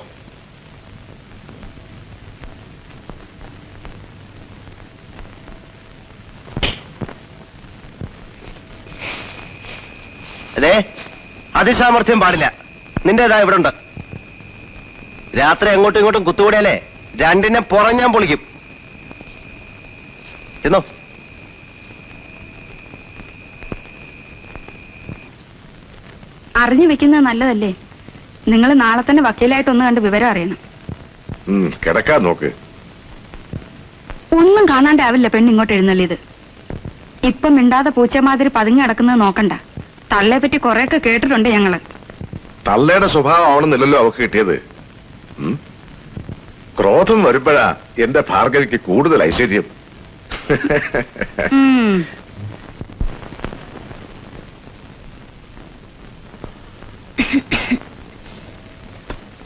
അതെ, അതിസാമർഥ്യം പാടില്ല. നിന്റേതാ ഇവിടെ ഉണ്ട്. രാത്രി അങ്ങോട്ടും ഇങ്ങോട്ടും കുത്തുകൂടിയാലേ രണ്ടിനെ പുറഞ്ഞാൻ പൊളിക്കും. തിന്നോ. അറിഞ്ഞു വെക്കുന്നത് നല്ലതല്ലേ. നിങ്ങൾ നാളെ തന്നെ വക്കീലായിട്ട് ഒന്ന് കണ്ട് വിവരം അറിയണം. കിടക്കാൻ നോക്ക്. ഒന്നും കാണാണ്ടാവില്ല പെണ്ണ് ഇങ്ങോട്ട് എഴുന്നള്ളിയത്. ഇപ്പം മിണ്ടാതെ പൂച്ചമാതിരി പതുങ്ങി കിടക്കുന്നത് നോക്കണ്ട. തള്ളയെ പറ്റി കൊറേയൊക്കെ കേട്ടിട്ടുണ്ട് ഞങ്ങള്. തള്ളയുടെ സ്വഭാവം ആവണമെന്നില്ലല്ലോ അവക്ക് കിട്ടിയത്. ക്രോധം വരുമ്പോഴാ എന്റെ ഭാർഗവിക്ക് കൂടുതൽ ഐശ്വര്യം.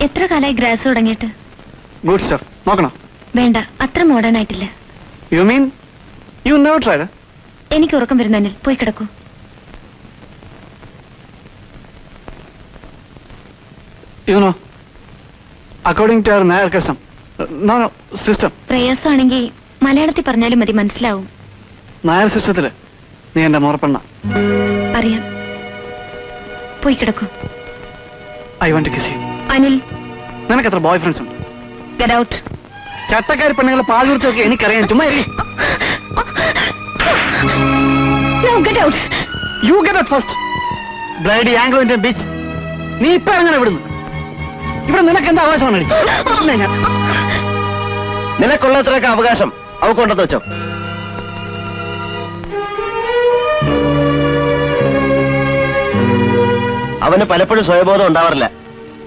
എത്ര കാലായി ഗ്രാസ് തുടങ്ങിയിട്ട്? Good stuff. നോക്കണോ? വേണ്ട, അത്ര മോഡേൺ ആയിട്ടില്ല. You mean you never tried? എനിക്ക് ഉറക്കം വരുന്നതിൽ പോയി കിടക്കൂ. You know, according to our Nair custom, no, system. പ്രയാസമാണെങ്കിൽ മലയാളത്തിൽ പറഞ്ഞാലും മതി, മനസ്സിലാവും. നായർ സിസ്റ്റത്തില് നീ എന്റെ മോറപ്പെണ്ണ. അറിയാം. പോയി കിടക്കൂ. I want to kiss you. Anil, നിനക്ക് എത്ര ബോയ് ഫ്രണ്ട്സ് ഉണ്ട്? Get out. ചട്ടക്കാരി പെണ്ണുങ്ങളെ പാൽ കുറിച്ചൊക്കെ എനിക്കറിയാം. ചുമ്മാ get out. You get out first. Bloody Anglo Indian bitch. നീ ഇപ്പൊ എങ്ങനെ വിടുന്നു? ഇവിടെ നിനക്ക് എന്താ അവകാശമാണ്? നിനക്കുള്ളത്രയൊക്കെ അവകാശം അവക്കൊണ്ടെന്ന് വെച്ചോ. അവന് പലപ്പോഴും സ്വയബോധം ഉണ്ടാവാറില്ല.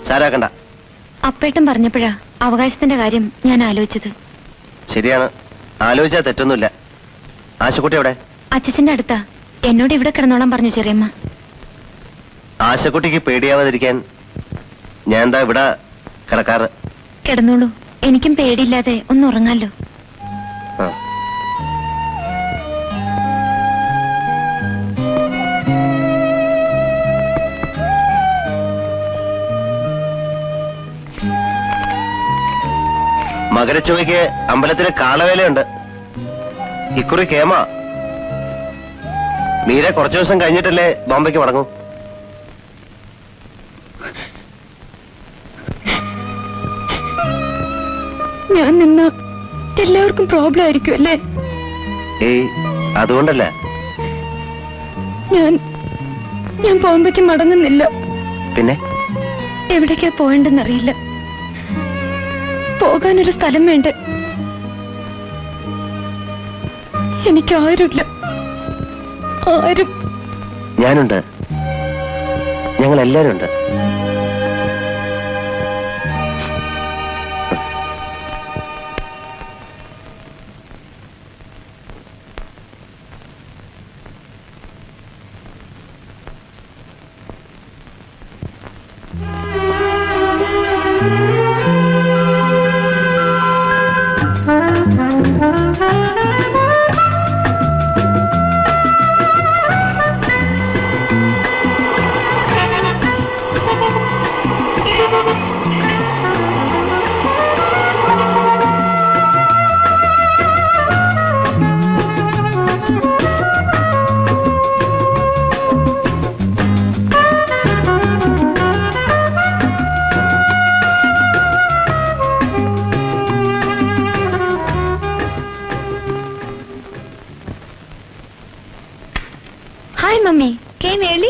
സാരാക്കണ്ട. അപ്പേട്ടൻ പറഞ്ഞപ്പോഴാ അവകാശത്തിന്റെ കാര്യം ഞാൻ ആലോചിച്ചത്. ശരിയാണ്, ആലോചിച്ചാൽ തെറ്റൊന്നുമില്ല. ആശക്കുട്ടി എവിടെ? അച്ഛന്റെ അടുത്താ. എന്നോട് ഇവിടെ കിടന്നോളാൻ പറഞ്ഞു ചെറിയമ്മ. ആശക്കുട്ടിക്ക് പേടിയാവാതിരിക്കാൻ ഞാൻ എന്താ ഇവിടെ കിടക്കാറ്. കിടന്നോളൂ, എനിക്കും പേടിയില്ലാതെ ഒന്ന് ഉറങ്ങാലോ. ആ. മകരച്ചുവയ്ക്ക് അമ്പലത്തിലെ കാളവേലയുണ്ട്. ഇക്കുറി കേമ. മീര കുറച്ചു ദിവസം കഴിഞ്ഞിട്ടല്ലേ ബോംബെക്ക് മടങ്ങൂ. ഞാൻ നിന്ന എല്ലാവർക്കും പ്രോബ്ലം ആയിരിക്കും അല്ലേ? ഏയ്, അതുകൊണ്ടല്ല. ഞാൻ ബോംബെക്ക് മടങ്ങുന്നില്ല. പിന്നെ എവിടേക്കാ പോകണ്ടെന്നറിയില്ല. പോകാനൊരു സ്ഥലം വേണ്ട. എനിക്കാരുമില്ല, ആരും. ഞാനുണ്ട്, ഞങ്ങൾ എല്ലാരും ഉണ്ട്. Hi, Mummy. Came early?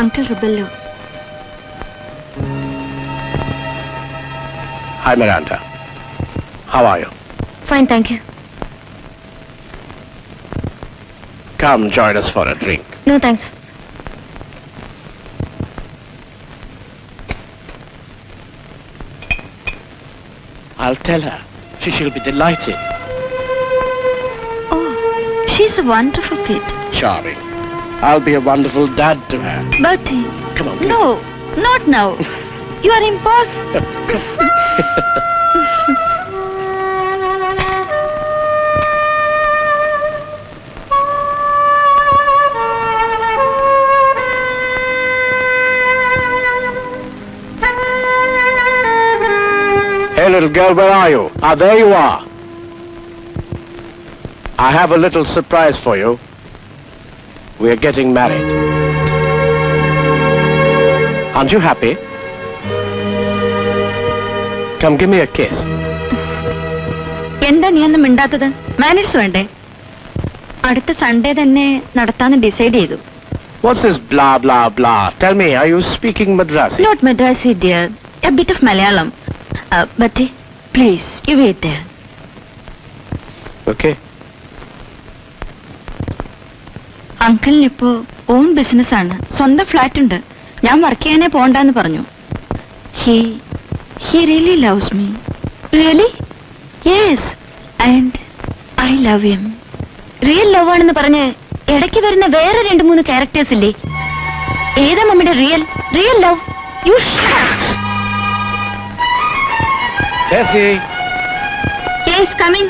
Uncle Rubello. Hi, Miranda. How are you? Fine, thank you. Come join us for a drink. No, thanks. I'll tell her. She'll be delighted. Oh, she's a wonderful kid. Charming. I'll be a wonderful dad to her. But Come on. no, not now. You are impossible. Hey, little girl, where are you? Ah, there you are. I have a little surprise for you. We're getting married. Aren't you happy? Come, give me a kiss. എന്താ നീ ഒന്നും മിണ്ടാത്തത്? Manners വേണ്ടേ? അടുത്ത Sunday തന്നെ നടത്താന്ന് decide ചെയ്തു. What's this blah, blah, blah? Tell me, are you speaking Madrasi? Not Madrasi, dear. A bit of Malayalam. But please, you wait there. Okay. അങ്കിളിനിപ്പോ own business ആണ്, സ്വന്തം ഫ്ലാറ്റ് ഉണ്ട്. ഞാൻ വർക്ക് ചെയ്യാനേ പോണ്ടെന്ന് പറഞ്ഞു. He really loves me. Really? Yes. And I love him. Real love ആണെന്ന് പറഞ്ഞ് ഇടയ്ക്ക് വരുന്ന വേറെ 2-3 ക്യാരക്ടേഴ്സ് ഇല്ലേ? ഏതാ മമ്മിയുടെ real love? You Tessie. Yes, coming.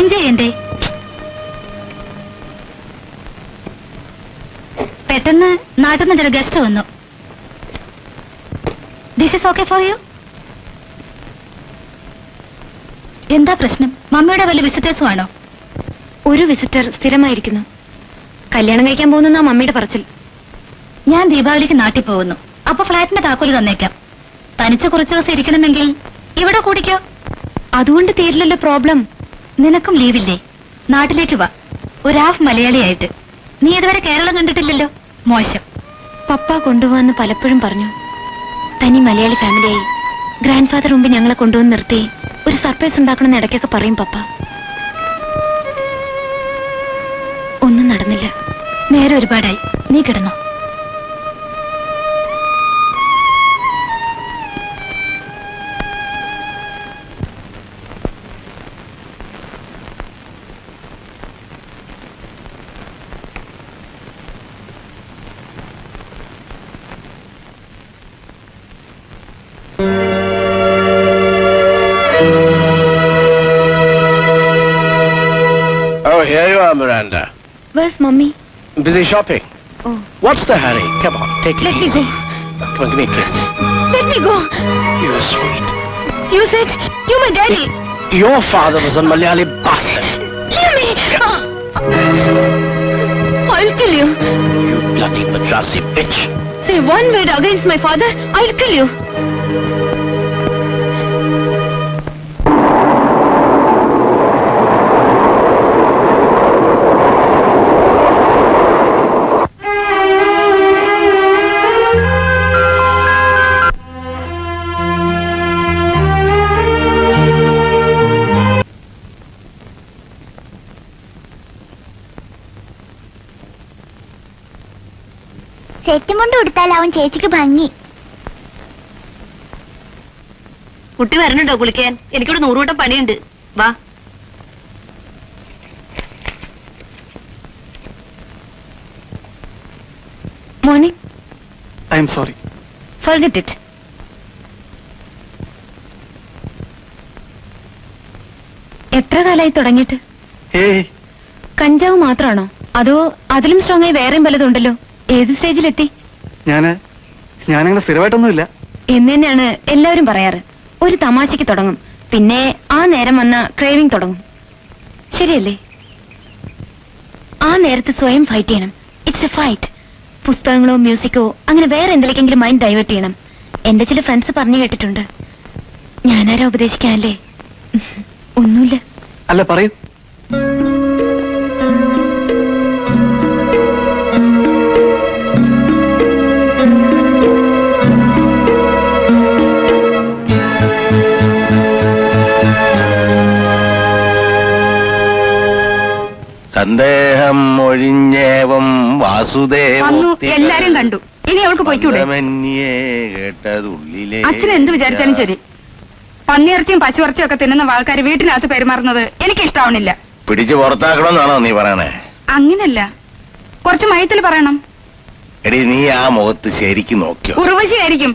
Enjoy ചെയ്യണ്ടേ? പെട്ടെന്ന് നാട്ടിൽ നിന്ന് ചില ഗസ്റ്റ് വന്നു. This is okay for you? എന്താ പ്രശ്നം? മമ്മിയുടെ വല്ല വിസിറ്റേഴ്സും ആണോ? ഒരു വിസിറ്റർ സ്ഥിരമായിരിക്കുന്നു. കല്യാണം കഴിക്കാൻ പോകുന്ന മമ്മിയുടെ പറച്ചിൽ. ഞാൻ ദീപാവലിക്ക് നാട്ടിൽ പോകുന്നു. അപ്പൊ ഫ്ലാറ്റിന്റെ താക്കോല് തന്നേക്കാം. തനിച്ച് കുറച്ചു ദിവസം ഇരിക്കണമെങ്കിൽ ഇവിടെ കൂടിക്കോ. അതുകൊണ്ട് തീരില്ലല്ലോ പ്രോബ്ലം. നിനക്കും ലീവില്ലേ? നാട്ടിലേക്ക് വാ, ഒരു ഹാഫ് മലയാളിയായിട്ട്. നീ ഇതുവരെ കേരളം കണ്ടിട്ടില്ലല്ലോ. മോശം. പപ്പ കൊണ്ടുപോവാന്ന് പലപ്പോഴും പറഞ്ഞു. തനി മലയാളി ഫാമിലിയായി ഗ്രാൻഡ് ഫാദർ മുമ്പ് ഞങ്ങളെ കൊണ്ടുവന്ന് നിർത്തി ഒരു സർപ്രൈസ് ഉണ്ടാക്കണമെന്ന് ഇടയ്ക്കൊക്കെ പറയും പപ്പ. ഒന്നും നടന്നില്ല. നേരെ ഒരുപാടായി. നീ കിടന്നോ. Oh, here you are, Miranda. Where's mommy? Busy shopping. Oh. What's the hurry? Come on, take it Let me easy. go. Come on, give me a kiss. Let me go. You're sweet. You said you my daddy. Your father was a Malayali bastard. Leave me. I'll kill you. You bloody Madrasi bitch. Say one word against my father, I'll kill you. സെറ്റും കൊണ്ട് കൊടുത്താലാവും ചേച്ചിക്ക് ഭംഗി. കുട്ടി വരണുണ്ടോ കുളിക്കാൻ? എനിക്കിവിടെ 100 വട്ടം പണിയുണ്ട്. വാ. Morning. I am sorry. Forget it. എത്ര കാലായി തുടങ്ങിയിട്ട്? ഏയ്, കഞ്ചാവ് മാത്രമാണോ അതോ അതിലും സ്ട്രോങ് ആയി വേറെയും പലതുണ്ടല്ലോ? ഏത് സ്റ്റേജിലെത്തി? ഞാനങ്ങനെ സ്ഥിരമായിട്ടൊന്നുമില്ല. എന്ന് തന്നെയാണ് എല്ലാവരും പറയാറ്. ഒരു തമാശയ്ക്ക് തുടങ്ങും, പിന്നെ ആ നേരം വന്ന ക്രേവിംഗ് തുടങ്ങും. ശരിയല്ലേ? ആ നേരത്ത് സ്വയം ഫൈറ്റ് ചെയ്യണം. It's a fight. പുസ്തകങ്ങളോ മ്യൂസിക്കോ അങ്ങനെ വേറെ എന്തിലേക്കെങ്കിലും മൈൻഡ് ഡൈവേർട്ട് ചെയ്യണം. എന്റെ ചില ഫ്രണ്ട്സ് പറഞ്ഞു കേട്ടിട്ടുണ്ട്. ഞാനാരാ ഉപദേശിക്കാല്ലേ? ഒന്നുമില്ല. അല്ല, പറയൂ. സന്ദേഹം ഒഴിഞ്ഞേവം വന്നു, എല്ലാരും കണ്ടു. ഇനി അവൾക്ക് പോയിക്കൂടെ? കേട്ടതുള്ളിലെ അച്ഛൻ എന്ത് വിചാരിച്ചാലും ശരി, പന്നിയിറച്ചിയും പശുയിറച്ചിയും ഒക്കെ തിന്നുന്ന ആൾക്കാർ വീട്ടിനകത്ത് പെരുമാറുന്നത് എനിക്ക് ഇഷ്ടാവണില്ല. പിടിച്ചു പുറത്താക്കണമെന്നാണോ നീ പറയണേ? അങ്ങനല്ല, കുറച്ച് മയത്തിൽ പറയണം. എടി, നീ ആ മുഖത്ത് ശരിക്കും നോക്കിയോ? ഉറവശിയായിരിക്കും.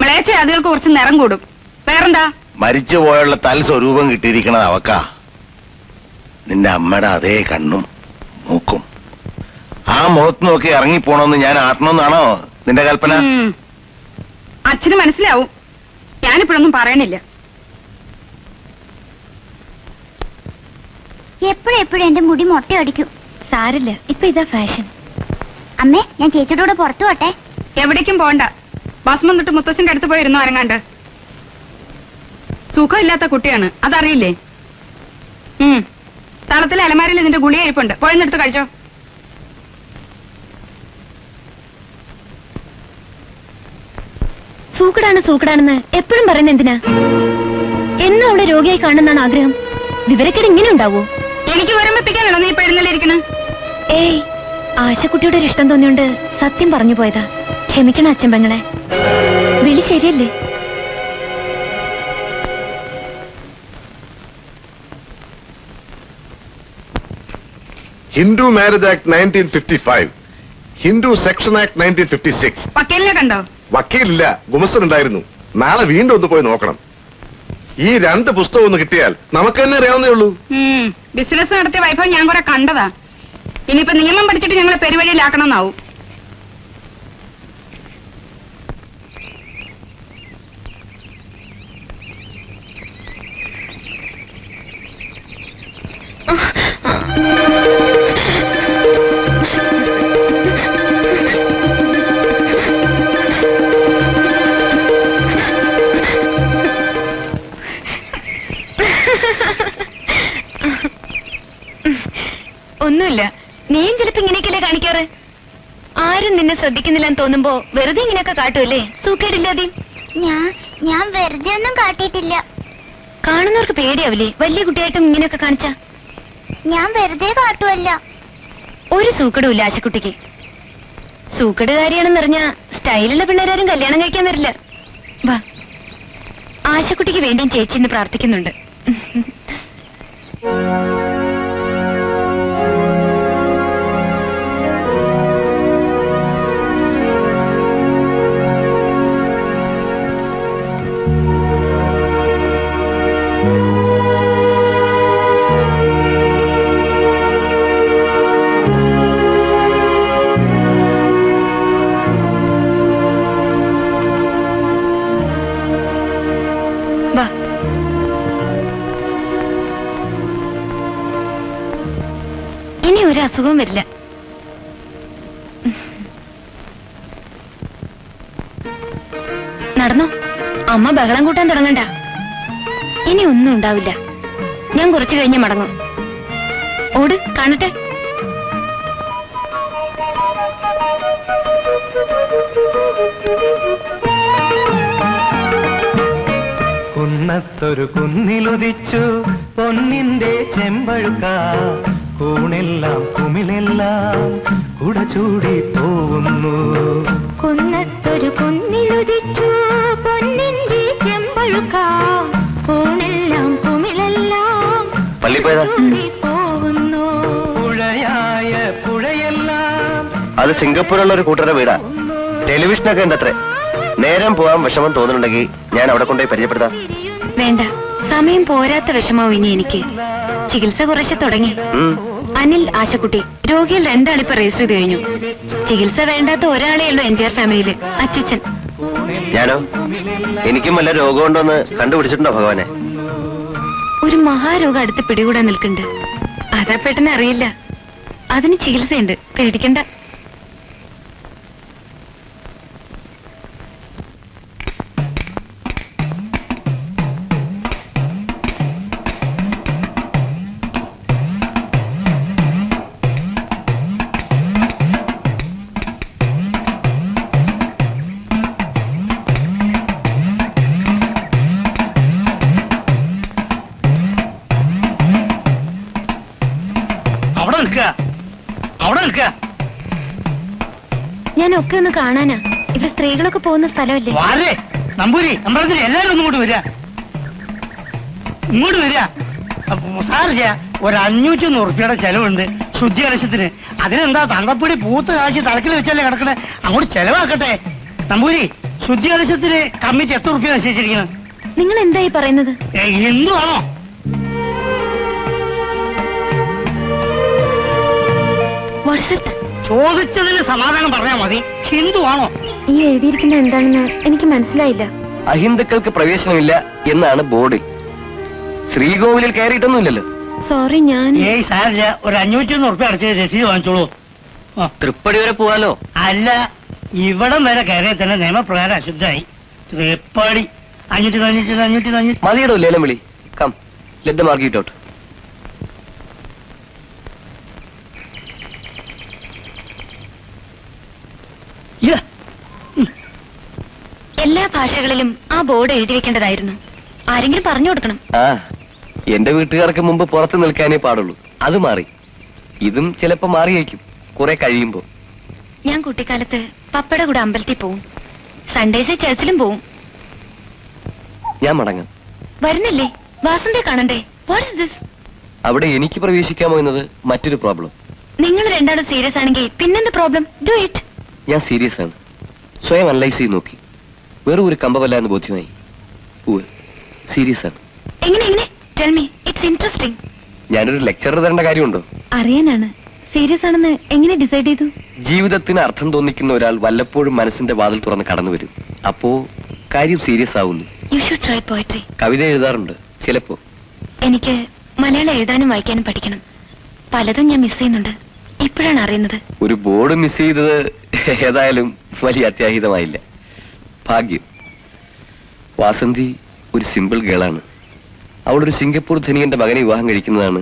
മിളയച്ച അതുകൾക്ക് കുറച്ച് നിറം കൂടും. വേറെന്താ? മരിച്ചുപോയുള്ള തൽ സ്വരൂപം കിട്ടിയിരിക്കണത് അവക്കാ. നിന്റെ അമ്മയുടെ അതേ കണ്ണും മൂക്കും. ആ മുഖത്ത് നോക്കി ഇറങ്ങിപ്പോണമെന്ന് ഞാൻ ആട്ടണമെന്നാണോ നിന്റെ കൽപ്പന? അച്ഛന് മനസ്സിലാവും. ഞാനിപ്പോഴൊന്നും പറയണില്ല. എപ്പോഴെപ്പോഴും എന്റെ മുടി മൊട്ടയടിക്കും. സാരില്ല, ഇപ്പൊ ഇതാ ഫാഷൻ. അമ്മേ, ഞാൻ ചേച്ചിയുടെ കൂടെ പുറത്തു പോട്ടെ? എവിടേക്കും പോണ്ട. ബസ് വന്നിട്ട് മുത്തച്ഛന്റെ അടുത്ത് പോയിരുന്നു അരങ്ങാണ്ട്. സുഖമില്ലാത്ത കുട്ടിയാണ്, അതറിയില്ലേ? തളത്തിലെ അലമാരിൽ ഇതിന്റെ ഗുളിക ഇരിപ്പുണ്ട്, പോയെന്നെടുത്ത് കഴിച്ചോ. സൂക്കടാണെന്ന് എപ്പോഴും പറയുന്ന എന്തിനാ? എന്നും അവളെ രോഗിയായി കാണുന്നതാണ് ആഗ്രഹം. വിവരക്കേട് ഇങ്ങനെ ഉണ്ടാവോ? എനിക്ക് വരമ്പെത്തിക്കാനാണോ നീ ഇപ്പൊ എഴുന്നള്ളിരിക്കണ? ഏയ്, ആശക്കുട്ടിയുടെ ഒരു ഇഷ്ടം തോന്നിയോണ്ട് സത്യം പറഞ്ഞു പോയതാ. ക്ഷമിക്കണം അച്ഛൻ പെങ്ങളെ. വിളി ശരിയല്ലേ? Hindu marriage act 1955, Hindu section act 1956. വക്കീലിനെ കണ്ടോ? വക്കീലില്ല, ഗുമസ്തൻ ഉണ്ടായിരുന്നു. നാളെ വീണ്ടും ഒന്ന് പോയി നോക്കണം. ഈ 2 പുസ്തകം ഒന്ന് കിട്ടിയാൽ നമുക്ക് തന്നെ അറിയാവുന്നേ ഉള്ളൂ. ബിസിനസ് നടത്തിയ വൈഭവം ഞാൻ കുറെ കണ്ടതാ. ഇനിയിപ്പോ നിയമം പഠിച്ചിട്ട് ഞങ്ങളെ പെരുവഴിയിലാക്കണമെന്നാവും. ഒന്നുമില്ല, നീയും ചിലപ്പോ ഇങ്ങനെയൊക്കെയല്ലേ കാണിക്കാറ്. ആരും നിന്നെ ശ്രദ്ധിക്കുന്നില്ലെന്ന് തോന്നുമ്പോ വെറുതെ ഇങ്ങനെയൊക്കെ കാട്ടുമല്ലേ, സൂക്കേടില്ലാതെ. ഞാൻ വെറുതെ ഒന്നും കാട്ടിയിട്ടില്ല. കാണുന്നവർക്ക് പേടിയാവില്ലേ വലിയ കുട്ടിയായിട്ടും ഇങ്ങനെയൊക്കെ കാണിച്ച? ഞാൻ വെറുതെ കാട്ടുമല്ല. ഒരു സൂക്കടുമില്ല ആശക്കുട്ടിക്ക്. സൂക്കടുകാരിയാണെന്നറിഞ്ഞ സ്റ്റൈലുള്ള പിള്ളേരാരും കല്യാണം കഴിക്കാൻ വരില്ല. വാ, ആശക്കുട്ടിക്ക് വേണ്ടിയും ചേച്ചി ഇന്ന് പ്രാർത്ഥിക്കുന്നുണ്ട്. ഇനി ഒരു അസുഖവും വരില്ല. നടന്നോ, അമ്മ ബഹളം കൂട്ടാൻ തുടങ്ങണ്ട. ഇനി ഒന്നും ഉണ്ടാവില്ല. ഞാൻ കുറച്ചു കഴിഞ്ഞ് മടങ്ങും. ഓട്, കാണട്ടെ. കുന്നത്തൊരു കുന്നിലുദിച്ചു പൊന്നിന്റെ ചെമ്പഴുക്ക, കൂണെല്ലാം കുമിളെല്ലാം കുടചൂടി പോവുന്നു. കുന്നത്തൊരു കുന്നിലുദിച്ചു പൊന്നിന്റെ ചെമ്പഴുക്ക, കൂണെല്ലാം കുമിളെല്ലാം പള്ളിപ്പോയതാ പോകുന്നു. പുഴയായ പുഴയെല്ലാം. അത് സിംഗപ്പൂരുള്ള ഒരു കൂട്ടരുടെ വീടാ. ടെലിവിഷനൊക്കെ ഉണ്ടത്രേ. നേരം പോവാൻ വിഷമം തോന്നുന്നുണ്ടെങ്കിൽ ഞാൻ അവിടെ കൊണ്ടുപോയി പരിചയപ്പെടുത്താം. വേണ്ട, സമയം പോരാത്ത വിഷമാവും ഇനി എനിക്ക്. ചികിത്സ കുറച്ച് തുടങ്ങി. അനിൽ, ആശക്കുട്ടി രോഗികൾ 2 ആളിപ്പോ രജിസ്റ്റർ ചെയ്ത് കഴിഞ്ഞു. ചികിത്സ വേണ്ടാത്ത ഒരാളേ ഉള്ളൂ എൻ്റെ ഫാമിലിയില്, അച്ഛൻ. ഞാനോ? എനിക്കും വല്ല രോഗമുണ്ടോന്ന് കണ്ടുപിടിച്ചിട്ടുണ്ടോ ഭഗവാനെ? ഒരു മഹാരോഗം അടുത്ത് പിടികൂടാൻ നിൽക്കുന്നുണ്ട്. അതാ പെട്ടെന്ന് അറിയില്ല. അതിന് ചികിത്സയുണ്ട്, പേടിക്കണ്ട. അവിടെ നിൽക്ക. ഞാനൊക്കെ ഒന്ന് കാണാനാ. ഇവിടെ സ്ത്രീകളൊക്കെ പോകുന്ന സ്ഥലമല്ലേ? വാരേ നമ്പൂരി, അമ്പലത്തിൽ എല്ലാരും ഒന്നും ഇങ്ങോട്ട് വരിക. സാറില്ല, ഒരു 500 ഉറുപ്പിയുടെ ചെലവുണ്ട് ശുദ്ധി കലശത്തിന്. അതിനെന്താ തങ്കപ്പൊടി പൂത്ത് കാശി തലക്കിൽ വെച്ചല്ലേ കിടക്കണേ, അങ്ങോട്ട് ചെലവാക്കട്ടെ. നമ്പൂരി, ശുദ്ധി കലശത്തിന് കമ്മിറ്റി എത്ര ഉറുപ്പിക നിശ്ചയിച്ചിരിക്കണം? നിങ്ങൾ എന്തായി പറയുന്നത്? എന്തുവാണോ? ചോദിച്ചതിന് സമാധാനം പറഞ്ഞാൽ മതി. ഹിന്ദുവാണോ? ഈ എഴുതിയിരിക്കുന്ന എന്താണെന്ന് എനിക്ക് മനസ്സിലായില്ല. അഹിന്ദുക്കൾക്ക് പ്രവേശനമില്ല എന്നാണ് ബോർഡിൽ. ശ്രീകോവിലിൽ കയറിയിട്ടൊന്നുമില്ലല്ലോ. സോറി, ഞാൻ സാറില്ല, ഒരു 501 ഉറുപ്പിക അടച്ച് രസീത് വാങ്ങിച്ചോളൂ. തൃപ്പടി വരെ പോവാലോ? അല്ല, ഇവിടം വരെ കയറിയ തന്നെ നിയമപ്രകാരം അശുദ്ധായി. തൃപ്പടി 500 മതിയിടോ ലേലം വിളി. Come, let the mark it out. എല്ലാ ഭാഷകളിലും ആ ബോർഡ് എഴുതി വെക്കേണ്ടതായിരുന്നു. ആരെങ്കിലും പറഞ്ഞു കൊടുക്കണം. ആ, എന്റെ വീട്ടുകാർക്ക് മുമ്പ് പുറത്ത് നിൽക്കാനേ പാടുള്ളൂ. അത് മാറി. ഇതും ചിലപ്പോ മാറിയേക്കും കുറെ കഴിയുമ്പോ. ഞാൻ കുട്ടിക്കാലത്ത് പപ്പയുടെ കൂടെ അമ്പലത്തിൽ പോവും. സൺഡേസ് ചർച്ചിലും പോവും. ഞാൻ മടങ്ങാം. വരുന്നില്ലേ? വാസന്തയെ കാണണ്ടേ? What's this? അവിടെ എനിക്ക് പ്രവേശിക്കാമോ എന്നത് മറ്റൊരു പ്രോബ്ലം. നിങ്ങൾ രണ്ടാളും സീരിയസ് ആണെങ്കിൽ പിന്നെന്ത് പ്രോബ്ലം? Do it. ഞാൻ സീരിയസ് ആണ്. സ്വയം അനലൈസ് ചെയ്ത് നോക്കി. വെറും ഒരു കമ്പമല്ല എന്ന് ബോധ്യമായി. സീരിയസ് ആണ്. എങ്ങനെ എങ്ങനെ ടെൽ മീ, ഇറ്റ്സ് ഇൻട്രസ്റ്റിംഗ്. ഞാനൊരു ലെക്ചർ തരേണ്ട കാര്യമുണ്ടോ? അറിയാനാണ്. സീരിയസ് ആണെന്ന് എങ്ങനെ ഡിസൈഡ് ചെയ്തു? ജീവിതത്തിന് അർത്ഥം തോന്നിക്കുന്ന ഒരാൾ വല്ലപ്പോഴും മനസ്സിന്റെ വാതിൽ തുറന്ന് കടന്നു വരും. അപ്പോ കാര്യം സീരിയസ് ആവുന്നു. You should try poetry. കവിത എഴുതാറുണ്ട് ചിലപ്പോ. എനിക്ക് മലയാളം എഴുതാനും വായിക്കാനും പഠിക്കണം. പലതും ഞാൻ മിസ് ചെയ്യുന്നുണ്ട്. ഇപ്പോഴാണ് അറിയുന്നത്. ഒരു ബോർഡ് മിസ് ചെയ്തത് ഏതായാലും വലിയ അത്യാഹിതമായില്ല. ഭാഗ്യം. വാസന്തി ഒരു സിമ്പിൾ ഗേളാണ്. അവളൊരു സിംഗപ്പൂർ ധനികന്റെ മകനെ വിവാഹം കഴിക്കുന്നതാണ്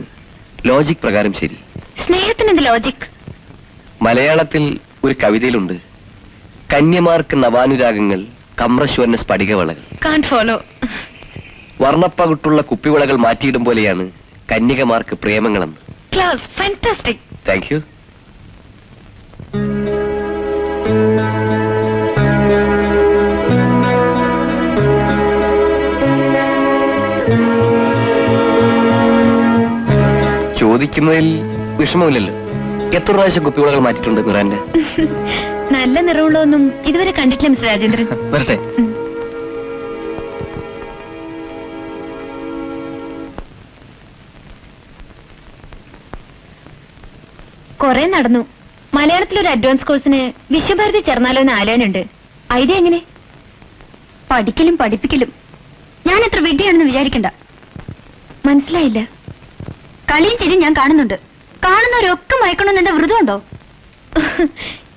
ലോജിക് പ്രകാരം ശരി. സ്നേഹത്തിന് എന്ത് ലോജിക്? മലയാളത്തിൽ ഒരു കവിതയിലുണ്ട്, കന്യമാർക്ക് നവാനുരാഗങ്ങൾ, കമ്രശ്വരന് സ്ഫടികവളകൾ. Can't follow. വർണ്ണപ്പകുട്ടുള്ള കുപ്പിവളകൾ മാറ്റിയിടും പോലെയാണ് കന്യകമാർക്ക് പ്രേമങ്ങളെന്ന്. Class fantastic. Thank you. ചോദിക്കുന്നതിൽ വിഷമമില്ലല്ലോ. എത്ര പ്രാവശ്യം കുപ്പിവളകൾ മാറ്റിയിട്ടുണ്ട് മിറാന്റെ? നല്ല നിറമുള്ളതൊന്നും ഇതുവരെ കണ്ടിട്ടില്ല മിസ്റ്റർ രാജേന്ദ്രൻ. വരട്ടെ. കൊറേ നടന്നു. മലയാളത്തിലൊരു അഡ്വാൻസ് കോഴ്സിന് വിശ്വഭാരതി ചേർന്നാലോ എന്ന് ആലോചനയുണ്ട്. ഐഡിയ എങ്ങനെ? പഠിക്കലും പഠിപ്പിക്കലും. ഞാൻ എത്ര വെഡിയാണെന്ന് വിചാരിക്കണ്ട. മനസ്സിലായില്ല. കളിയും ചിരിയും ഞാൻ കാണുന്നുണ്ട്. കാണുന്നവരൊക്കെ മയക്കണമെന്നെ വ്രതമുണ്ടോ?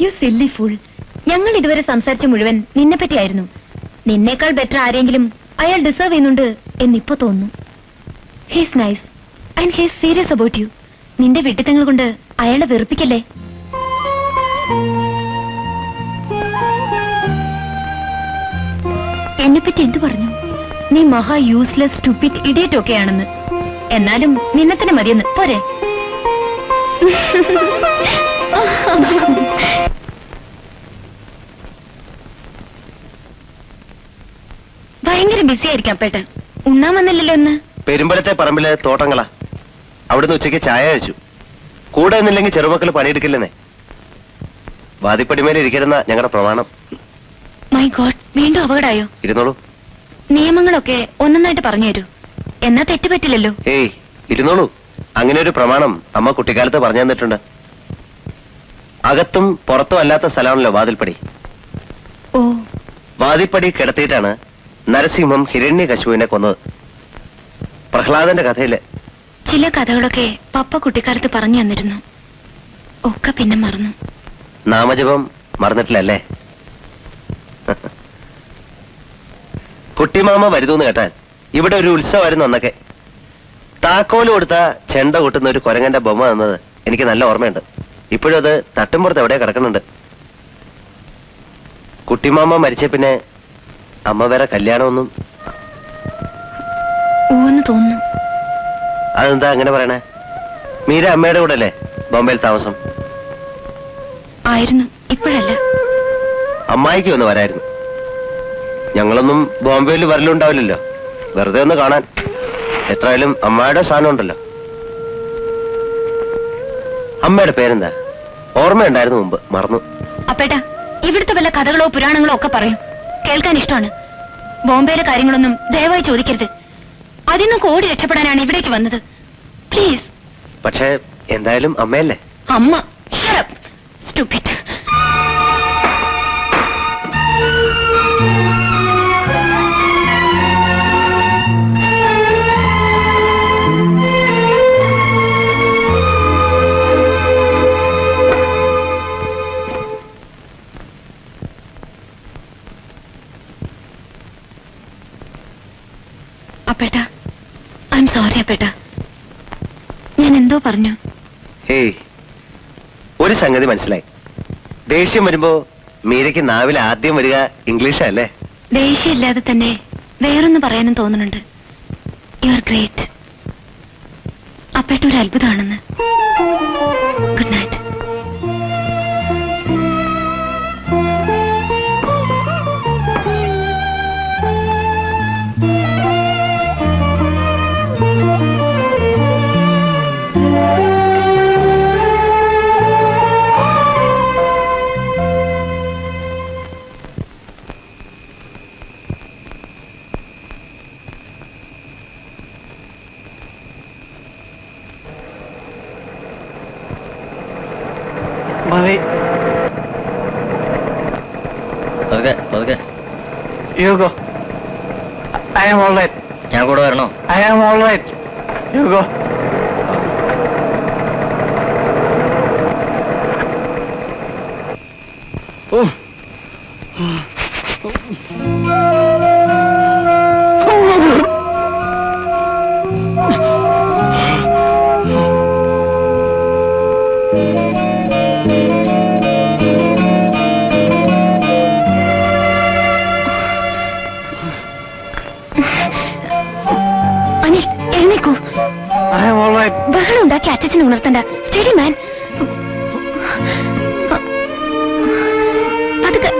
You silly fool. ഞങ്ങൾ ഇതുവരെ സംസാരിച്ച മുഴുവൻ നിന്നെ പറ്റിയായിരുന്നു. നിന്നേക്കാൾ ബെറ്റർ ആരെങ്കിലും അയാൾ ഡിസേർവ് ചെയ്യുന്നുണ്ട് എന്നിപ്പോ തോന്നുന്നു. He's nice and he's serious about you. നിന്റെ വിഡിത്തങ്ങൾ കൊണ്ട് അയാളെ വെറുപ്പിക്കല്ലേ. എന്നെപ്പറ്റി എന്തു പറഞ്ഞു? നീ മഹാ യൂസ്ലെസ് സ്റ്റുപ്പിഡ് ഇഡിയറ്റ് ഒക്കെയാണെന്ന്. എന്നാലും നിന്നെ തന്നെ മതിയെന്ന് പോരെ? ഭയങ്കര ബിസി ആയിരിക്കാം പേട്ടൻ. ഉണ്ണാൻ വന്നില്ലല്ലോ ഇന്ന്. പെരുമ്പലത്തെ പറമ്പിലെ തോട്ടങ്ങളാ. അവിടുന്ന് ഉച്ചയ്ക്ക് ചായ കഴിച്ചു. കൂടെ നിന്നില്ലെങ്കിൽ ചെറുമക്കൾ പണിയെടുക്കില്ലെന്നേ. വാദിപ്പടിമേലെ ഇരിക്കരുന്ന ഞങ്ങളുടെ പ്രമാണം. മൈ ഗോഡ്, വീണ്ടും അപകടമായോ? ഇരുന്നോളൂ. നിയമങ്ങളൊക്കെ ഒന്നൊന്നായിട്ട് പറഞ്ഞു തരൂ. എന്നാ തെറ്റുപറ്റില്ലല്ലോ. ഏയ് ഇരുന്നോളൂ. അങ്ങനെ ഒരു പ്രമാണം അമ്മ കുട്ടിക്കാലത്ത് പറഞ്ഞു തന്നിട്ടുണ്ട്. അകത്തും പുറത്തും അല്ലാത്ത സ്ഥലമാണല്ലോ വാതിൽപ്പടി. ഓ. വാതിൽപ്പടി കിടത്തിയിട്ടാണ് നരസിംഹം ഹിരണ്യകശുവിനെ കൊന്നത്. പ്രഹ്ലാദന്റെ കഥയില്. ചില കഥകളൊക്കെ പപ്പ കുട്ടിക്കാലത്ത് പറഞ്ഞു തന്നിരുന്നു. ഒക്കെ പിന്നെ മറന്നു. നാമജപം മറന്നിട്ടില്ലല്ലേ? കുട്ടിമാമ വരുതൂന്ന് കേട്ടാൽ ഇവിടെ ഒരു ഉത്സവമായിരുന്നു അന്നൊക്കെ. താക്കോല് കൊടുത്ത ചെണ്ട കൊട്ടുന്ന ഒരു കുരങ്ങന്റെ ബൊമ്മ തന്നത് എനിക്ക് നല്ല ഓർമ്മയുണ്ട്. ഇപ്പോഴും അത് തട്ടുംപുറത്ത് എവിടെ കിടക്കുന്നുണ്ട്. കുട്ടിമാമ മരിച്ച പിന്നെ അമ്മ വേറെ കല്യാണമൊന്നും. ഓന്ന് തോന്നുന്നു. അതെന്താ അങ്ങനെ പറയണേ? മീര അമ്മയുടെ കൂടെ അല്ലേ ബോംബെയിൽ താമസം? ആയിരുന്നു, ഇപ്പോഴല്ല. അമ്മായിക്ക് ഒന്ന് വരായിരുന്നു. ഞങ്ങളൊന്നും ബോംബെയിൽ വരലുണ്ടാവില്ലല്ലോ. വെറുതെ ഒന്ന് കാണാൻ. എത്രയായാലും അമ്മയുടെ സ്ഥാനം ഉണ്ടല്ലോ. അമ്മയുടെ പേരെന്താ? ഓർമ്മയുണ്ടായിരുന്നു മുമ്പ്, മറന്നു. അപ്പേട്ടാ, ഇവിടുത്തെ വല്ല കഥകളോ പുരാണങ്ങളോ ഒക്കെ പറയും. കേൾക്കാൻ ഇഷ്ടമാണ്. ബോംബെയിലെ കാര്യങ്ങളൊന്നും ദയവായി ചോദിക്കരുത്. അതിൽ നിന്ന് ഓടി രക്ഷപ്പെടാനാണ് ഇവിടേക്ക് വന്നത്. പ്ലീസ്. പക്ഷേ എന്തായാലും അമ്മയല്ലേ? അമ്മ. Stupid. അപ്പേട്ടാ, ഐ എം സോറി അപ്പേട്ടാ. ഞാൻ എന്തോ പറഞ്ഞു. ഏയ്, ഒരു സംഗതി മനസ്സിലായി. ദേഷ്യം വരുമ്പോ മീരയ്ക്ക് നാവിൽ ആദ്യം വരിക ഇംഗ്ലീഷാ അല്ലേ? ദേഷ്യമില്ലാതെ തന്നെ വേറൊന്ന് പറയാനും തോന്നുന്നുണ്ട്. You are great. അപ്പേട്ട ഒരു അത്ഭുതമാണെന്ന്. Good night. മതി. You go. I am all right. ഞാൻ കൂടെ വരണോ? I am all right. You go. Oh. Anil എഴുന്നേക്കൂ. I am all right. ബഹളം ഉണ്ടാക്കി അച്ഛനെ ഉണർത്തണ്ട. സ്റ്റഡി മാൻ. പതുക്കെ.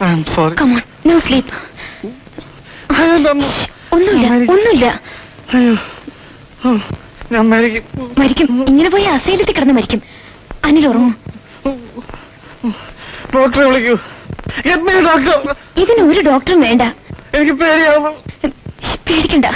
I'm sorry. Come on, no sleep. ഒന്നുമില്ല. ഞാൻ മരിക്കും. മരിക്കും. ഇങ്ങനെ പോയി അസൈലത്തിൽ കിടന്ന് മരിക്കും. അനിൽ ഉറങ്ങും. ഡോക്ടറെ വിളിക്കൂ. ഡോക്ടർ. ഇതിന് ഒരു ഡോക്ടറും വേണ്ട. എനിക്ക് പേടിയാവുന്നു. പേടിക്കണ്ട.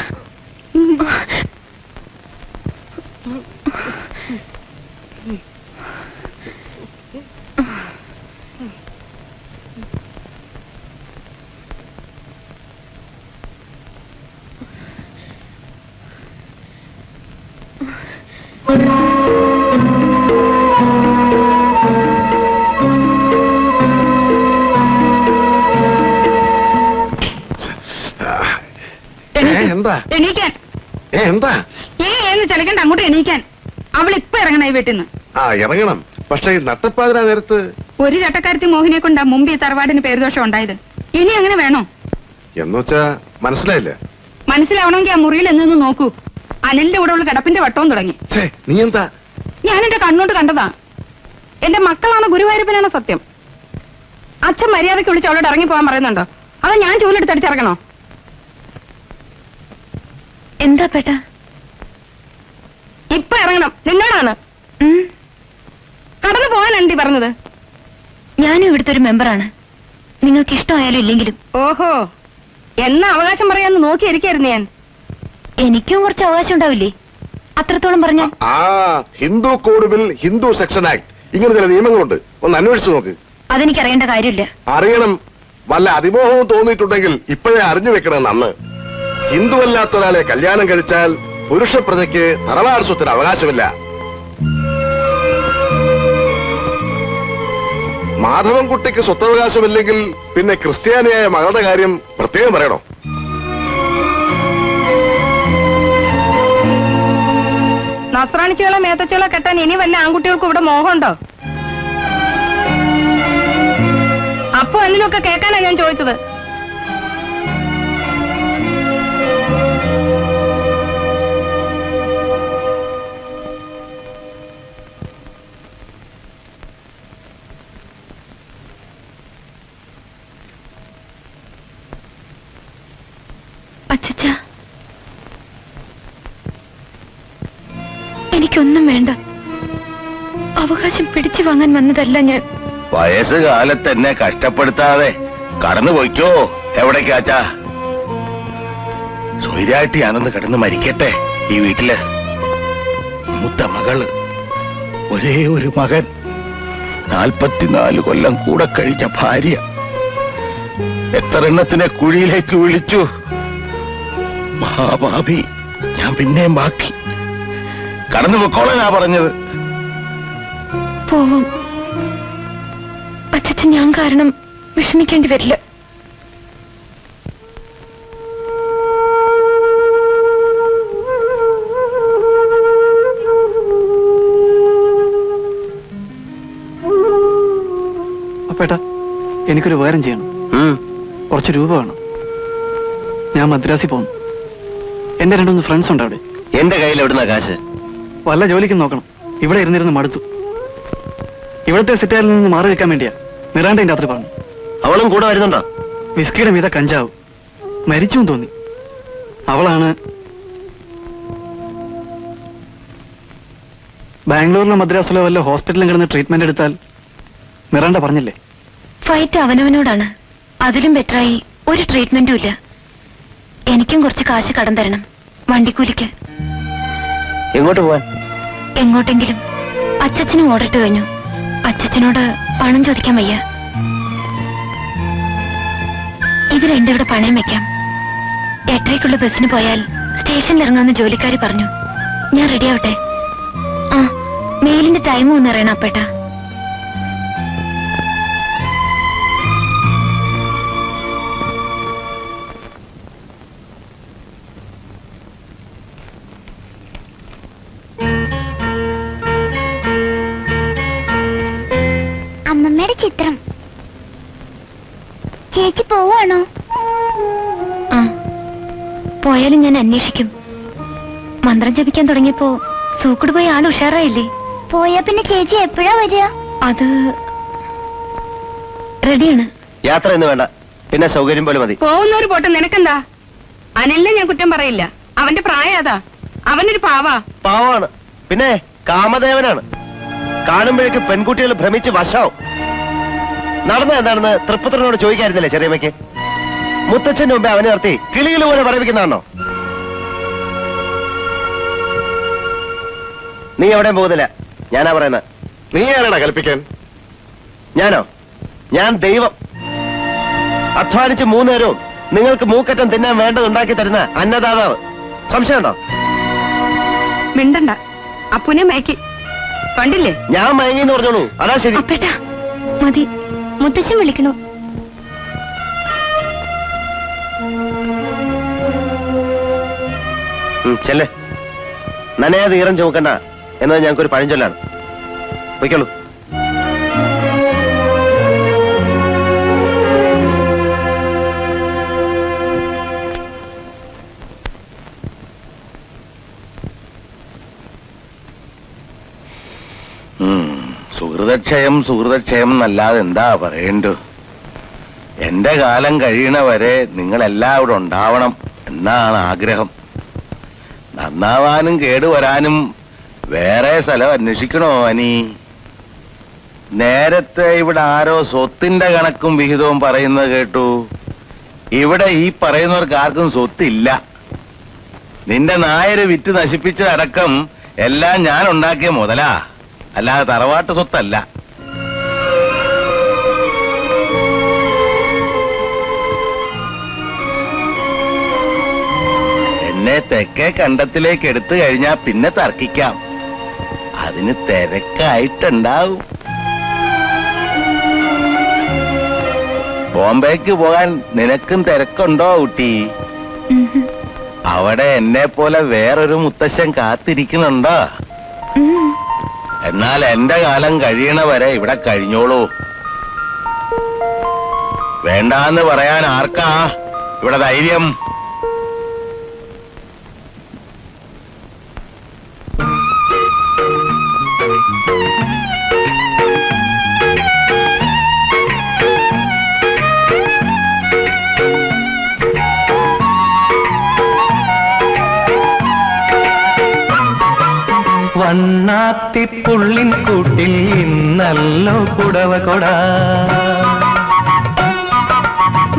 എന്താ എണീക്കാൻ. എന്താ എന്ന് ചലിക്കണ്ട, അങ്ങോട്ട് എണീക്കാൻ. അവൾ ഇപ്പൊ ഇറങ്ങണ ഈ വീട്ടിൽ നിന്ന്. ആ ഇറങ്ങണം. പക്ഷെ ഈ നട്ടപ്പാതിരാ നേരത്ത് ഒരു ചട്ടക്കാരത്തി മോഹിനെ കൊണ്ടാ മുമ്പ് ഈ തറവാടിന് പേരുദോഷം ഉണ്ടായത്. ഇനി അങ്ങനെ വേണോ? എന്നുവെച്ചാ മനസ്സിലായില്ല. മനസ്സിലാവണമെങ്കിൽ ആ മുറിയിൽ എന്നൊന്ന് നോക്കൂ. അനിലിന്റെ കൂടെ ഉള്ള കിടപ്പിന്റെ വട്ടവും തുടങ്ങി. നീ എന്താ? ഞാൻ എന്റെ കണ്ണോട്ട് കണ്ടതാ. എന്റെ മക്കളാണ് ഗുരുവായൂരപ്പനാണ് സത്യം. അച്ഛൻ മര്യാദയ്ക്ക് വിളിച്ച് അവളോട് ഇറങ്ങി പോകാൻ പറയുന്നുണ്ടോ? അത് ഞാൻ ചൂലെടുത്ത് അടിച്ചിറങ്ങണോ? എന്താ പേട്ട? ഇപ്പൊ ഇറങ്ങണം. നിങ്ങളാണ് കടന്നു പോകാനുണ്ടി പറഞ്ഞത്. ഞാനും ഇവിടുത്തെ ഒരു മെമ്പറാണ്. നിങ്ങൾക്ക് ഇഷ്ടമായാലും ഇല്ലെങ്കിലും. ഓഹോ, എന്നാ അവകാശം പറയാന്ന് നോക്കിയിരിക്കായിരുന്നു ഞാൻ. എനിക്കും കുറച്ച് അവകാശം ഉണ്ടാവില്ലേ? അത്രത്തോളം പറഞ്ഞ Hindu code bill, Hindu section act, ഇങ്ങനെ ചില നിയമങ്ങളുണ്ട്. ഒന്ന് അന്വേഷിച്ചു നോക്ക്. അതെനിക്കറിയേണ്ട കാര്യമില്ല. അറിയണം. വല്ല അതിമോഹവും തോന്നിയിട്ടുണ്ടെങ്കിൽ ഇപ്പോഴേ അറിഞ്ഞു വെക്കണം. അന്ന് ഹിന്ദുവല്ലാത്ത ഒരാളെ കല്യാണം കഴിച്ചാൽ പുരുഷ പ്രജയ്ക്ക് തറവാട് സ്വത്തിന് അവകാശമില്ല. മാധവൻകുട്ടിക്ക് സ്വത്തവകാശമില്ലെങ്കിൽ പിന്നെ ക്രിസ്ത്യാനിയായ മകളുടെ കാര്യം പ്രത്യേകം പറയണോ? നസ്രാണിച്ചുകളെ മേത്തച്ചുകളെ കെട്ടാൻ ഇനി വല്ല ആൺകുട്ടികൾക്കും ഇവിടെ മോഹമുണ്ടോ? അപ്പൊ എന്നിലൊക്കെ കേൾക്കാനാ ഞാൻ ചോദിച്ചത്. അച്ഛാ, എനിക്കൊന്നും വേണ്ട. അവകാശം പിടിച്ചു വാങ്ങാൻ വന്നതല്ല ഞാൻ. വയസ്സുകാലത്ത് എന്നെ കഷ്ടപ്പെടുത്താതെ കടന്നു പോയിക്കോ. എവിടേക്കാച്ചാ? സ്വൈരായിട്ട് ഞാനൊന്ന് കിടന്ന് മരിക്കട്ടെ ഈ വീട്ടില്. മൂത്ത മകള്, ഒരേ ഒരു മകൻ, 44 കൊല്ലം കൂടെ കഴിച്ച ഭാര്യ, എത്ര എണ്ണത്തിനെ കുഴിയിലേക്ക് വിളിച്ചു. മഹാഭാവി ഞാൻ പിന്നെയും ബാക്കി. കടന്നു പൊക്കോളാ പറഞ്ഞത്. പോവും. അച്ഛൻ ഞാൻ കാരണം വിഷമിക്കേണ്ടി വരില്ല. എനിക്കൊരു ഉപകാരം ചെയ്യണം. കുറച്ച് രൂപ വേണം. ഞാൻ മദ്രാസിൽ പോകുന്നു. എന്റെ 2-3 ഫ്രണ്ട്സ് ഉണ്ട് അവിടെ. എന്റെ കയ്യിൽ എവിടുന്ന കാശ്? വല്ല ജോലിക്കും നോക്കണം. ഇവിടെ ഇരുന്നിരുന്ന് മടുത്തു. ഇവിടുത്തെ സിറ്റാരിൽ നിന്ന് മാറി വെക്കാൻ വേണ്ടിയാ മിറാണ്ടയും രാത്രി പറഞ്ഞു. അവളും കൂടെ വരുന്നുണ്ടോ? വിസ്കിയുടെ മീത കഞ്ചാവ്. മരിച്ചു തോന്നി. അവളാണ് ബാംഗ്ലൂരിലോ മദ്രാസിലോ വല്ല ഹോസ്പിറ്റലിലും കിടന്ന് ട്രീറ്റ്മെന്റ് എടുത്താൽ മിറാണ്ട പറഞ്ഞില്ലേ? ഫൈറ്റ് അവനവനോടാണ്. അതിലും ബെറ്ററായി ഒരു ട്രീറ്റ്മെന്റും ഇല്ല. എനിക്കും കുറച്ച് കാശ് കടം തരണം, വണ്ടിക്കൂലിക്ക്. എങ്ങോട്ട് പോവാൻ? എങ്ങോട്ടെങ്കിലും. അച്ചച്ചനും ഓർഡർ ഇട്ട് കഴിഞ്ഞു. അച്ചച്ചനോട് പണം ചോദിക്കാൻ വയ്യ. ഇത് രണ്ടും ഇവിടെ പണയം വെക്കാം. 8:30-ക്കുള്ള ബസ്സിന് പോയാൽ സ്റ്റേഷനിൽ ഇറങ്ങാമെന്ന് ജോലിക്കാരി പറഞ്ഞു. ഞാൻ റെഡി ആവട്ടെ? ആ, മെയിലിന്റെ ടൈം ഒന്ന് അറിയണം അപ്പേട്ടാ. അമ്മമ്മയുടെ ചിത്രം. ചേച്ചി പോവാണോ? ആ, പോയാലും ഞാൻ അന്വേഷിക്കും. മന്ത്രം ജപിക്കാൻ തുടങ്ങിയപ്പോ സൂക്കട് പോയ ആൾ ഉഷാറായില്ലേ? പോയാ പിന്നെ ചേച്ചി എപ്പോഴാ വരിക? അത് റെഡിയാണ്. യാത്ര എന്ന് വേണ്ട, പിന്നെ സൗകര്യം പോലെ മതി. പോകുന്നവര് പോട്ടെ, നിനക്കെന്താ? അനിലിനെ ഞാൻ കുറ്റം പറയില്ല. അവന്റെ പ്രായം അതാ. അവനൊരു പാവാ. പാവാണ്, പിന്നെ കാമദേവനാണ്. കാണുമ്പോഴേക്ക് പെൺകുട്ടികൾ ഭ്രമിച്ച് വശാവും. നടന്ന എന്താണെന്ന് തൃപ്പത്തിനോട് ചോദിക്കായിരുന്നില്ലേ ചെറിയമ്മയ്ക്ക്? മുത്തച്ഛന്റെ മുമ്പേ അവനെ നിർത്തി കിളികൾ പോലെ പറയിപ്പിക്കുന്നതാണോ? നീ എവിടെയും പോകുന്നില്ല, ഞാനാ പറയുന്നത്. നീ ആരാടാ കൽപ്പിക്കാൻ? ഞാനോ? ഞാൻ ദൈവം. അധ്വാനിച്ച് 3 നേരവും നിങ്ങൾക്ക് മൂക്കറ്റം തിന്നാൻ വേണ്ടത് ഉണ്ടാക്കി തരുന്ന അന്നദാതാവ്. സംശയമുണ്ടോ? മിണ്ടണ്ട. അപ്പുനെ മയക്കി കണ്ടില്ലേ? ഞാൻ മയങ്ങിന്ന് പറഞ്ഞോളൂ, അതാ ശരി. അപ്പേട്ടാ മതി, മുത്തശ്ശൻ വിളിക്കണു. ചെല്ലേ, നനയാതെ ഈറം ചുമക്കണ്ട എന്നത് ഞങ്ങൾക്കൊരു പഴഞ്ചൊല്ലാണ്. വയ്ക്കുള്ളൂ. സുഹൃതക്ഷയം എന്നല്ലാതെ എന്താ പറയണ്ടു. എന്റെ കാലം കഴിയണവരെ നിങ്ങളെല്ലാം ഉണ്ടാവണം എന്നാണ് ആഗ്രഹം. നന്നാവാനും കേടുവരാനും വേറെ സ്ഥലം അന്വേഷിക്കണോ അനി? നേരത്തെ ഇവിടെ ആരോ സ്വത്തിന്റെ കണക്കും വിഹിതവും പറയുന്നത് കേട്ടു. ഇവിടെ ഈ പറയുന്നവർക്ക് ആർക്കും സ്വത്തില്ല. നിന്റെ നായര് വിറ്റ് നശിപ്പിച്ചതടക്കം എല്ലാം ഞാൻ ഉണ്ടാക്കിയ മുതലാ, അല്ലാതെ തറവാട്ട് സ്വത്തല്ല. എന്നെ തെക്കേ കണ്ടത്തിലേക്ക് എടുത്തു കഴിഞ്ഞാ പിന്നെ തർക്കിക്കാം. അതിന് തിരക്കായിട്ടുണ്ടാവും. ബോംബേക്ക് പോകാൻ നിനക്കും തിരക്കുണ്ടോ ഊട്ടി? അവിടെ എന്നെ പോലെ വേറൊരു മുത്തശ്ശൻ കാത്തിരിക്കുന്നുണ്ടോ? എന്നാൽ എന്റെ കാലം കഴിയണവരെ ഇവിടെ കഴിഞ്ഞോളൂ. വേണ്ടാന്ന് പറയാൻ ആർക്കാ ഇവിടെ ധൈര്യം? വണ്ണാത്തിപ്പുള്ളിൻ കൂട്ടിൽ ഇന്നല്ലോ കുടവ കൊട.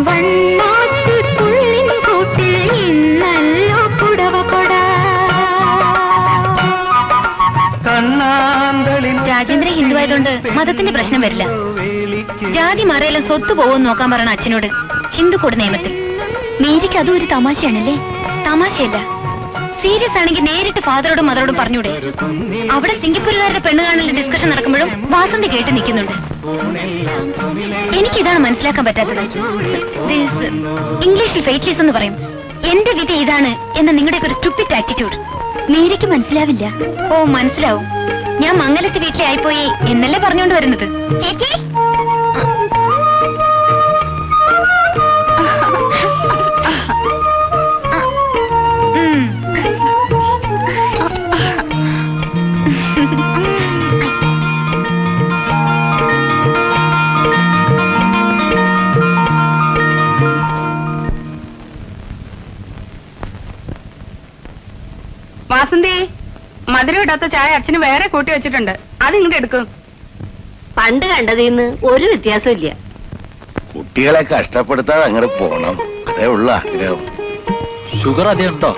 വണ്ണാത്തിപ്പുള്ളിൻ കൂട്ടിൽ ഇന്നല്ലോ കുടവ കൊട. കണ്ണാന്തളിൻ രാജേന്ദ്രൻ ഹിന്ദു ആയതുകൊണ്ട് മതത്തിന്റെ പ്രശ്നം വരില്ല. ജാതി മറയെല്ലാം സ്വത്ത് പോകുമെന്ന് നോക്കാൻ പറയണ അച്ഛനോട് ഹിന്ദു കൂടെ നിയമത്തിൽ. മേരിക്ക് അതും ഒരു തമാശയാണല്ലേ? തമാശയല്ല, സീരിയസ് ആണെങ്കിൽ നേരിട്ട് ഫാദറോടും മദറോടും പറഞ്ഞൂടെ? അവിടെ സിംഗപ്പൂരുകാരുടെ പെണ്ണ് കാണലിന്റെ ഡിസ്കഷൻ നടക്കുമ്പോഴും വാസന്തി കേട്ട് നിൽക്കുന്നുണ്ട്. എനിക്കിതാണ് മനസ്സിലാക്കാൻ പറ്റാത്തത്. ഇംഗ്ലീഷിൽ ഫെയ്റ്റ്ലെസ് എന്ന് പറയും. എന്റെ വിധി ഇതാണ് എന്ന നിങ്ങളുടെ ഒരു സ്റ്റുപ്പിഡ് ആറ്റിറ്റ്യൂഡ് മേരിക്ക് മനസ്സിലാവില്ല. ഓ, മനസ്സിലാവും. ഞാൻ മംഗലത്ത് വീട്ടിലെ ആയിപ്പോയി എന്നല്ലേ പറഞ്ഞുകൊണ്ട് വരുന്നത്. ചേച്ചി വാസന്തി, മധുരം ഇടാത്ത ചായ അച്ഛന് വേറെ കൂട്ടി വെച്ചിട്ടുണ്ട്, അത് ഇങ്ങോട്ട് എടുക്കും. പണ്ട് കണ്ടതിന്ന് ഒരു വ്യത്യാസവും ഇല്ല. കുട്ടികളെ കഷ്ടപ്പെടുത്താതെ അങ്ങോട്ട് പോണം, അതേ ഉള്ള ആഗ്രഹം. ഷുഗർ അധികം ഉണ്ടോ?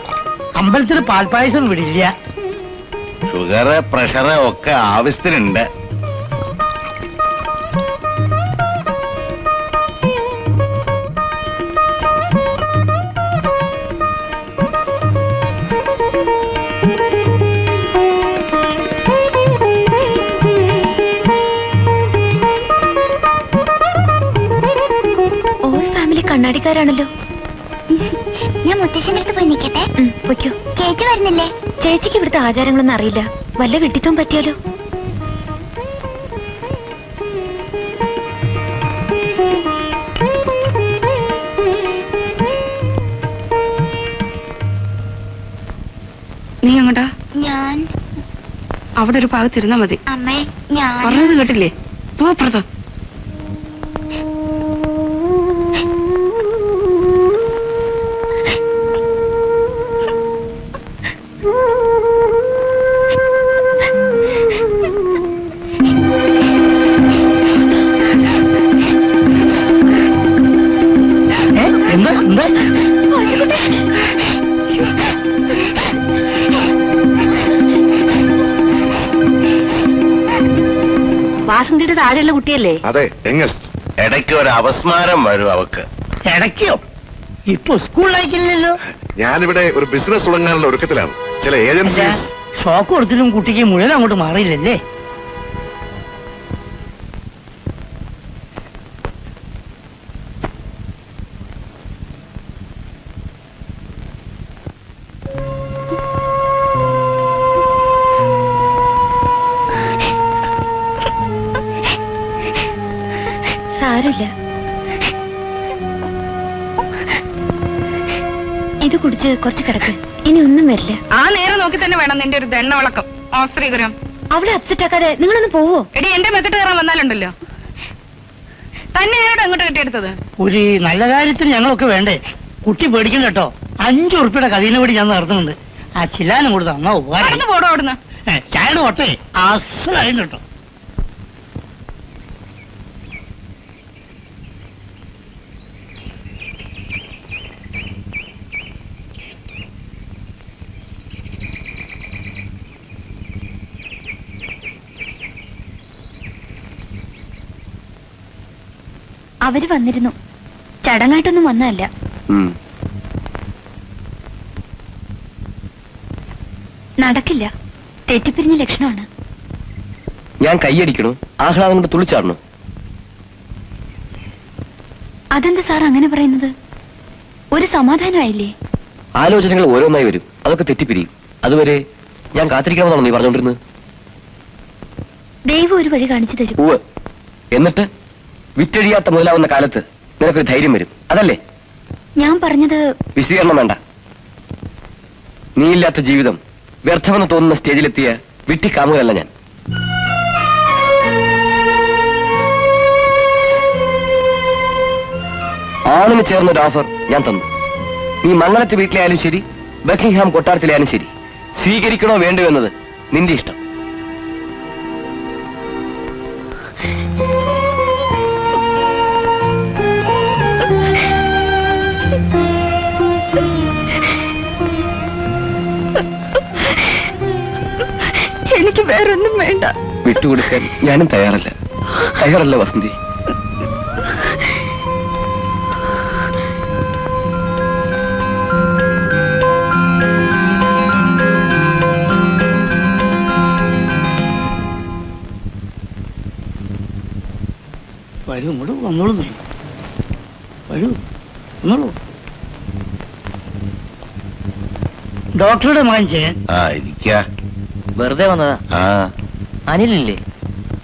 അമ്പലത്തിൽ പാൽപ്പായസം വിടില്ല. ഷുഗറ് പ്രഷറ് ഒക്കെ ആവശ്യത്തിനുണ്ട്. കണ്ണാടിക്കാരാണല്ലോ. ഞാൻ മുത്തശ്ശന്റെ അടുത്ത് പോയി നിൽക്കട്ടെ. പൊയ്ക്കോ. ചേച്ചി വരുന്നില്ലേ? ചേച്ചിക്ക് ഇവിടുത്തെ ആചാരങ്ങളൊന്നും അറിയില്ല. വല്ല വിട്ടിത്തവും പറ്റിയാലോ? നീ അങ്ങോട്ടാ? ഞാൻ അവിടെ ഒരു ഭാഗത്തിരുന്നാ മതി. അമ്മേ, ഞാൻ പറഞ്ഞത് കേട്ടില്ലേ? പോപ്പുറത്ത്. എന്താ എന്താ വാസന്തിയുടെ താഴെയുള്ള കുട്ടിയല്ലേ? അതെ, യങ്ങസ്റ്റ്. ഇടയ്ക്ക് ഒരു അപസ്മാരം വരും അവക്ക്. ഇടയ്ക്കോ? ഇപ്പൊ സ്കൂളിലേക്കില്ലല്ലോ. ഞാനിവിടെ ഒരു ബിസിനസ് തുടങ്ങാനുള്ള ഒരുക്കത്തിലാണ്. ചില ഏജൻസീസ് ഷോക്ക് കൊടുത്തിട്ടും കുട്ടിക്ക് മുഴുവൻ അങ്ങോട്ട് മാറിയില്ലല്ലേ? സാരമില്ല, ഇത് കുടിച്ച് കുറച്ച് കിടക്ക്, ഇനി ഒന്നും വരില്ല. ആ നേരം നോക്കി തന്നെ വേണം നിന്റെ ഒരു ദണ്ണവളക്കം. ആശ്രീകരം അവളെ അപ്സെറ്റ് ആക്കാതെ നിങ്ങളൊന്ന് പോവോ? എടി, എന്റെ മെത്തിട്ട് കയറാൻ വന്നാലുണ്ടല്ലോ. തന്നെ ആരോട് അങ്ങോട്ട് കെട്ടിയെടുത്തത്? ഒരു നല്ല കാര്യത്തിന് ഞങ്ങളൊക്കെ വേണ്ടേ? കുട്ടി പേടിക്കണ്ട കേട്ടോ. 5 ഉറുപ്പിയുടെ കഥീനെ കൂടി ഞാൻ നടത്തുന്നുണ്ട്. ആ ചില്ലാനും കൂടി തന്നാ ഉപകാരം. അവിടുന്ന് പോടോ അവിടുന്ന്. ചായയുടെ ഒട്ടേ അസലായും കേട്ടോ. അവര് വന്നിരുന്നു, ചടങ്ങായിട്ടൊന്നും വന്നതല്ല. നടക്കില്ല, തെറ്റിപ്പിരിഞ്ഞ ലക്ഷണമാണ്. ഞാൻ കൈയടിക്കണു, ആഹ്ലാദം കൊണ്ട് തുള്ളിച്ചാടണു. അതെന്താ സാർ അങ്ങനെ പറയുന്നത്? ഒരു സമാധാനമായില്ലേ? ആലോചനകൾ ഓരോന്നായി വരും, അതൊക്കെ തെറ്റിപ്പിരിയും. അതുവരെ ഞാൻ കാത്തിരിക്കാമെന്നാണോ നീ പറഞ്ഞോണ്ടിരുന്നത്? ദൈവം ഒരു വഴി കാണിച്ചു തരും. ഉവ്വ്. എന്നിട്ട് വിറ്റഴിയാത്ത മുതലാവുന്ന കാലത്ത് നിനക്കൊരു ധൈര്യം വരും, അതല്ലേ? ഞാൻ പറഞ്ഞത് വിശദീകരണം വേണ്ട. നീയില്ലാത്ത ജീവിതം വ്യർത്ഥമെന്ന് തോന്നുന്ന സ്റ്റേജിലെത്തിയ വിട്ടിക്കാമുകയല്ല ഞാൻ. ആണിന് ചേർന്നൊരു ഓഫർ ഞാൻ തന്നു. നീ മംഗലത്തെ വീട്ടിലായാലും ശരി, ബക്കിംഗ്ഹാം കൊട്ടാരത്തിലായാലും ശരി, സ്വീകരിക്കണോ വേണ്ടോ എന്നത് നിന്റെ ഇഷ്ടം. എനിക്ക് വേറൊന്നും വേണ്ട. വിട്ടുകൊടുക്കാൻ ഞാനും തയ്യാറല്ല വസന്തി. വരൂ, ഇങ്ങോട്ട് വന്നോളൂ. വരൂ, വന്നോളൂ. ഡോക്ടറുടെ മകൻ ചെയ്യാൻ വെറുതെ വന്നതാ. അനിലില്ലേ?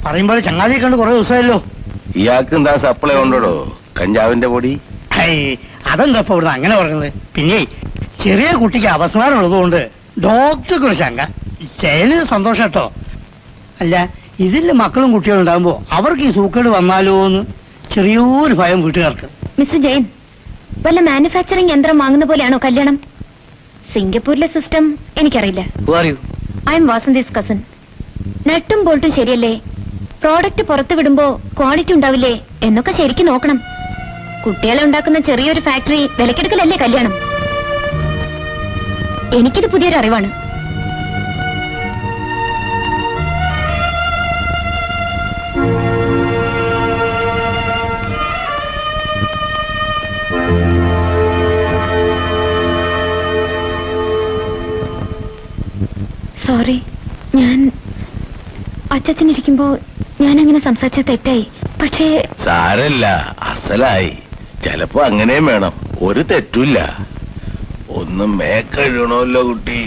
പറയുമ്പോൾ ചങ്ങാതിയെ കണ്ട് കുറെ ദിവസമായല്ലോ. ഇയാൾക്ക് എന്താ സപ്ലൈ ഉണ്ടോ കഞ്ചാവിന്റെ പൊടി? അതെന്താ ഇപ്പൊ ഇവിടുന്ന് അങ്ങനെ പറഞ്ഞത്? പിന്നെ ചെറിയ കുട്ടിക്ക് അപസ്മാരം ഉള്ളതുകൊണ്ട് ഡോക്ടർക്ക് ഒരു ശങ്ക. ചേന് സന്തോഷം കേട്ടോ. അല്ല, ഇതില് മക്കളും കുട്ടികളും ഉണ്ടാകുമ്പോ അവർക്ക് ഈ സൂക്കേട് വന്നാലോ എന്ന് ചെറിയൊരു ഭയം വീട്ടുകാർക്ക്. മിസ്റ്റർ ജയൻ, വല്ല മാനുഫാക്ചറിംഗ് യന്ത്രം വാങ്ങുന്ന പോലെയാണോ കല്യാണം? സിംഗപ്പൂരിലെ സിസ്റ്റം എനിക്കറിയില്ല. Who are you? I am Vasanthi's cousin. നട്ടും ബോൾട്ടും ശരിയല്ലേ, പ്രോഡക്റ്റ് പുറത്തു വിടുമ്പോ ക്വാളിറ്റി ഉണ്ടാവില്ലേ എന്നൊക്കെ ശരിക്കും നോക്കണം. കുട്ടികളെ ഉണ്ടാക്കുന്ന ചെറിയൊരു ഫാക്ടറി വിലക്കെടുക്കലല്ലേ കല്യാണം. എനിക്കിത് പുതിയൊരു അറിവാണ്. സോറി, ഞാൻ അച്ഛനിരിക്കുമ്പോ ഞാൻ അങ്ങനെ സംസാരിച്ച തെറ്റായി. പക്ഷേ സാരല്ല, അസലായി. ചിലപ്പോ അങ്ങനെയും വേണം, ഒരു തെറ്റുമില്ല. ഒന്നും മേക്കഴുകണമല്ലോ കുട്ടി.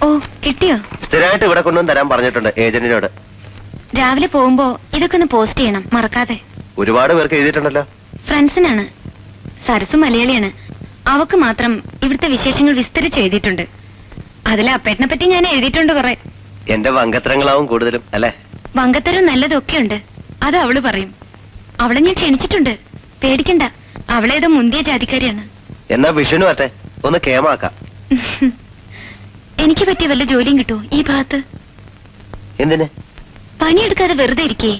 ഓ, കിട്ടിയോ? സ്ഥിരമായിട്ട് ഇവിടെ കൊണ്ടുവന്ന് തരാൻ പറഞ്ഞിട്ടുണ്ട് ഏജന്റിനോട്. രാവിലെ പോകുമ്പോ ഇതൊക്കെ ഒന്ന് പോസ്റ്റ് ചെയ്യണം, മറക്കാതെ. ഒരുപാട് പേർക്ക് എഴുതിയിട്ടുണ്ടല്ലോ. ഫ്രണ്ട്സിനാണ്. സരസു മലയാളിയാണ്. അവക്ക് മാത്രം ഇവിടുത്തെ വിശേഷങ്ങൾ വിസ്തരിച്ച് എഴുതിയിട്ടുണ്ട്. അതിൽ അപ്പേട്ടനെ പറ്റി ഞാൻ എഴുതിയിട്ടുണ്ട് കുറെ. എന്റെ വങ്കത്തരങ്ങളാവും കൂടുതലും അല്ലേ? വങ്കത്തരം നല്ലതൊക്കെ ഉണ്ട്, അത് അവള് പറയും. അവളെ ഞാൻ ക്ഷണിച്ചിട്ടുണ്ട്, പേടിക്കണ്ട. അവളേതോ മുന്തിയ ജാതിക്കാരിയാണ്. എന്നാ വിഷുവിന് പറ്റേ ഒന്ന് കേമാക്കാം. എനിക്ക് പറ്റിയ വല്ല ജോലിയും കിട്ടുമോ ഈ ഭാഗത്ത്? എന്തിന്? പണിയെടുക്കാതെ വെറുതെ ഇരിക്കേ,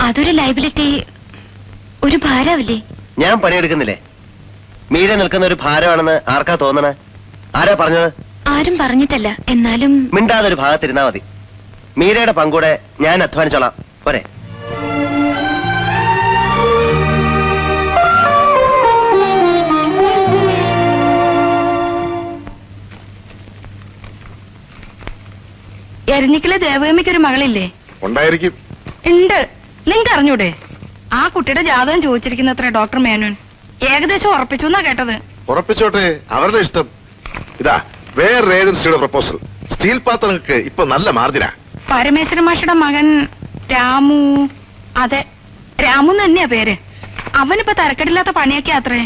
അതൊരു ലൈബിലിറ്റി, ഒരു ഭാരാവില്ലേ? ഞാൻ പണിയെടുക്കുന്നില്ലേ? മീര നിൽക്കുന്ന ഒരു ഭാരമാണെന്ന് ആർക്കാ തോന്നണേ? ആരാ പറഞ്ഞത്? ആരും പറഞ്ഞിട്ടല്ല, എന്നാലും മിണ്ടാതെ ഒരു ഭാഗത്തിരുന്നാ മതി. മീരയുടെ പങ്കൂടെ ഞാൻ അധ്വാനിച്ചോളാം, പോരെ? എരഞ്ഞിക്കലെ ദേവകമ്മയ്ക്ക് ഒരു മകളില്ലേ? ഉണ്ടായിരിക്കും. ഉണ്ട്. നിങ്ങൾക്ക് അറിഞ്ഞൂടെ? ആ കുട്ടിയുടെ ജാതകം ചോദിച്ചിരിക്കുന്നത്ര ഡോക്ടർ മേനോൻ. ഏകദേശം ഉറപ്പിച്ചു എന്നാ കേട്ടത്. ഉറപ്പിച്ചോട്ടെ, അവരുടെ ഇഷ്ടം. ഇതാ വേറൊരു ഏജൻസിയുടെ പ്രപ്പോസൽ. സ്റ്റീൽ പാത്രങ്ങൾക്ക് ഇപ്പൊ നല്ല മാർജിനാ. പരമേശ്വര മാഷയുടെ മകൻ രാമു. അതെ, രാമു തന്നെയാ പേര്. അവനിപ്പോ തരക്കെടില്ലാത്ത പണിയൊക്കെ അത്രേ.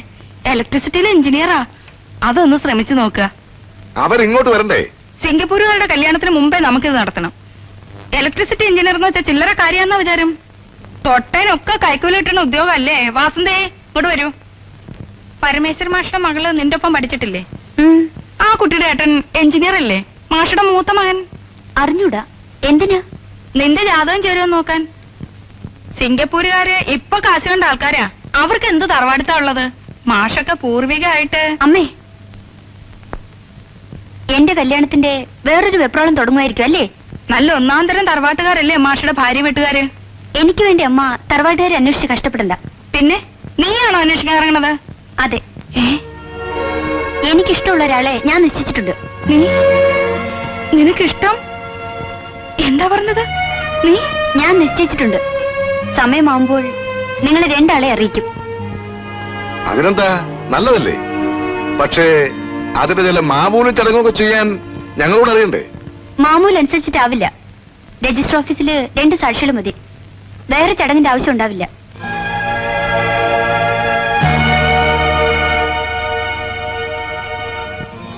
ഇലക്ട്രിസിറ്റിയിലെ എഞ്ചിനീയറാ. അതൊന്ന് ശ്രമിച്ചു നോക്കുക. അവരിങ്ങോട്ട് വരണ്ടേ? സിംഗപ്പൂരുകാരുടെ കല്യാണത്തിന് മുമ്പേ നമുക്കിത് നടത്തണം. ഇലക്ട്രിസിറ്റി എഞ്ചിനീയർ എന്ന് വെച്ചാൽ ചില്ലറ കാര്യാന്നാ വിചാരം. തൊട്ടേനൊക്കെ കൈക്കൂലി കിട്ടുന്ന ഉദ്യോഗല്ലേ. വാസന്തേ, ഇങ്ങോട്ട് വരൂ. പരമേശ്വര മാഷയുടെ മകള് നിന്റെ ഒപ്പം പഠിച്ചിട്ടില്ലേ? ആ കുട്ടിയുടെ ഏട്ടൻ എഞ്ചിനീയർ അല്ലേ? മാഷയുടെ മൂത്ത മകൻ. അറിഞ്ഞൂടാ. എന്തിനാ? നിന്റെ ജാതകം ചേരുവോ നോക്കാൻ. സിംഗപ്പൂരുകാര് ഇപ്പൊ കാശ് കണ്ട ആൾക്കാരാ. അവർക്ക് എന്ത് തറവാടുത്താ ഉള്ളത്? മാഷൊക്കെ പൂർവികമായിട്ട്. അമ്മേ, എന്റെ കല്യാണത്തിന്റെ വേറൊരു വെപ്രാളം തുടങ്ങുമായിരിക്കും അല്ലേ? നല്ല ഒന്നാം തരം തറവാട്ടുകാരല്ലേ മാഷയുടെ ഭാര്യ വീട്ടുകാര്? എനിക്ക് വേണ്ടി അമ്മ തറവാട്ടുകാരെ അന്വേഷിച്ച് കഷ്ടപ്പെടണ്ട. പിന്നെ നീയാണോ അന്വേഷിക്കാൻ ഇറങ്ങണത്? അതെ, എനിക്കിഷ്ടമുള്ള ഒരാളെ ഞാൻ നിശ്ചയിച്ചിട്ടുണ്ട്. നിനക്കിഷ്ടം? എന്താ പറഞ്ഞത് നീ? ഞാൻ നിശ്ചയിച്ചിട്ടുണ്ട്. സമയമാവുമ്പോൾ നിങ്ങളെ രണ്ടാളെ അറിയിക്കും. അതിനെന്താ, നല്ലതല്ലേ? പക്ഷേ അതിന്റെ ചില മാമൂലും ചടങ്ങൊക്കെ ചെയ്യാൻ ഞങ്ങളോട് അറിയണ്ടേ? മാമൂൽ അനുസരിച്ചിട്ടാവില്ല. രജിസ്റ്റർ ഓഫീസിൽ 2 സാക്ഷികൾ മതി. വേറെ ചടങ്ങിന്റെ ആവശ്യം ഉണ്ടാവില്ല.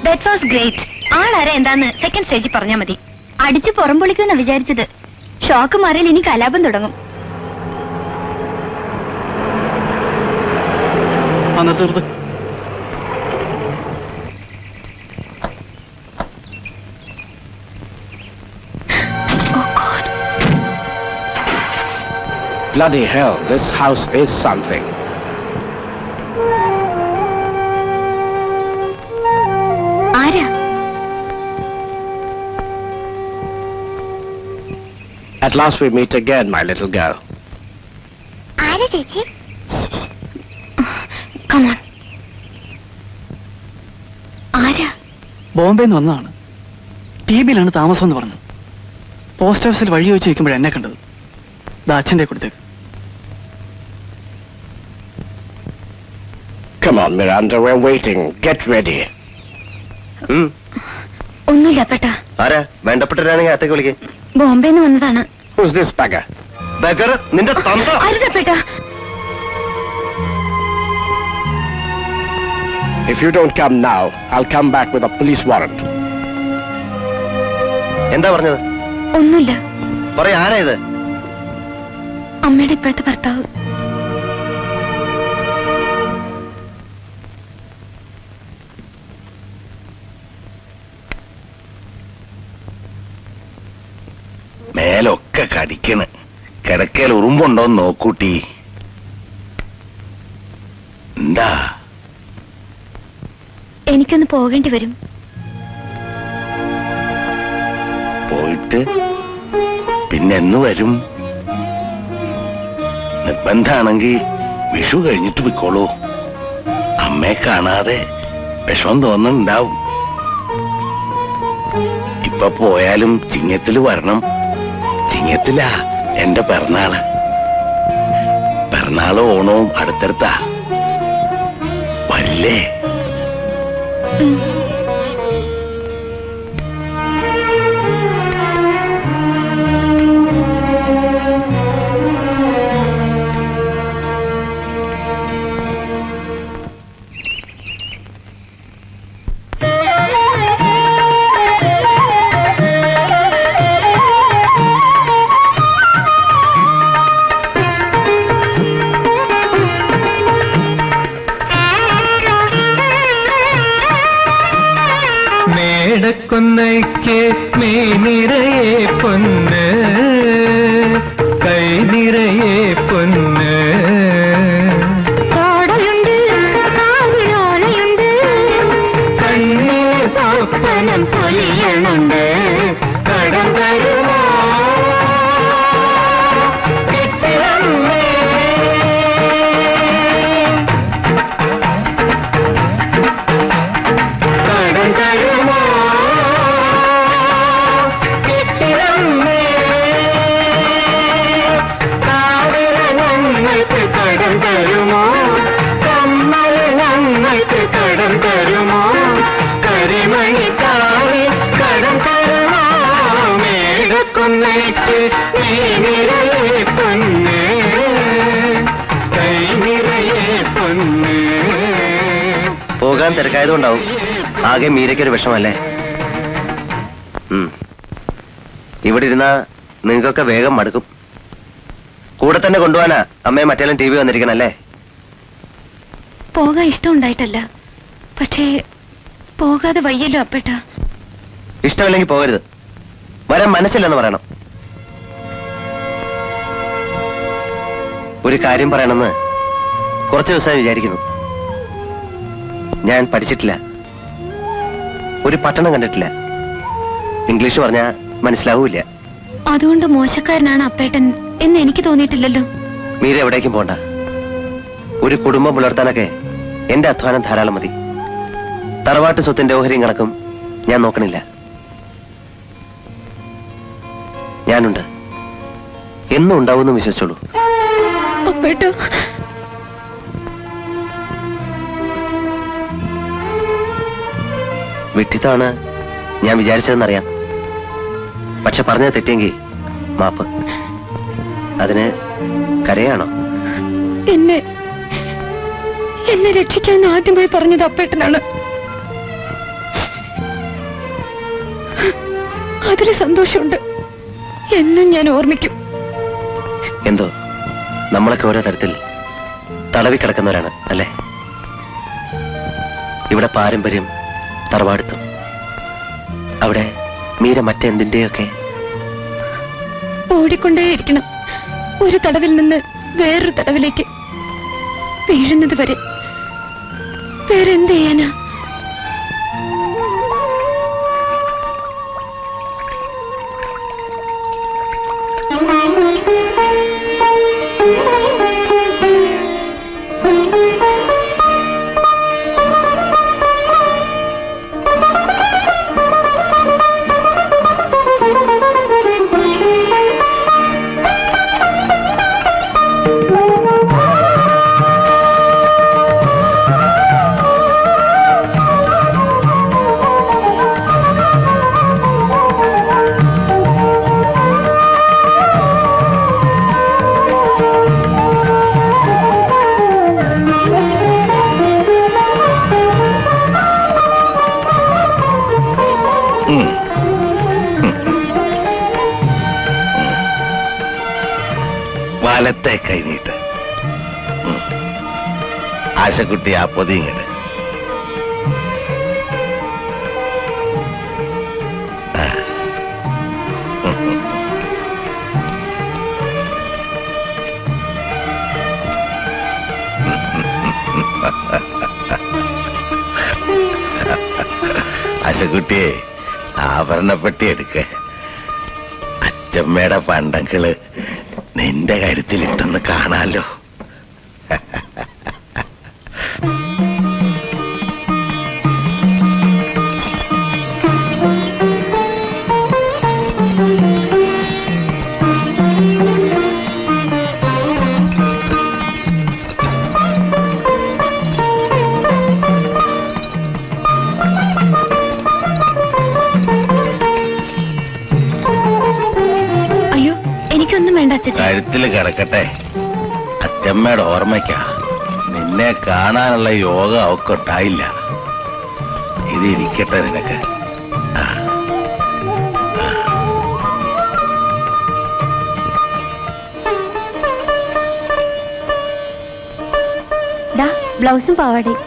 That was great. ആളാരെ എന്താന്ന് സെക്കൻഡ് സ്റ്റേജിൽ പറഞ്ഞാൽ മതി. അടിച്ചു പുറംപൊളിക്കുമെന്നാ വിചാരിച്ചത്. ഷോക്ക് മാറിയാൽ ഇനി കലാപം തുടങ്ങും. നിർത്ത്. Bloody hell, this house is something. ആരാ? At last we meet again, my little girl. ആരാ ചേച്ചി? Come on. ആരാ? ബോംബെന്ന് വന്നതാണ്. ടിബിയിലാണ് താമസം എന്ന് പറഞ്ഞു. പോസ്റ്റ് ഓഫീസിൽ വഴി ചോദിച്ചു വയ്ക്കുമ്പോഴേ എന്നെ കണ്ടത്. അച്ഛൻ്റെ കൊടുത്തേക്ക്. Come on, Miranda, we're waiting. Get ready. ഒന്നുമില്ല പേട്ടാ. ആരാ? വേണ്ടപ്പെട്ടവരാണെങ്കിൽ അത്തേക്ക് വിളിക്കേ. ബോംബെന്ന് വന്നതാണ്. Who's this beggar? ബഗർ നിന്റെ തന്ത. അരുതാ പേട്ടാ. If you don't come now, I'll come back with a police warrant. എന്താ പറഞ്ഞത്? ഒന്നുമില്ല. പറയാ, ആരാ ഇത്? അമ്മയുടെ ഇപ്പോഴത്തെ ഭർത്താവ്. മേലൊക്കെ കടിക്കണ്. കിടക്കയിൽ ഉറുമ്പുണ്ടോന്ന് നോക്കൂട്ടി. എന്താ? എനിക്കൊന്ന് പോകേണ്ടി വരും. പോയിട്ട് പിന്നെന്ന് വരും? നിർബന്ധാണെങ്കി വിഷു കഴിഞ്ഞിട്ട് പോയിക്കോളൂ. അമ്മയെ കാണാതെ വിഷമം തോന്നുന്നുണ്ടാവും. ഇപ്പൊ പോയാലും ചിങ്ങത്തില് വരണം. ചിങ്ങത്തിലാ എന്റെ പിറന്നാള്. പിറന്നാള് ഓണവും അടുത്തടുത്താ. വരില്ലേ? മേടക്കൊന്നയ്ക്ക് മേ നിറയെ പൊന്ന്, കൈ നിറയെ പൊന്ന്. കണ്ണിലെ സ്വപ്നം പൊലിയണുണ്ട്. കടം തരുമോ കെട്ടിയമ്മേ? കടം തരുമോ കെട്ടിയമ്മേ? കാവില ഞങ്ങൾക്ക് കടം തരുമോ? കമ്മൽ ഞങ്ങൾക്ക് കടം തരുമോ? കരിമണിക്കാവിൽ കടം തരുമോ? മേടക്കൊന്നയ്ക്ക് നീ നിറയെ പൊന്ന്, കൈ നിറയെ പൊന്ന്. പോകാൻ തിരക്കായതുകൊണ്ടാവും ആകെ മീരയ്ക്കൊരു വിഷമല്ലേ? ഇവിടെ ഇരുന്നാ നിങ്ങൾക്കൊക്കെ വേഗം മടുക്കും. കൂടെ തന്നെ കൊണ്ടുപോകാനാ അമ്മയെ മറ്റേലും TV വന്നിരിക്കണല്ലേ? പോകാൻ ഇഷ്ടമുണ്ടായിട്ടല്ല, പക്ഷേ പോകാതെ വയ്യല്ലോ അപ്പേട്ട. ഇഷ്ടമില്ലെങ്കിൽ പോകരുത്. വരാൻ മനസ്സില്ലെന്ന് പറയണം. ഒരു കാര്യം പറയണമെന്ന് കുറച്ച് ദിവസമായി വിചാരിക്കുന്നു. ഞാൻ പഠിച്ചിട്ടില്ല, ഒരു പട്ടണം കണ്ടിട്ടില്ല, ഇംഗ്ലീഷ് പറഞ്ഞാ മനസ്സിലാവൂല. അതുകൊണ്ട് മോശക്കാരനാണ് അപ്പേട്ടൻ എന്ന് എനിക്ക് തോന്നിയിട്ടില്ലല്ലോ. മീര എവിടേക്കും പോണ്ട. ഒരു കുടുംബം പുലർത്താനൊക്കെ എന്റെ അധ്വാനം ധാരാളം മതി. തറവാട്ട് സ്വത്തിന്റെ ഓഹരിയും കണക്കും ഞാൻ നോക്കണില്ല. ഞാനുണ്ട്, എന്നും ഉണ്ടാവുമെന്ന് വിശ്വസിച്ചോളൂ. അപ്പേട്ട, വിഡ്ഢിത്തമാണ് ഞാൻ വിചാരിച്ചതെന്നറിയാം. പക്ഷെ പറഞ്ഞത് തെറ്റെങ്കിൽ മാപ്പ്. അതിന് കരയാണോ? എന്നെ രക്ഷിക്കാൻ ആദ്യമായി പറഞ്ഞത് അപ്പേട്ടനാണ്. അതിൽ സന്തോഷമുണ്ട്. എന്നും ഞാൻ ഓർമ്മിക്കും. എന്തോ നമ്മളൊക്കെ ഓരോ തരത്തിൽ തടവിക്കിടക്കുന്നവരാണ് അല്ലേ? ഇവിടെ പാരമ്പര്യം, തറവാടുത്തം. അവിടെ മീര മറ്റെന്തിന്റെയൊക്കെ ഓടിക്കൊണ്ടേയിരിക്കണം. ഒരു തടവിൽ നിന്ന് വേറൊരു തടവിലേക്ക് വീഴുന്നത് വരെ. വേറെന്ത് ചെയ്യാനാ? വലത്തെ കൈ നീട്ട്. ആശക്കുട്ടി ആ പൊതിങ്ങട്. ആശക്കുട്ടിയെ ആഭരണപ്പെട്ടി എടുക്ക. അച്ചമ്മയുടെ പണ്ടങ്ങള് നിന്റെ കരുത്തിലിട്ടൊന്ന് കാണാലോ. കഴുത്തില് കിടക്കട്ടെ. അച്ചമ്മയുടെ ഓർമ്മയ്ക്കാ. നിന്നെ കാണാനുള്ള യോഗ അവക്ക് ഉണ്ടായില്ല. ഇത് ഇരിക്കട്ടെ നിനക്ക്. ബ്ലൗസും പാവാടയും.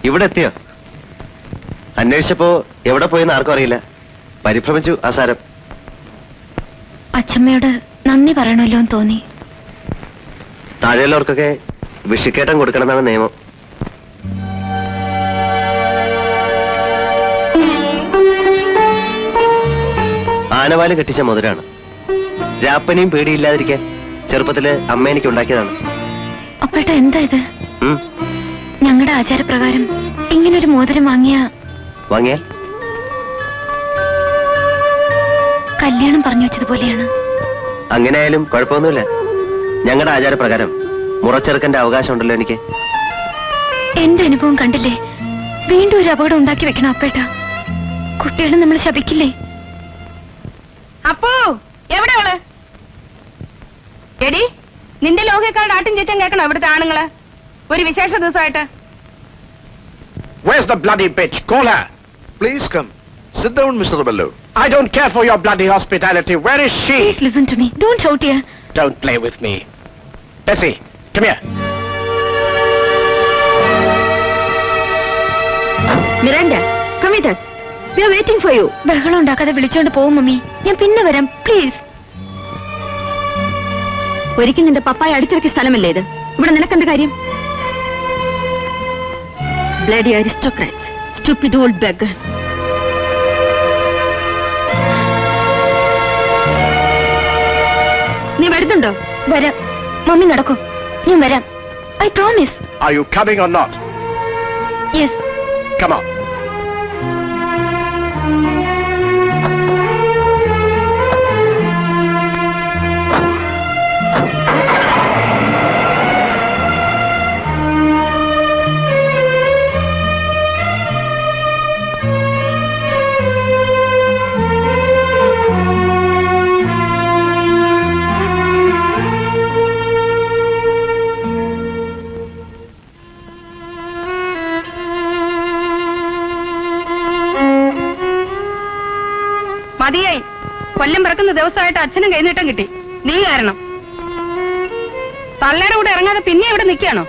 ഇവിടെ എത്തിയോ? അന്വേഷിച്ചപ്പോ എവിടെ പോയെന്ന് ആർക്കും അറിയില്ല. പരിഭ്രമിച്ചു ആസാരം. അച്ഛമ്മയോട് നന്ദി പറയണല്ലോ എന്ന് തോന്നി. താഴെയുള്ളവർക്കൊക്കെ വിഷിക്കേട്ടം കൊടുക്കണമെന്നാണ് നിയമം. ആനവാല് കെട്ടിച്ച മുതലാണ്. രാപ്പനെയും പേടിയില്ലാതിരിക്കാൻ ചെറുപ്പത്തില് അമ്മ എനിക്ക് ഉണ്ടാക്കിയതാണ്. അപ്പേട്ട എന്താ ഇത്? ഞങ്ങളുടെ ആചാരപ്രകാരം ഇങ്ങനൊരു മോതിരം വാങ്ങിയാൽ കല്യാണം പറഞ്ഞു വെച്ചതുപോലെയാണ്. അങ്ങനെയായാലും കുഴപ്പമൊന്നുമില്ല. ഞങ്ങളുടെ ആചാരപ്രകാരം മുറച്ചെറുക്കന്റെ അവകാശം ഉണ്ടല്ലോ എനിക്ക്. എന്റെ അനുഭവം കണ്ടില്ലേ? വീണ്ടും ഒരു അപകടം ഉണ്ടാക്കി വെക്കണം അപ്പേട്ട. കുട്ടികളെ നമ്മൾ ശപിക്കില്ലേ? അപ്പോ എവിടെ അവള്? എടി, നിന്റെ ലോകക്കാരുടെ ആട്ടും ചേറ്റം കേൾക്കണം ഇവിടുത്തെ ആണുങ്ങള് ഒരു വിശേഷ ദിവസമായിട്ട്. Where's the bloody bitch? Call her. Please come. Sit down, Mr. Bello. I don't care for your bloody hospitality. Where is she? Please listen to me. Don't shout here. Don't play with me. Bessie, come here. Miranda, come with us. We are waiting for you. ബഹളം ഉണ്ടാക്കാതെ വിളിച്ചോണ്ട് പോകും mummy. ഞാൻ പിന്നെ വരാം please. ഒരിക്കൽ നിന്റെ പപ്പായ അടുത്തിറക്കിയ സ്ഥലമല്ലേ ഇത്? ഇവിടെ നിനക്കെന്ത് കാര്യം? Bloody aristocrats, stupid old beggars. നീ വരുന്നുണ്ടോ? വരാം മമ്മി, നടക്കും. ഞാൻ വരാം. I promise. Are you coming or not? Yes. Come on. മതിയായി. കൊല്ലം പിറക്കുന്ന ദിവസമായിട്ട് അച്ഛനും കൈനീട്ടം കിട്ടി. നീ കാരണം. തള്ളയുടെ കൂടെ ഇറങ്ങാതെ പിന്നെ ഇവിടെ നിൽക്കുകയാണോ?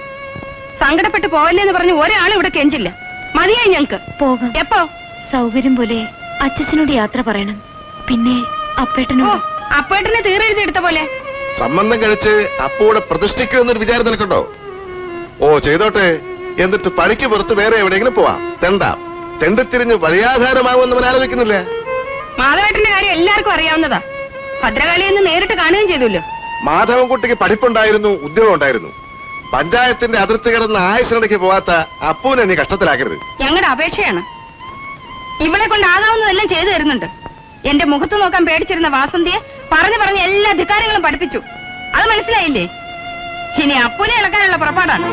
സങ്കടപ്പെട്ട് പോവല്ലേന്ന് പറഞ്ഞ് ഒരാൾ ഇവിടെ കെഞ്ചില്ല. മതിയായി ഞങ്ങക്ക്. പോകാം. എപ്പോ? സൗകര്യം പോലെ അച്ഛനോട് യാത്ര പറയണം. പിന്നെ അപ്പേട്ടനോട്. അപ്പേട്ടനെ തീരെഴുതി എടുത്ത പോലെ. സംബന്ധം കഴിച്ച് അപ്പോടെ പ്രതിഷ്ഠിക്കുമെന്നൊരു വിചാരം നിനക്കുണ്ടോ? ഓ ചെയ്തോട്ടെ. എന്നിട്ട് പണിക്ക് പുറത്ത് വേറെ എവിടെയെങ്കിലും പോവാം. തെണ്ടിത്തിരിഞ്ഞ് വഴിയാധാരമാവുമെന്ന് ആലോചിക്കുന്നില്ല. മാധവേട്ടന്റെ കാര്യം എല്ലാവർക്കും അറിയാവുന്നതാ. ഭദ്രകാളി എന്ന് നേരിട്ട് കാണുകയും ചെയ്തല്ലോ. മാധവൻകുട്ടിക്ക് പഠിപ്പുണ്ടായിരുന്നു, ഉദ്യോഗം ഉണ്ടായിരുന്നു. പഞ്ചായത്തിന്റെ അതിർത്തി കിടന്ന് ആയുസിനിടയ്ക്ക് പോവാത്ത അപ്പൂനെ നീ കഷ്ടത്തിലാക്കരുത്. ഞങ്ങളുടെ അപേക്ഷയാണ്. ഇവളെ കൊണ്ട് ആകാവുന്നതെല്ലാം ചെയ്തു തരുന്നുണ്ട്. എന്റെ മുഖത്ത് നോക്കാൻ പേടിച്ചിരുന്ന വാസന്തിയെ പറഞ്ഞ് എല്ലാ ധിക്കാരങ്ങളും പഠിപ്പിച്ചു. അത് മനസ്സിലായില്ലേ? ഇനി അപ്പൂനെ ഇളക്കാനുള്ള പുറപ്പാടാണ്.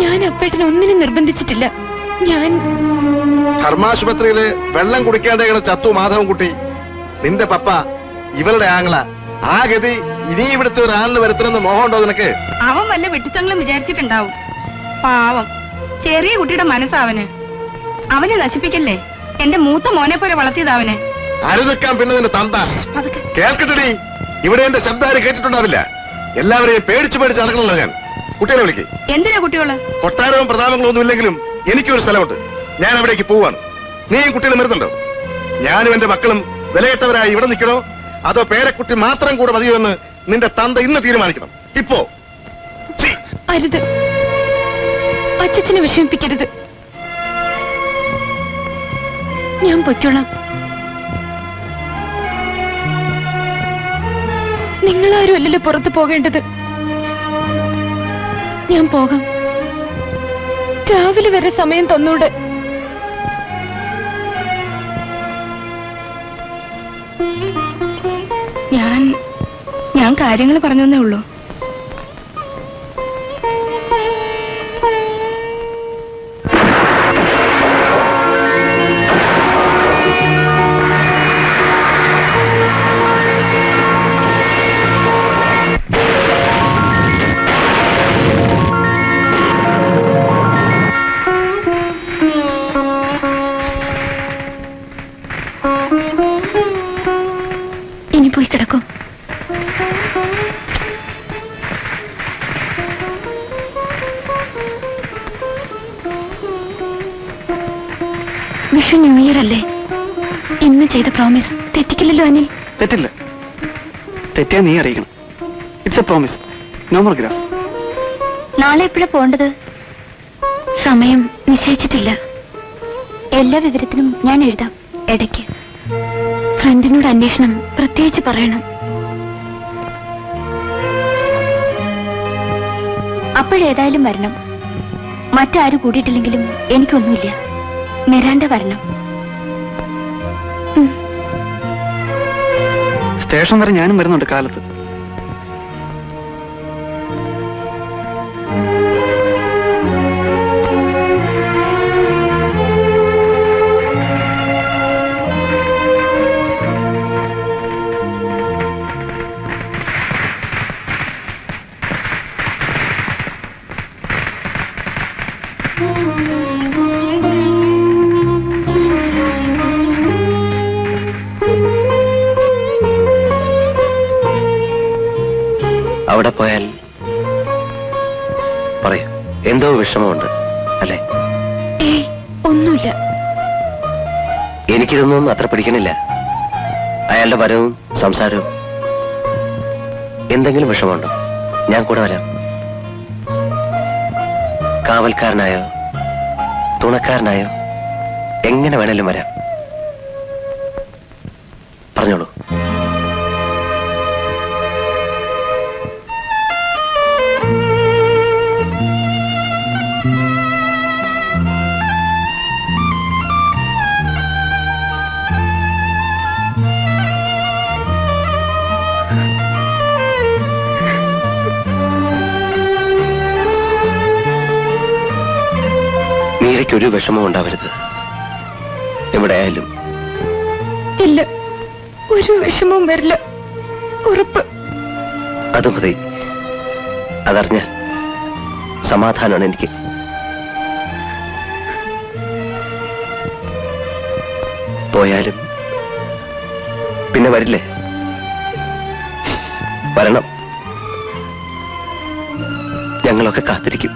ഞാൻ അപ്പേട്ടനെ ഒന്നിനും നിർബന്ധിച്ചിട്ടില്ല. ഞാൻ ധർമാശുപത്രിയില് വെള്ളം കുടിക്കാതെ ചത്തു മാധവൻകുട്ടി. നിന്റെ പപ്പ ഇവളുടെ ആങ്ങള. ആ ഗതി ഇനി ഇവിടുത്തെ ഒരാളിന് വരുത്തണമെന്ന് മോഹമുണ്ടോ നിനക്ക്? അവൻ വല്ല വെട്ടിച്ചങ്ങളും വിചാരിച്ചിട്ടുണ്ടാവും. പാവം ചെറിയ കുട്ടിയുടെ മനസ്സാവന്. അവനെ നശിപ്പിക്കല്ലേ. എന്റെ മൂത്ത മോനെ പോലെ വളർത്തിയതാവനെ. അരുനിക്കാൻ പിന്നെ നിന്റെ തന്ത കേൾക്കട്ടടി. ഇവിടെ എന്റെ ശബ്ദം കേട്ടിട്ടുണ്ടാവില്ല. എല്ലാവരെയും പേടിച്ചു നടക്കണല്ലോ ഞാൻ. കുട്ടികളെ വിളിക്ക്. എന്തിനാ കുട്ടികള്? കൊട്ടാരവും പ്രതാപങ്ങളും ഒന്നും ഇല്ലെങ്കിലും എനിക്കൊരു സ്ഥലമുണ്ട്. ഞാൻ അവിടേക്ക് പോവാണ്. നീയും കുട്ടികളും വരുന്നുണ്ടോ? ഞാനും എന്റെ മക്കളും വിലയിട്ടവരായി ഇവിടെ നിൽക്കണോ അതോ പേരക്കുട്ടി മാത്രം കൂടെ മതിയോ എന്ന് നിന്റെ തന്ത ഇന്ന് തീരുമാനിക്കണം. ഇപ്പോ അരുത്. അച്ഛനെ വിഷമിപ്പിക്കരുത്. ഞാൻ പൊയ്ക്കോളാം. നിങ്ങളാരും അല്ലല്ലോ പുറത്തു പോകേണ്ടത്. ഞാൻ പോകാം. രാവിലെ വരെ സമയം തന്നൂടെ? ഞാൻ കാര്യങ്ങൾ പറഞ്ഞേ ഉള്ളൂ. ഇനി പോയി കിടക്കും. വിഷു ന്യൂ ഇയർ അല്ലേ? ഇന്ന് ചെയ്ത പ്രോമിസ് തെറ്റിക്കില്ലല്ലോ അനിൽ? തെറ്റില്ല. തെറ്റിയാ നീ അറിയിക്കണം. It's a promise. No more grass. നാളെ എപ്പോഴാ പോണ്ടത്? സമയം നിശ്ചയിച്ചിട്ടില്ല. എല്ലാ വിവരത്തിനും ഞാൻ എഴുതാം. ഇടയ്ക്ക് ഫ്രണ്ടിനോട് അന്വേഷണം പ്രത്യേകിച്ച് പറയണം. അപ്പോഴേതായാലും വരണം. മറ്റാരും കൂടിയിട്ടില്ലെങ്കിലും എനിക്കൊന്നുമില്ല. മിറാണ്ട വരണം. സ്റ്റേഷൻ വരെ ഞാനും വരുന്നുണ്ട് കാലത്ത്. അവിടെ പോയാൽ പറയൂ, എന്തോ വിഷമമുണ്ട് അല്ലേ? ഒന്നുമില്ല. എനിക്കിതൊന്നും അത്ര പിടിക്കണില്ല. അയാളുടെ വരവും സംസാരവും. എന്തെങ്കിലും വിഷമമുണ്ടോ? ഞാൻ കൂടെ വരാം. കാവൽക്കാരനായോ തുണക്കാരനായോ എങ്ങനെ വേണേലും വരാം. പറഞ്ഞോളൂ. മീരയ്ക്കൊരു വിഷമം ഉണ്ടാവരുത് എവിടെയായാലും. ഇല്ല, ഒരു വിഷമവും വരില്ല, ഉറപ്പ്. അത് മതി. അതറിഞ്ഞാൽ സമാധാനമാണ് എനിക്ക്. പോയാലും പിന്നെ വരില്ലേ? വരണം. ഞങ്ങളൊക്കെ കാത്തിരിക്കും.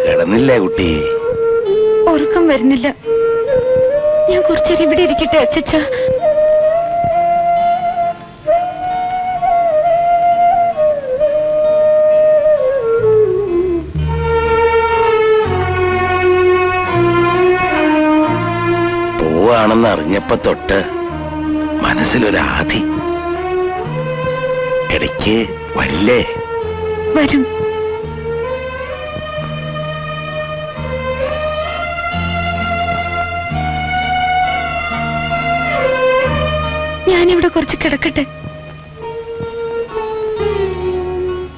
കിടന്നില്ലേ കുട്ടി? ഉറക്കം വരുന്നില്ല. ഞാൻ കുറച്ചേരം ഇവിടെ ഇരിക്കട്ടെ അച്ചച്ച. പോവാണെന്ന് അറിഞ്ഞപ്പോ തൊട്ട് മനസ്സിലൊരാധി. ഇടയ്ക്ക് വരില്ലേ? വരും. ഞാനിവിടെ കുറച്ച് കിടക്കട്ടെ.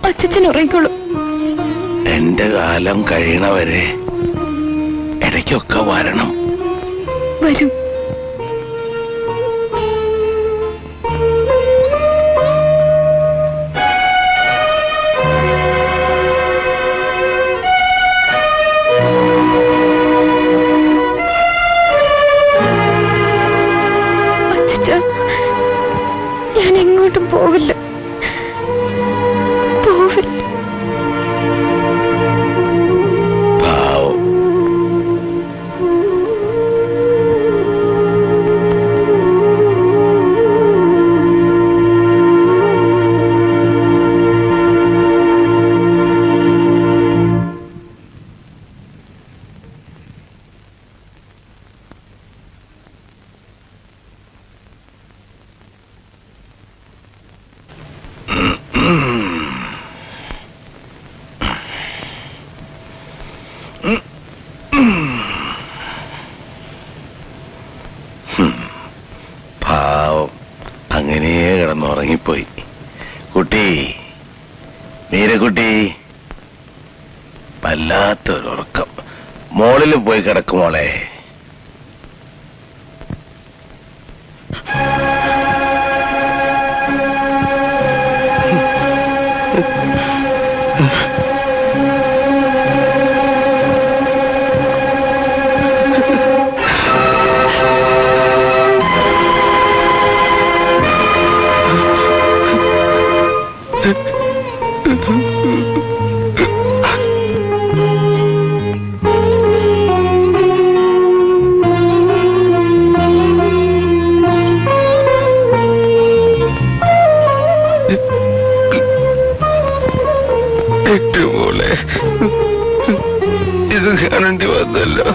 അച്ഛൻ ഉറങ്ങിക്കോളൂ. എന്റെ കാലം കഴിയണവരെ ഇടയ്ക്കൊക്കെ വരണം. വരും. ഞാൻ എങ്ങോട്ടും പോവില്ല. പാവം. പാവം അങ്ങനെ കിടന്നുറങ്ങിപ്പോയി. കുട്ടി, നീരക്കുട്ടി, വല്ലാത്തൊരുറക്കം. മോളിൽ പോയി കിടക്കുമോളെ. മോളെ, ഇത് കാണേണ്ടി വന്നല്ലോ.